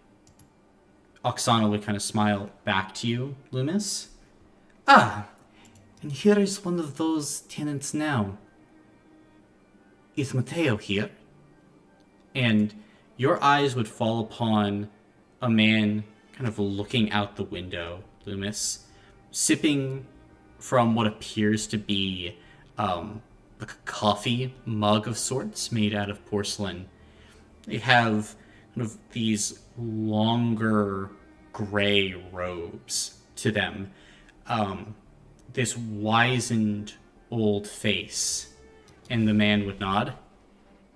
Speaker 6: Oksana would kind of smile back to you, Loomis. Ah, and here is one of those tenants now. Is Mateo here? And your eyes would fall upon a man kind of looking out the window, Loomis, sipping from what appears to be like a coffee mug of sorts made out of porcelain. They have kind of these longer gray robes to them. This wizened old face. And the man would nod.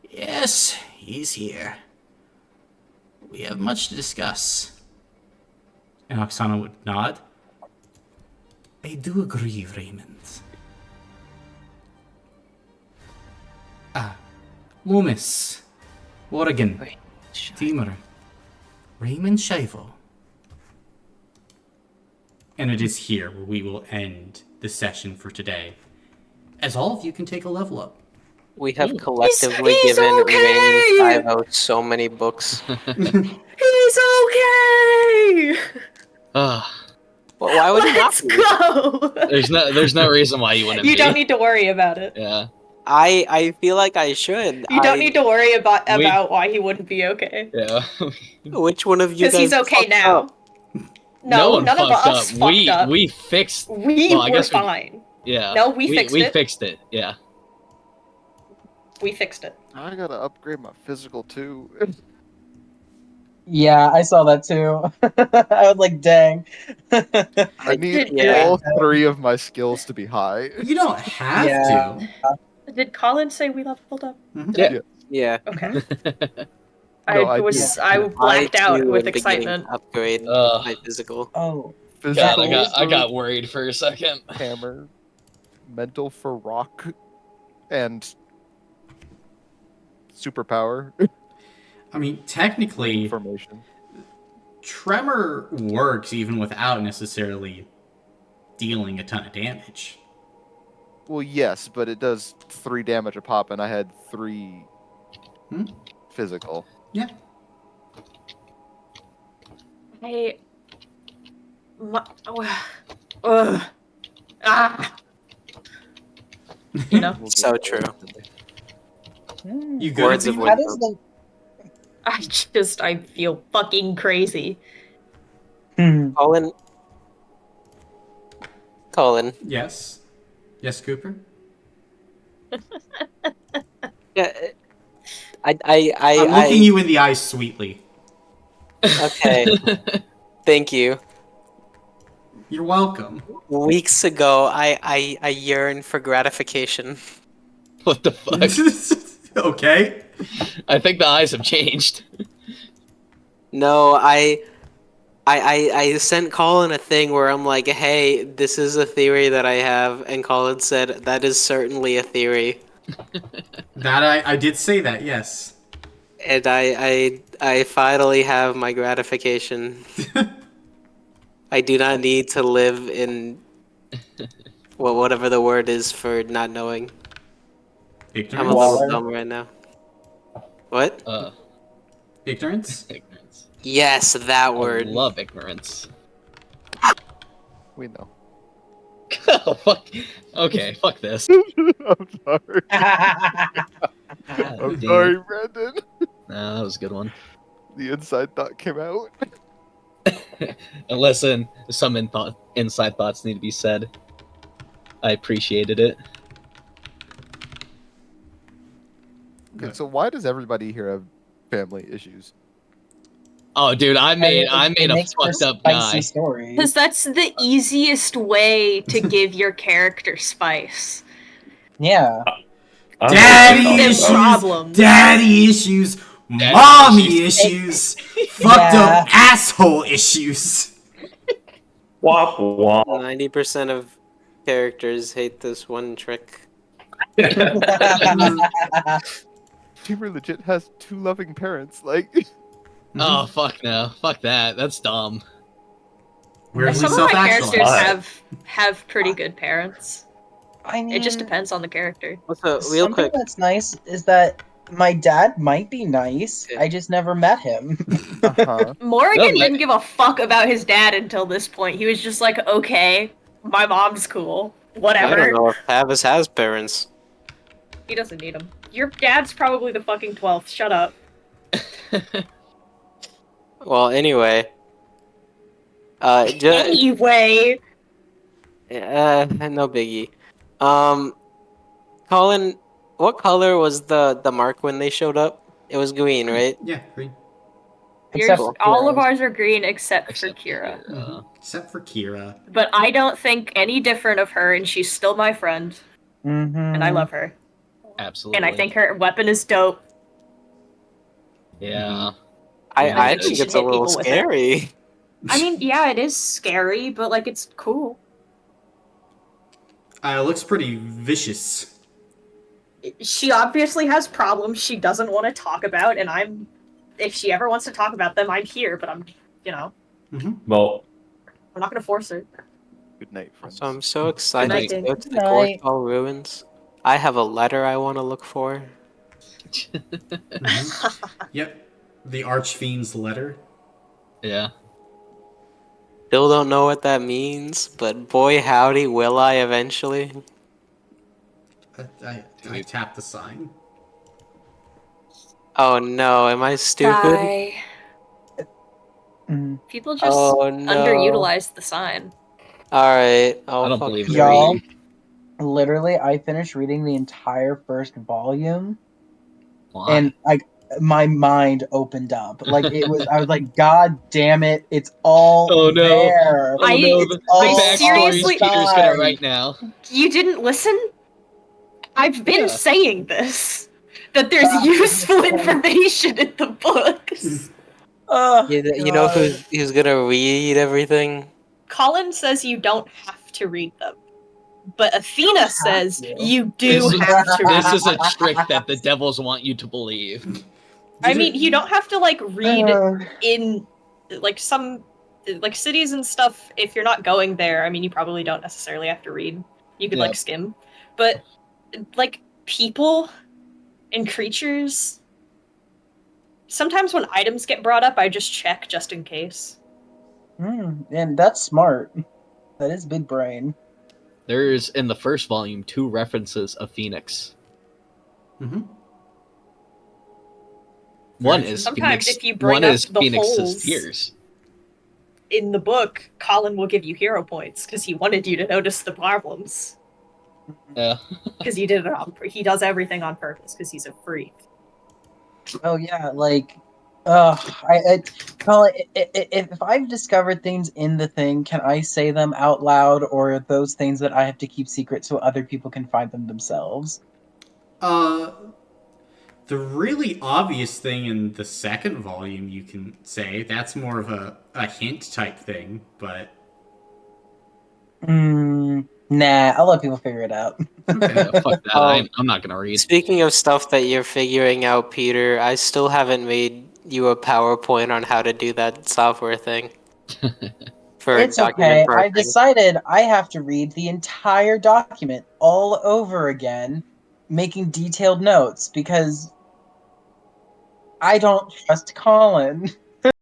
Speaker 6: Yes, he's here. We have much to discuss. And Oksana would nod. I do agree, Raymond. Loomis, Oregon, Teamer, Raymond Shivo. And it is here where we will end the session for today, as all of you can take a level up.
Speaker 1: We have collectively
Speaker 8: he's
Speaker 1: given
Speaker 8: okay!
Speaker 1: Raymond Shivo so many books.
Speaker 8: He's okay.
Speaker 9: Ah,
Speaker 1: Well, why would he not
Speaker 8: Let's
Speaker 1: be?
Speaker 8: go.
Speaker 9: there's no reason why you wouldn't
Speaker 3: You
Speaker 9: be.
Speaker 3: don't need to worry about it.
Speaker 9: Yeah.
Speaker 1: I feel like I should.
Speaker 3: You don't need to worry about
Speaker 9: We-
Speaker 3: why he wouldn't be okay.
Speaker 9: Yeah.
Speaker 1: Which one of you
Speaker 3: Because
Speaker 1: guys?
Speaker 3: he's okay
Speaker 1: fucked
Speaker 3: now.
Speaker 1: up?
Speaker 9: No one
Speaker 3: none of
Speaker 9: fucked
Speaker 3: us
Speaker 9: up.
Speaker 3: fucked up.
Speaker 9: We fixed.
Speaker 3: We
Speaker 9: well, I
Speaker 3: were
Speaker 9: guess we-
Speaker 3: fine.
Speaker 9: Yeah.
Speaker 3: No, we fixed
Speaker 9: We
Speaker 3: it.
Speaker 9: fixed it. Yeah.
Speaker 3: We fixed it.
Speaker 5: I gotta upgrade my physical too.
Speaker 7: Yeah, I saw that too. I was like, dang.
Speaker 5: I need
Speaker 1: Yeah.
Speaker 5: all 3 of my skills to be high.
Speaker 6: You don't have
Speaker 7: Yeah.
Speaker 6: to.
Speaker 3: Did Colin say we leveled up?
Speaker 9: Yeah.
Speaker 1: Yeah.
Speaker 3: Okay.
Speaker 5: No,
Speaker 3: I
Speaker 5: I
Speaker 3: was
Speaker 5: do.
Speaker 3: I blacked out
Speaker 1: too
Speaker 3: with
Speaker 1: am beginning
Speaker 3: excitement.
Speaker 1: to upgrade
Speaker 9: Ugh.
Speaker 1: my physical.
Speaker 7: Oh.
Speaker 9: God,
Speaker 5: Physical
Speaker 9: I got
Speaker 5: for
Speaker 9: worried for a second.
Speaker 5: hammer, mental for rock, and superpower
Speaker 6: I mean, technically,
Speaker 5: formation.
Speaker 6: Tremor works even without necessarily dealing a ton of damage.
Speaker 5: Well, yes, but it does 3 damage a pop, and I had 3
Speaker 6: Hmm?
Speaker 5: physical.
Speaker 6: Yeah.
Speaker 3: I. Ah. You know,
Speaker 5: We'll
Speaker 1: So
Speaker 5: get
Speaker 1: true.
Speaker 6: You good?
Speaker 1: Words of
Speaker 6: Athena?
Speaker 7: How
Speaker 1: wisdom.
Speaker 7: does
Speaker 3: I feel fucking crazy.
Speaker 7: the
Speaker 1: Colin.
Speaker 6: Yes. Yes, Cooper?
Speaker 1: Yeah.
Speaker 6: I'm looking you in the eyes sweetly.
Speaker 1: Okay. Thank you.
Speaker 6: You're welcome.
Speaker 1: Weeks ago, I yearned for gratification.
Speaker 9: What the fuck?
Speaker 6: Okay.
Speaker 9: I think the eyes have changed.
Speaker 1: No, I sent Colin a thing where I'm like, hey, this is a theory that I have, and Colin said, that is certainly a theory.
Speaker 6: That I did say that, yes.
Speaker 1: And I finally have my gratification. I do not need to live in whatever the word is for not knowing. I'm a
Speaker 6: Ignorance?
Speaker 1: little dumb right now. What?
Speaker 6: Ignorance?
Speaker 9: Ignorance.
Speaker 1: Yes, that word.
Speaker 9: I love ignorance.
Speaker 5: We know.
Speaker 9: Oh, fuck. Okay, fuck this.
Speaker 5: I'm sorry.
Speaker 9: God
Speaker 5: I'm
Speaker 9: damn.
Speaker 5: sorry, Brandon.
Speaker 9: Nah, that was a good one.
Speaker 5: The inside thought came out.
Speaker 9: And listen, some inside thoughts need to be said. I appreciated it.
Speaker 5: Okay, so why does everybody here have family issues?
Speaker 9: Oh, dude, I made
Speaker 7: It
Speaker 9: a
Speaker 7: makes for
Speaker 9: fucked up
Speaker 7: spicy
Speaker 9: guy.
Speaker 7: story.
Speaker 3: Because that's the easiest way to give your character spice.
Speaker 7: Yeah.
Speaker 4: I
Speaker 6: Daddy
Speaker 4: don't know what
Speaker 3: Them
Speaker 4: you're talking
Speaker 6: issues,
Speaker 4: about.
Speaker 3: problems.
Speaker 6: daddy issues,
Speaker 9: Daddy
Speaker 6: mommy
Speaker 9: issues.
Speaker 6: issues, fucked
Speaker 7: Yeah.
Speaker 6: up asshole issues.
Speaker 4: Womp womp.
Speaker 1: 90% of characters hate this one trick.
Speaker 5: Teamer legit has 2 loving parents. Like,
Speaker 9: Oh, fuck no. Fuck that. That's dumb.
Speaker 6: Weirdly
Speaker 3: Some of my
Speaker 6: self-actualized.
Speaker 3: characters
Speaker 4: Why?
Speaker 3: have pretty good parents.
Speaker 7: I mean,
Speaker 3: It just depends on the character.
Speaker 1: Also, real
Speaker 7: something
Speaker 1: quick,
Speaker 7: that's nice is that my dad might be nice.
Speaker 1: Yeah.
Speaker 7: I just never met him.
Speaker 5: uh-huh.
Speaker 3: Morgan
Speaker 9: No,
Speaker 3: didn't give a fuck about his dad until this point. He was just like, okay, my mom's cool.
Speaker 1: I don't
Speaker 3: Whatever.
Speaker 1: know if Tavis has parents.
Speaker 3: He doesn't need them. Your dad's probably the fucking 12th. Shut up.
Speaker 1: Well, anyway.
Speaker 3: Anyway.
Speaker 1: No biggie. Colin, what color was the mark when they showed up? It was green, right?
Speaker 6: Yeah, green.
Speaker 7: Except
Speaker 3: Yours,
Speaker 7: for
Speaker 3: all of
Speaker 7: Kira's.
Speaker 3: ours are green except for
Speaker 9: Except
Speaker 3: Kira.
Speaker 6: Except for Kira.
Speaker 3: But I don't think any different of her, and she's still my friend,
Speaker 7: Mhm.
Speaker 3: and I love her.
Speaker 9: Absolutely.
Speaker 3: And I think her weapon is dope.
Speaker 9: Yeah.
Speaker 1: I
Speaker 9: Yeah,
Speaker 1: I
Speaker 3: think she
Speaker 1: think
Speaker 3: should
Speaker 1: it's a
Speaker 3: hit
Speaker 1: little
Speaker 3: people with it.
Speaker 1: scary.
Speaker 3: I mean, yeah, it is scary, but like it's cool.
Speaker 6: It looks pretty vicious.
Speaker 3: She obviously has problems she doesn't want to talk about, and if she ever wants to talk about them, I'm here, but I'm
Speaker 4: Well,
Speaker 3: I'm not gonna force her.
Speaker 5: Good night, friends.
Speaker 1: So I'm so excited
Speaker 3: night,
Speaker 1: to
Speaker 3: Dave.
Speaker 1: go to the
Speaker 7: Good night.
Speaker 1: Gorthal ruins. I have a letter I want to look for.
Speaker 6: Yep. The Archfiend's letter.
Speaker 9: Yeah.
Speaker 1: Still don't know what that means, but boy howdy will I eventually.
Speaker 6: I tapped the sign.
Speaker 1: Oh no, am I stupid?
Speaker 3: Sigh.
Speaker 7: Mhm.
Speaker 3: People just
Speaker 1: Oh no.
Speaker 3: underutilize the sign.
Speaker 1: Alright,
Speaker 9: I
Speaker 1: I'll
Speaker 9: don't
Speaker 1: fucking
Speaker 9: believe
Speaker 1: read.
Speaker 7: Y'all, literally, I finished reading the entire first volume,
Speaker 9: Why?
Speaker 7: and like my mind opened up. Like I was like, God damn it, it's all
Speaker 9: Oh, no.
Speaker 7: there.
Speaker 9: Oh no,
Speaker 7: It's
Speaker 9: the
Speaker 7: all
Speaker 3: seriously-
Speaker 9: backstories Peter's gonna
Speaker 7: outside.
Speaker 9: write now.
Speaker 3: You didn't listen? I've been
Speaker 9: Yeah.
Speaker 3: saying this. That there's useful information in the books.
Speaker 7: Oh,
Speaker 1: You know
Speaker 7: God.
Speaker 1: who's gonna read everything?
Speaker 3: Colin says you don't have to read them. But Athena says
Speaker 7: to.
Speaker 3: you do
Speaker 9: This-
Speaker 3: have to read
Speaker 9: This is a
Speaker 3: them.
Speaker 9: trick that the devils want you to believe.
Speaker 3: I mean, you don't have to like read
Speaker 7: Uh,
Speaker 3: in like some like cities and stuff if you're not going there. I mean, you probably don't necessarily have to read. You could
Speaker 9: Yep.
Speaker 3: like skim. But like people and creatures, sometimes when items get brought up, I just check just in case.
Speaker 7: and that's smart. That is big brain.
Speaker 9: There's in the first volume 2 references of Phoenix.
Speaker 6: Mm-hmm.
Speaker 9: One
Speaker 6: Very
Speaker 9: is
Speaker 3: Sometimes
Speaker 9: Phoenix.
Speaker 3: if you bring
Speaker 9: One
Speaker 3: up
Speaker 9: is
Speaker 3: the
Speaker 9: Phoenix's
Speaker 3: holes-
Speaker 9: tears.
Speaker 3: In the book, Colin will give you hero points because he wanted you to notice the problems.
Speaker 9: Yeah.
Speaker 3: Because he did it he does everything on purpose because he's a freak.
Speaker 7: Oh yeah, like, Colin, if I've discovered things in the thing, can I say them out loud, or are those things that I have to keep secret so other people can find them themselves?
Speaker 6: The really obvious thing in the second volume you can say, that's more of a hint type thing, but
Speaker 7: Nah, I'll let people figure it out.
Speaker 9: Yeah, fuck that. I'm not gonna read.
Speaker 1: Speaking of stuff that you're figuring out, Peter, I still haven't made you a PowerPoint on how to do that software thing. For
Speaker 7: It's
Speaker 1: document
Speaker 7: okay. I
Speaker 1: parsing.
Speaker 7: decided I have to read the entire document all over again, making detailed notes, because I don't trust Colin.